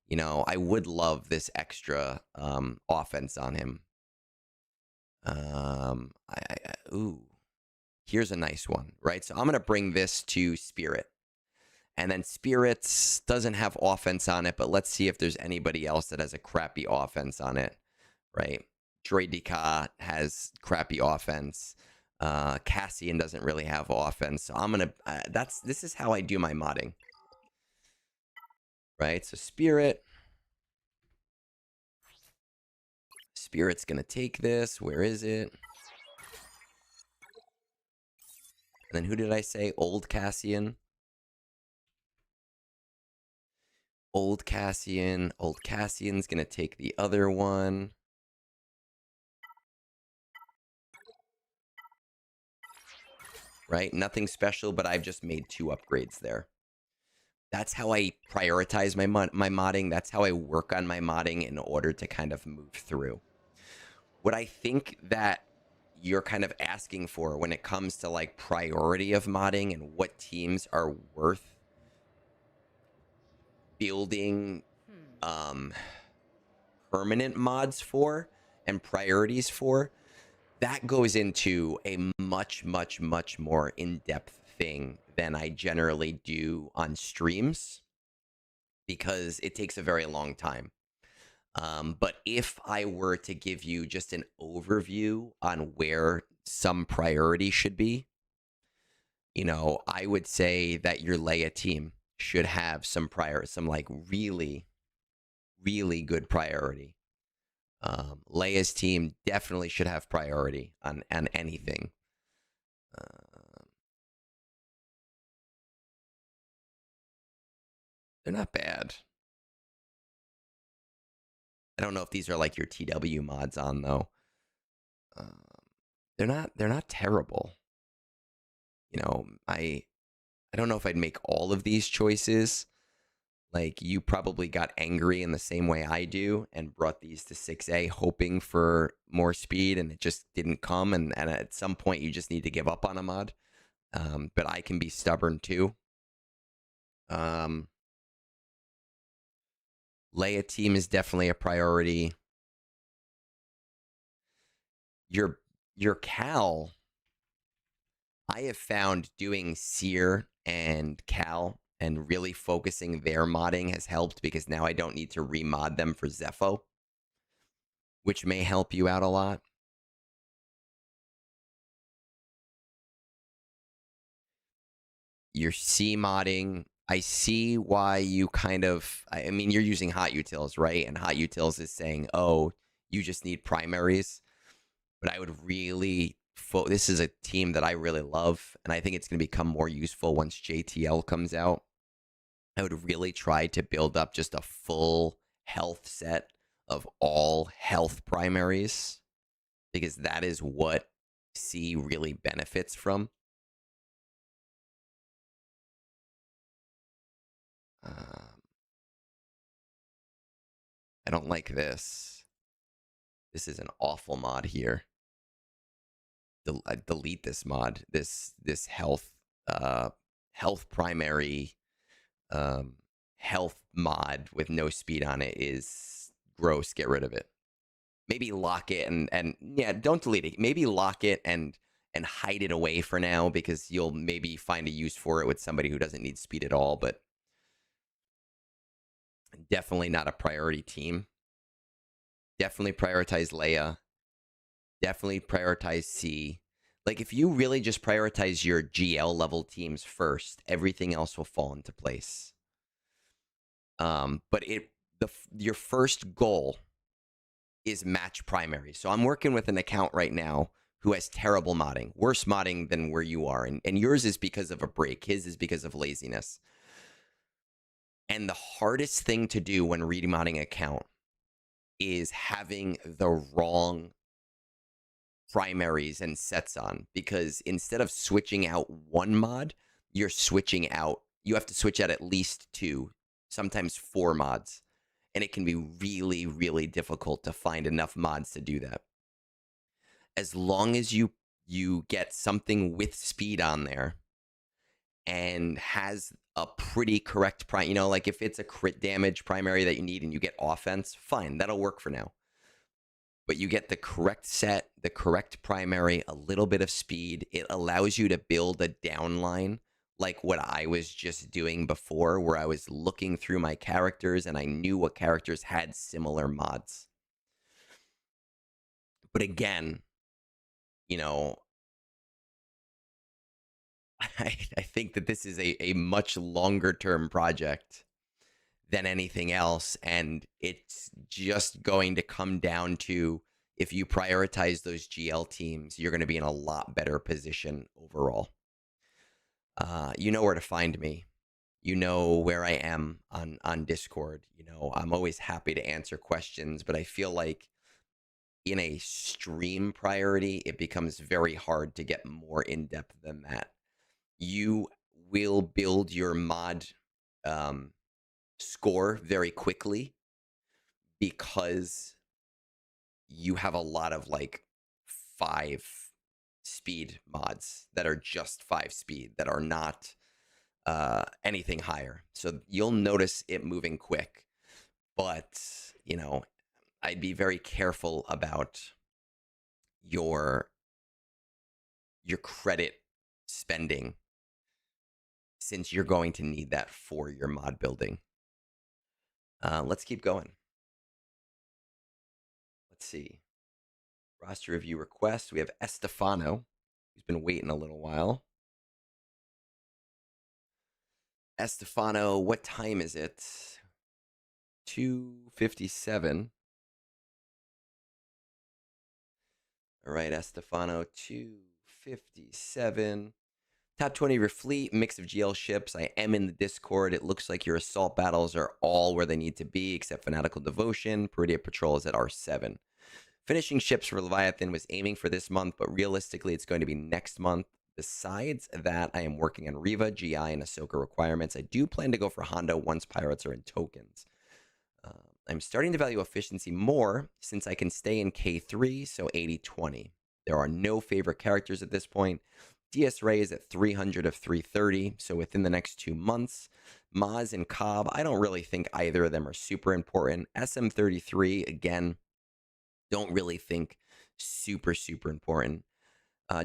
You know, I would love this extra offense on him. Ooh. Here's a nice one, right? So I'm going to bring this to Spirit. And then Spirits doesn't have offense on it, but let's see if there's anybody else that has a crappy offense on it, right? Droideka has crappy offense. Cassian doesn't really have offense. So I'm going to, this is how I do my modding. Right, so Spirit's going to take this. Where is it? And then who did I say? Old Cassian. Old Cassian. Old Cassian's going to take the other one. Right, nothing special, but I've just made 2 upgrades there. That's how I prioritize my modding. That's how I work on my modding in order to kind of move through. What I think that you're kind of asking for when it comes to like priority of modding and what teams are worth building permanent mods for and priorities for, that goes into a much, much, much more in-depth thing than I generally do on streams because it takes a very long time. But if I were to give you just an overview on where some priority should be, you know, I would say that your Leia team should have some like really, really good priority. Leia's team definitely should have priority on anything. They're not bad. I don't know if these are like your TW mods on though. They're not terrible. You know, I don't know if I'd make all of these choices. Like you probably got angry in the same way I do and brought these to 6A hoping for more speed and it just didn't come. And at some point you just need to give up on a mod. But I can be stubborn too. Leia team is definitely a priority. Your Cal, I have found doing Seer and Cal and really focusing their modding has helped because now I don't need to remod them for Zepho, which may help you out a lot. Your C modding, I see why you kind of, I mean, you're using hot utils, right? And hot utils is saying, oh, you just need primaries. But I would really, this is a team that I really love, and I think it's going to become more useful once JTL comes out. I would really try to build up just a full health set of all health primaries, because that is what C really benefits from. I don't like this. This is an awful mod here. Delete this mod. This health primary health mod with no speed on it is gross. Get rid of it. Maybe lock it and yeah, don't delete it. Maybe lock it and hide it away for now because you'll maybe find a use for it with somebody who doesn't need speed at all, but definitely not a priority team. Definitely prioritize Leia. Definitely prioritize C. Like if you really just prioritize your GL level teams first, everything else will fall into place. But your first goal is match primary. So I'm working with an account right now who has terrible modding, worse modding than where you are. And yours is because of a break. His is because of laziness. And the hardest thing to do when remodding an account is having the wrong primaries and sets on, because instead of switching out one mod, you're switching out, you have to switch out at least 2, sometimes 4 mods. And it can be really, really difficult to find enough mods to do that. As long as you get something with speed on there and has a pretty correct you know, like if it's a crit damage primary that you need and you get offense, fine, that'll work for now. But you get the correct set, the correct primary, a little bit of speed. It allows you to build a downline like what I was just doing before, where I was looking through my characters and I knew what characters had similar mods. But again, you know, I think that this is a much longer term project than anything else. And it's just going to come down to, if you prioritize those GL teams, you're going to be in a lot better position overall. You know where to find me. You know where I am on Discord. You know, I'm always happy to answer questions, but I feel like in a stream priority, it becomes very hard to get more in-depth than that. You will build your mod score very quickly because you have a lot of like 5 speed mods that are just 5 speed that are not anything higher. So you'll notice it moving quick, but you know, I'd be very careful about your credit spending, since you're going to need that for your mod building. Let's keep going. Let's see. Roster review request. We have Estefano, who's been waiting a little while. Estefano, what time is it? 2:57. All right, Estefano, 257. Top 20 of your fleet, mix of GL ships. I am in the Discord. It looks like your assault battles are all where they need to be, except Fanatical Devotion. Peridia Patrol is at R7. Finishing ships for Leviathan was aiming for this month, but realistically, it's going to be next month. Besides that, I am working on Riva, GI, and Ahsoka requirements. I do plan to go for Hondo once pirates are in tokens. I'm starting to value efficiency more since I can stay in K3, so 80-20. There are no favorite characters at this point. DS Ray is at 300 of 330, so within the next 2 months. Maz and Cobb, I don't really think either of them are super important. SM33, again, don't really think super important.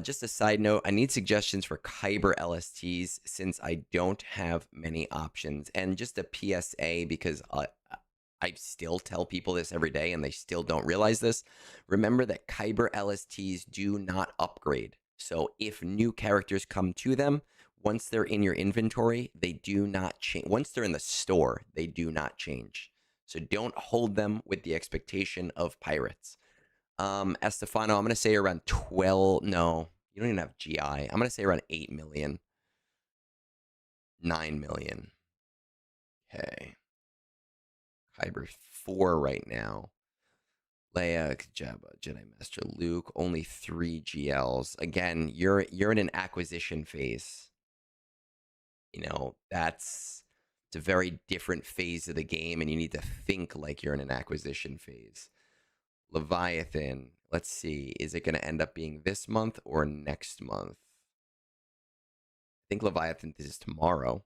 Just a side note, I need suggestions for Kyber LSTs since I don't have many options. And just a PSA, because I still tell people this every day and they still don't realize this. Remember that Kyber LSTs do not upgrade. So if new characters come to them, once they're in your inventory, they do not change. Once they're in the store, they do not change. So don't hold them with the expectation of pirates. Estefano, I'm going to say around 12. No, you don't even have GI. I'm going to say around 8 million. 9 million. Okay. Kyber 4 right now. Leia, Jabba, Jedi Master Luke, only 3 GLs. Again, you're in an acquisition phase. You know, it's a very different phase of the game, and you need to think like you're in an acquisition phase. Leviathan, let's see, is it going to end up being this month or next month? I think Leviathan is tomorrow,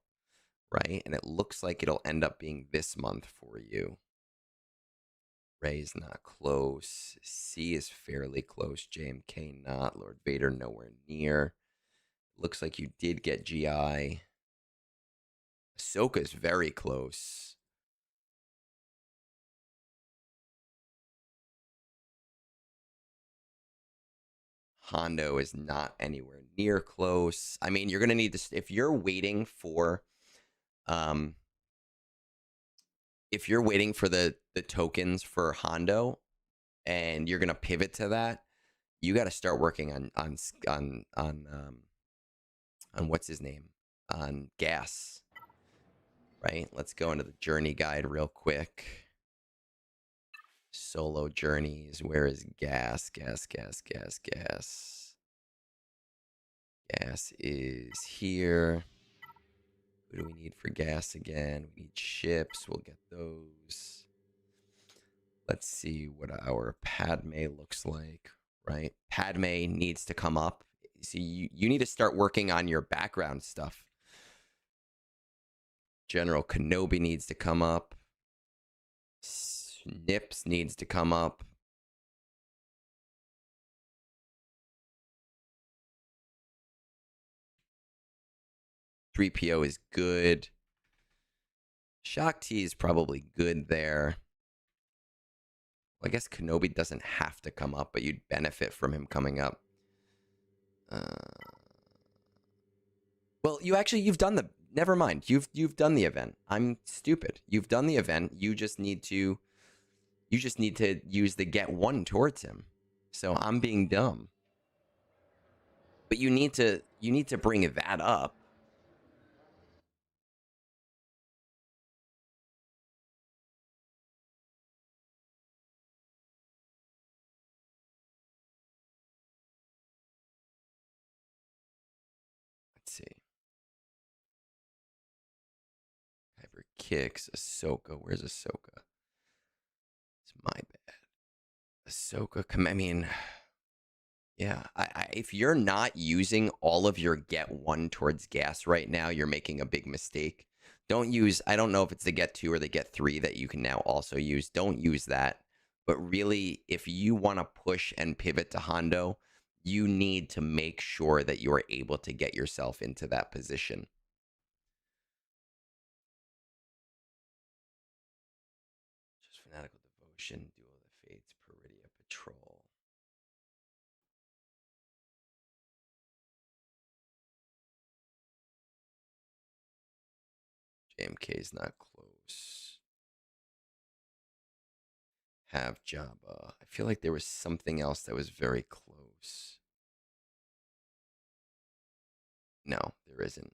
right? And it looks like it'll end up being this month for you. Ray's not close. C is fairly close. JMK not. Lord Vader nowhere near. Looks like you did get GI. Ahsoka's very close. Hondo is not anywhere near close. I mean, you're going to need to, if you're waiting for the tokens for Hondo and you're going to pivot to that, you got to start working on what's his name? On gas. Right? Let's go into the journey guide real quick. Solo journeys. Where is gas? Gas is here. Who do we need for gas again? We need ships. We'll get those. Let's see what our Padme looks like, right? Padme needs to come up. See, you need to start working on your background stuff. General Kenobi needs to come up. Nips needs to come up. .3PO is good. Shakti is probably good there. Well, I guess Kenobi doesn't have to come up, but you'd benefit from him coming up. Well, you've done the. Never mind. You've done the event. I'm stupid. You've done the event. You just need to use the get one towards him. So I'm being dumb. But you need to bring that up. Let's see. Kyber kicks Ahsoka. Where's Ahsoka? It's my bad. Ahsoka. I mean, yeah. If you're not using all of your get one towards gas right now, you're making a big mistake. Don't use. I don't know if it's the get two or the get three that you can now also use. Don't use that. But really, if you want to push and pivot to Hondo, you need to make sure that you are able to get yourself into that position. Just Fanatical Devotion, Duel of the Fates, Peridia Patrol. JMK is not close. have Jabba. I feel like there was something else that was very close. No, there isn't.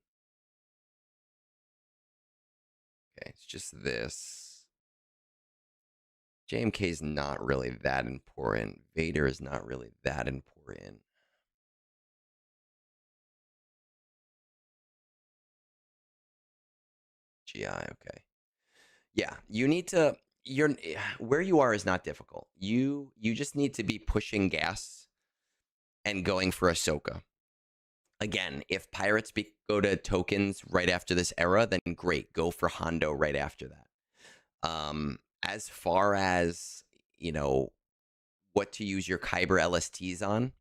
Okay, it's just this. JMK is not really that important. Vader is not really that important. GI, okay. Yeah, you need to you're where you are is not difficult. You just need to be pushing gas and going for Ahsoka. Again, if pirates go to tokens right after this era, then great, go for Hondo right after that. As far as, you know, what to use your Kyber LSTs on,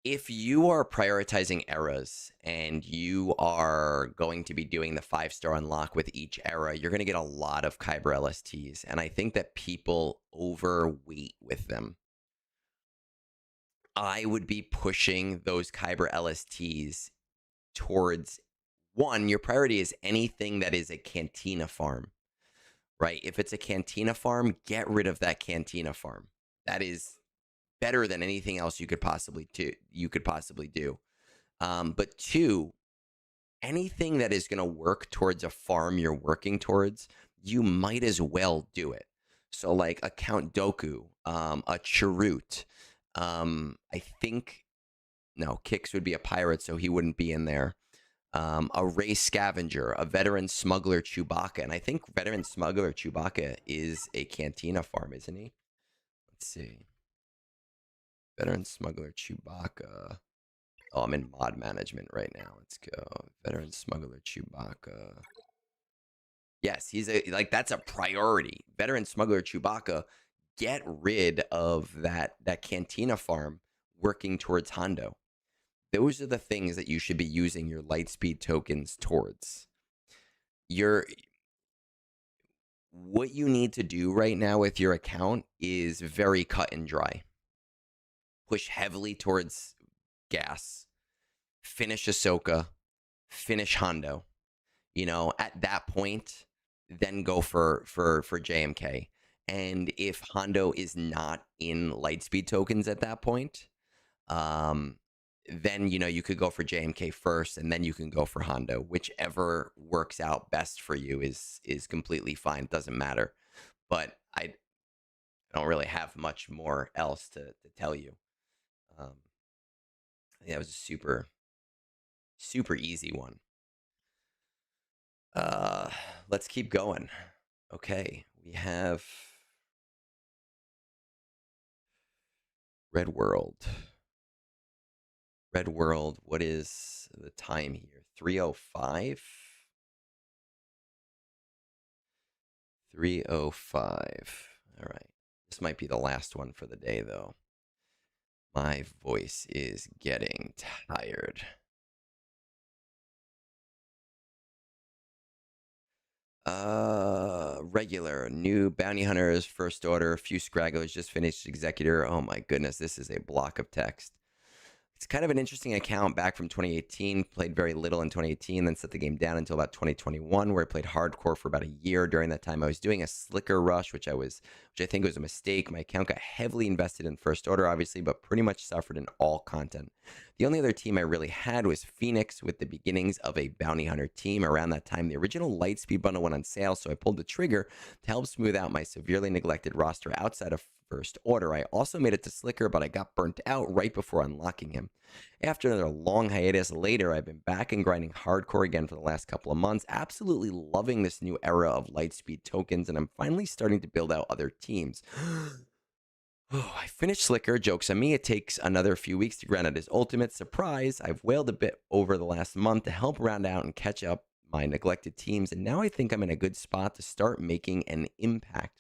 if you are prioritizing eras and you are going to be doing the 5-star unlock with each era, you're going to get a lot of Kyber LSTs. And I think that people overweight with them. I would be pushing those Kyber LSTs towards one. Your priority is anything that is a Cantina farm, right? If it's a Cantina farm, get rid of that Cantina farm. That is better than anything else you could possibly do. But two, anything that is going to work towards a farm you're working towards, you might as well do it. So like a Count Dooku, a Chirrut. I think no, Kix would be a pirate, so he wouldn't be in there. A Ray Scavenger, a veteran smuggler Chewbacca, and I think veteran smuggler Chewbacca is a Cantina farm, isn't he? Let's see. Veteran smuggler Chewbacca. Oh, I'm in mod management right now. Let's go. Veteran smuggler Chewbacca. Yes, he's that's a priority. Veteran smuggler Chewbacca. Get rid of that Cantina farm working towards Hondo. Those are the things that you should be using your Lightspeed tokens towards. What you need to do right now with your account is very cut and dry. Push heavily towards gas. Finish Ahsoka. Finish Hondo. You know, at that point, then go for JMK. And if Hondo is not in Lightspeed tokens at that point, then, you know, you could go for JMK first, and then you can go for Hondo. Whichever works out best for you is completely fine. It doesn't matter. But I don't really have much more else to tell you. Yeah, it was a super, super easy one. Let's keep going. Okay, we have Redworld. Redworld, what is the time here? 3:05? 3:05. All right. This might be the last one for the day, though. My voice is getting tired. Regular, new bounty hunters, first order, a few scragglers, just finished executor. Oh my goodness, this is a block of text. It's kind of an interesting account back from 2018. Played very little in 2018, then set the game down until about 2021, where I played hardcore for about a year. During that time, I was doing a slicker rush, which I think was a mistake. My account got heavily invested in first order, obviously, but pretty much suffered in all content. The only other team I really had was Phoenix, with the beginnings of a bounty hunter team. Around that time, the original Lightspeed bundle went on sale, so I pulled the trigger to help smooth out my severely neglected roster outside of first order. I also made it to Slicker, but I got burnt out right before unlocking him. After another long hiatus later, I've been back and grinding hardcore again for the last couple of months. Absolutely loving this new era of Lightspeed tokens, and I'm finally starting to build out other teams. Oh, I finished Slicker. Joke's on me. It takes another few weeks to grind out his ultimate. Surprise, I've wailed a bit over the last month to help round out and catch up my neglected teams, and now I think I'm in a good spot to start making an impact.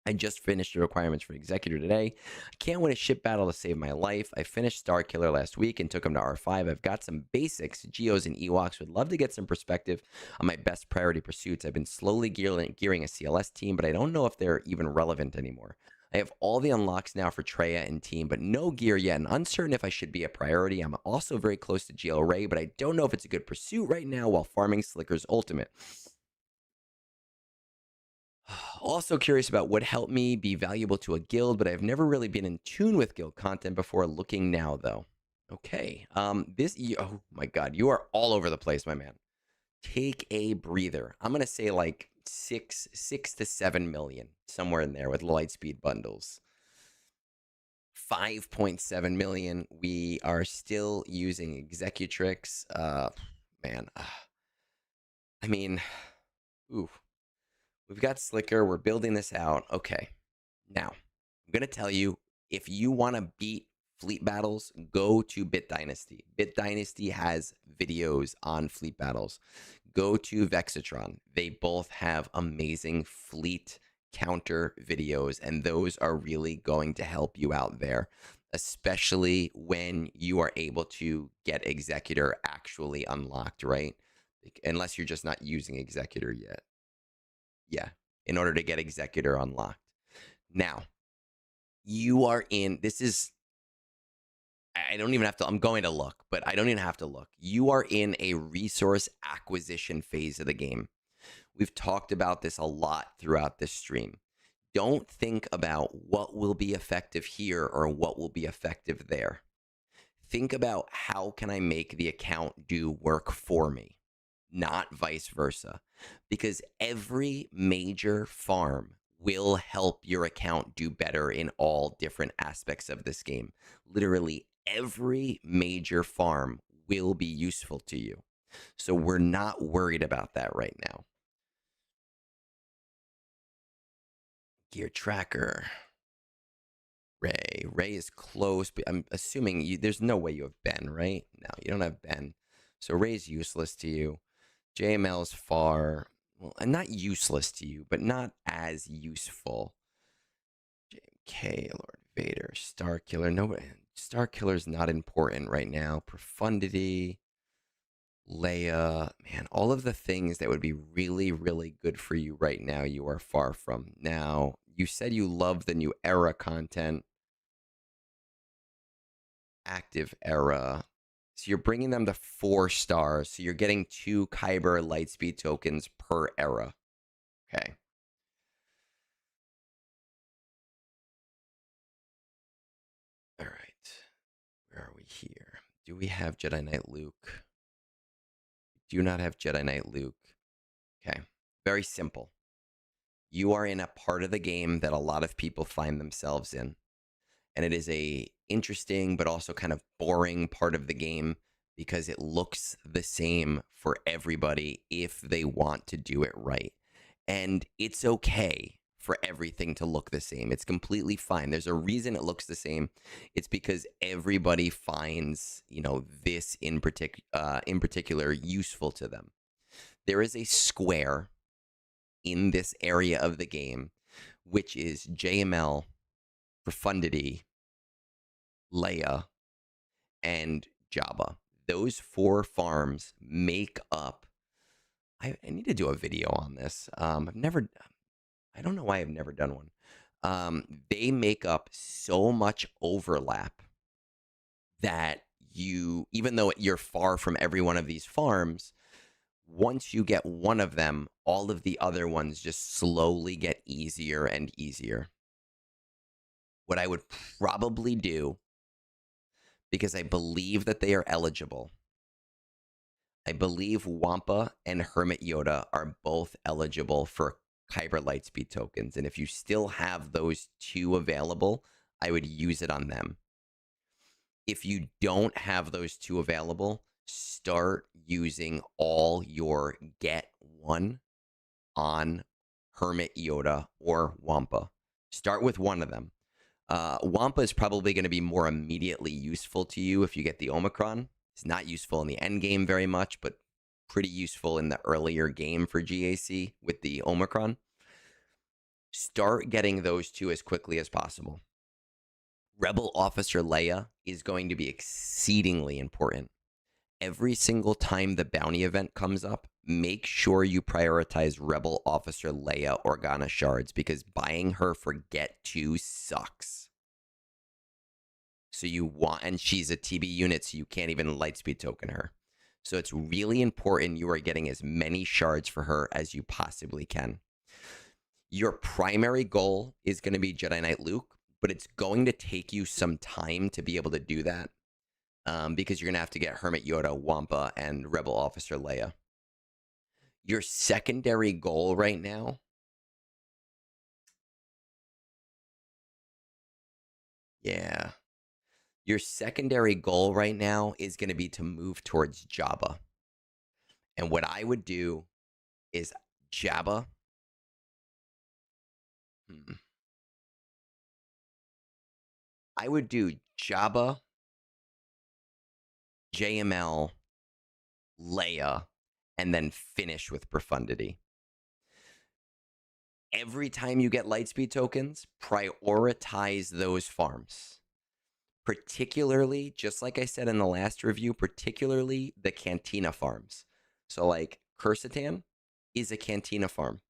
I just finished the requirements for Executor today. I can't win a ship battle to save my life. I finished Starkiller last week and took him to R5. I've got some basics, Geos and Ewoks. Would love to get some perspective on my best priority pursuits. I've been slowly gearing a CLS team, but I don't know if they're even relevant anymore. I have all the unlocks now for Treya and team, but no gear yet, and uncertain if I should be a priority. I'm also very close to GL Ray, but I don't know if it's a good pursuit right now while farming Slicker's ultimate. Also curious about what helped me be valuable to a guild, but I've never really been in tune with guild content before. Looking now, though. Okay. Oh my God, you are all over the place, my man. Take a breather. I'm gonna say like 6 to 7 million, somewhere in there with Lightspeed bundles. 5.7 million. We are still using Executrix. Man. I mean, ooh. We've got Slicker. We're building this out. Okay. Now, I'm going to tell you, if you want to beat fleet battles, go to Bit Dynasty. Bit Dynasty has videos on fleet battles. Go to Vexatron. They both have amazing fleet counter videos, and those are really going to help you out there, especially when you are able to get Executor actually unlocked, right? Unless you're just not using Executor yet. Yeah, in order to get Executor unlocked. Now, you are in, this is, I don't even have to, I'm going to look, but I don't even have to look. You are in a resource acquisition phase of the game. We've talked about this a lot throughout this stream. Don't think about what will be effective here or what will be effective there. Think about how can I make the account do work for me, not vice versa. Because every major farm will help your account do better in all different aspects of this game. Literally every major farm will be useful to you. So we're not worried about that right now. Gear tracker. Ray is close, but I'm assuming there's no way you have Ben, right? No, you don't have Ben. So Ray's useless to you. JML's far. Well, not useless to you, but not as useful. JK, Lord Vader, Star Killer. Nobody. Star Killer's not important right now. Profundity, Leia, man, all of the things that would be really, really good for you right now, you are far from. Now, you said you love the new era content. Active era. So you're bringing them to 4 stars. So you're getting 2 Kyber Lightspeed tokens per era. Okay. All right. Where are we here? Do we have Jedi Knight Luke? Do not have Jedi Knight Luke. Okay. Very simple. You are in a part of the game that a lot of people find themselves in. And it is a interesting but also kind of boring part of the game because it looks the same for everybody if they want to do it right. And it's okay for everything to look the same. It's completely fine. There's a reason it looks the same. It's because everybody finds, this in particular useful to them. There is a square in this area of the game, which is JML, Profundity, Leia, and Jabba. Those 4 farms make up. I need to do a video on this. I don't know why I've never done one. They make up so much overlap that even though you're far from every one of these farms, once you get one of them, all of the other ones just slowly get easier and easier. What I would probably do, because I believe that they are eligible, I believe Wampa and Hermit Yoda are both eligible for Kyber Lightspeed tokens. And if you still have those 2 available, I would use it on them. If you don't have those 2 available, start using all your get 1 on Hermit Yoda or Wampa. Start with one of them. Wampa is probably going to be more immediately useful to you if you get the Omicron. It's not useful in the end game very much, but pretty useful in the earlier game for GAC with the Omicron. Start getting those 2 as quickly as possible. Rebel Officer Leia is going to be exceedingly important. Every single time the bounty event comes up, make sure you prioritize Rebel Officer Leia Organa shards because buying her for get 2 sucks. So and she's a TB unit, so you can't even Lightspeed token her. So it's really important you are getting as many shards for her as you possibly can. Your primary goal is going to be Jedi Knight Luke, but it's going to take you some time to be able to do that because you're going to have to get Hermit Yoda, Wampa, and Rebel Officer Leia. Your secondary goal right now your secondary goal right now is going to be to move towards Jabba. And what I would do is Jabba. I would do Jabba, JML, Leia, and then finish with Profundity. Every time you get Lightspeed tokens, prioritize those farms. Particularly, just like I said in the last review, particularly the Cantina farms. So like Cursitan is a Cantina farm.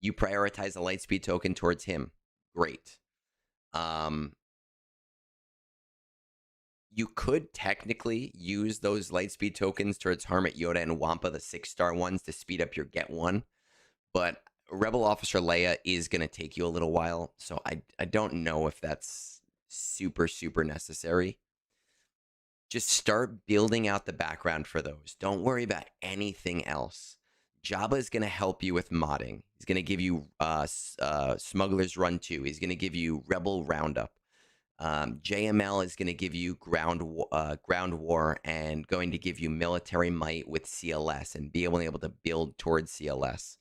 You prioritize a Lightspeed token towards him. Great. You could technically use those Lightspeed tokens towards Hermit Yoda and Wampa, the 6-star ones, to speed up your get one. But Rebel Officer Leia is going to take you a little while. So I don't know if that's super, super necessary. Just start building out the background for those. Don't worry about anything else. Jabba is going to help you with modding. He's going to give you Smuggler's Run 2. He's going to give you Rebel Roundup. JML is going to give you ground war and going to give you military might with CLS and be able to build towards CLS.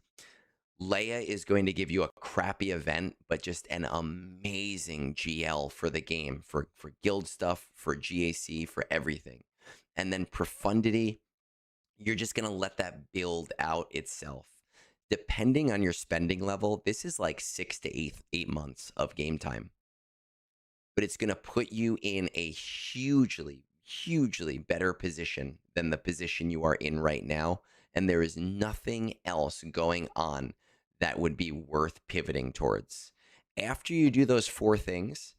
Leia is going to give you a crappy event, but just an amazing GL for the game, for guild stuff, for GAC, for everything. And then Profundity, you're just going to let that build out itself. Depending on your spending level, this is like 6 to 8 months of game time. But it's going to put you in a hugely, hugely better position than the position you are in right now. And there is nothing else going on that would be worth pivoting towards. After you do those 4 things,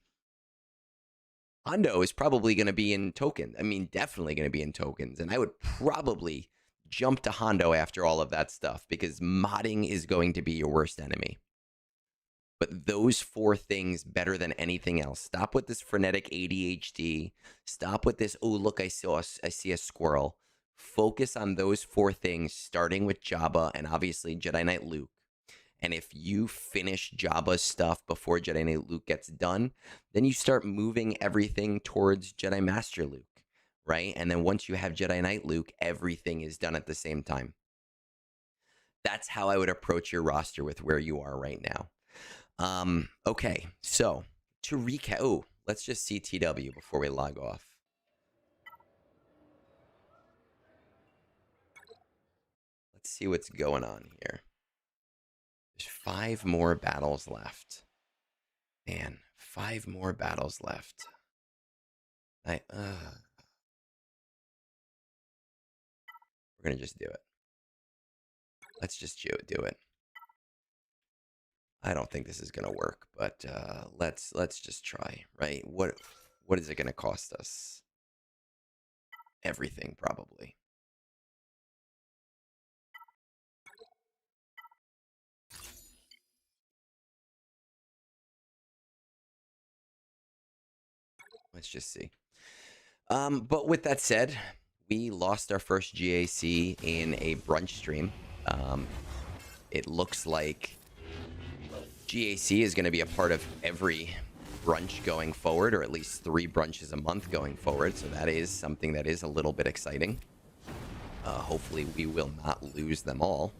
Hondo is probably going to be in tokens. I mean, definitely going to be in tokens. And I would probably jump to Hondo after all of that stuff because modding is going to be your worst enemy. But those 4 things better than anything else. Stop with this frenetic ADHD. Stop with this, oh, look, I see a squirrel. Focus on those 4 things, starting with Jabba and obviously Jedi Knight Luke. And if you finish Jabba's stuff before Jedi Knight Luke gets done, then you start moving everything towards Jedi Master Luke, right? And then once you have Jedi Knight Luke, everything is done at the same time. That's how I would approach your roster with where you are right now. Okay, so to recap, let's just see TW before we log off. Let's see what's going on here. There's 5 more battles left. Man, 5 more battles left. We're gonna just do it. Let's just do it. I don't think this is gonna work, but let's just try, right? What is it gonna cost us? Everything, probably. Let's just see. But with that said, we lost our first GAC in a brunch stream. It looks like GAC is going to be a part of every brunch going forward, or at least 3 brunches a month going forward. So that is something that is a little bit exciting. Hopefully we will not lose them all.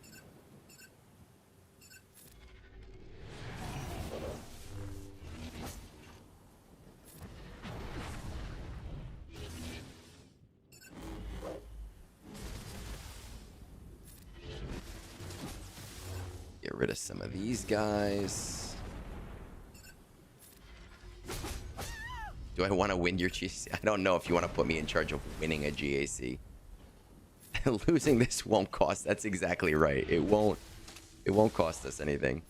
Get rid of some of these guys. Do I want to win your GAC? I don't know if you want to put me in charge of winning a GAC. Losing this won't cost. That's exactly right. It won't cost us anything.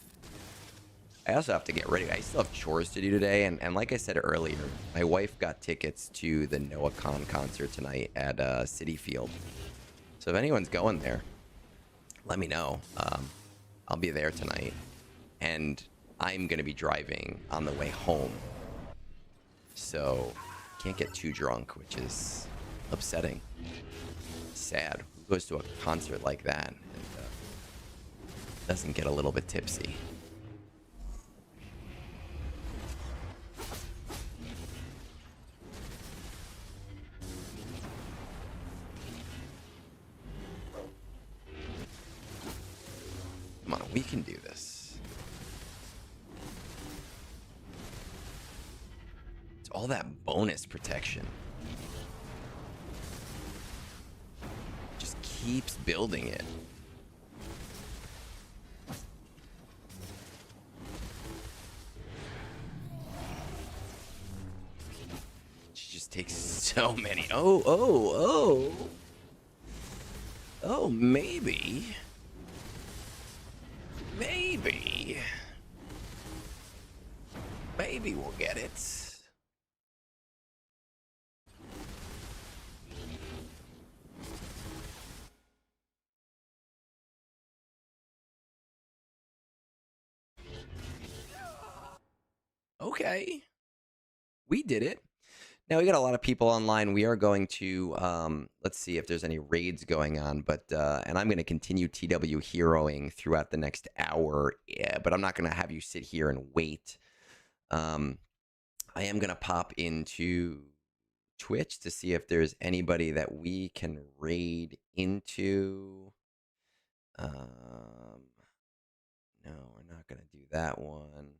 I also have to get ready. I still have chores to do today. And like I said earlier, my wife got tickets to the Noah Khan concert tonight at Citi Field. So if anyone's going there, let me know. I'll be there tonight. and I'm going to be driving on the way home. So can't get too drunk, which is upsetting. Sad. Who goes to a concert like that and doesn't get a little bit tipsy? Come on, we can do this. It's all that bonus protection. Just keeps building it. She just takes so many. Oh, maybe. Maybe we'll get it. Okay. We did it. Now we got a lot of people online. We are going to let's see if there's any raids going on, but and I'm going to continue TW heroing throughout the next hour. Yeah, but I'm not going to have you sit here and wait. I am going to pop into Twitch to see if there's anybody that we can raid into. No, we're not going to do that one.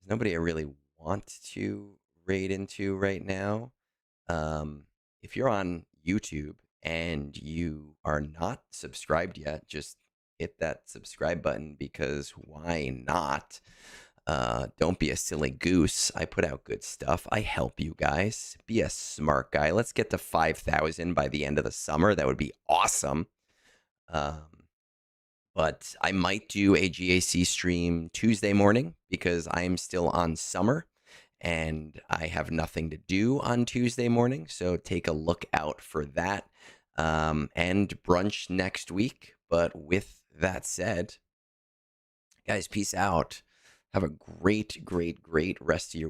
There's nobody I really want to raid into right now. If you're on YouTube and you are not subscribed yet, just hit that subscribe button, because why not? Don't be a silly goose. I put out good stuff. I help you guys. Be a smart guy. Let's get to 5,000 by the end of the summer. That would be awesome. But I might do a GAC stream Tuesday morning because I'm still on summer and I have nothing to do on Tuesday morning. So take a look out for that. And brunch next week. But with that said, guys, peace out. Have a great rest of your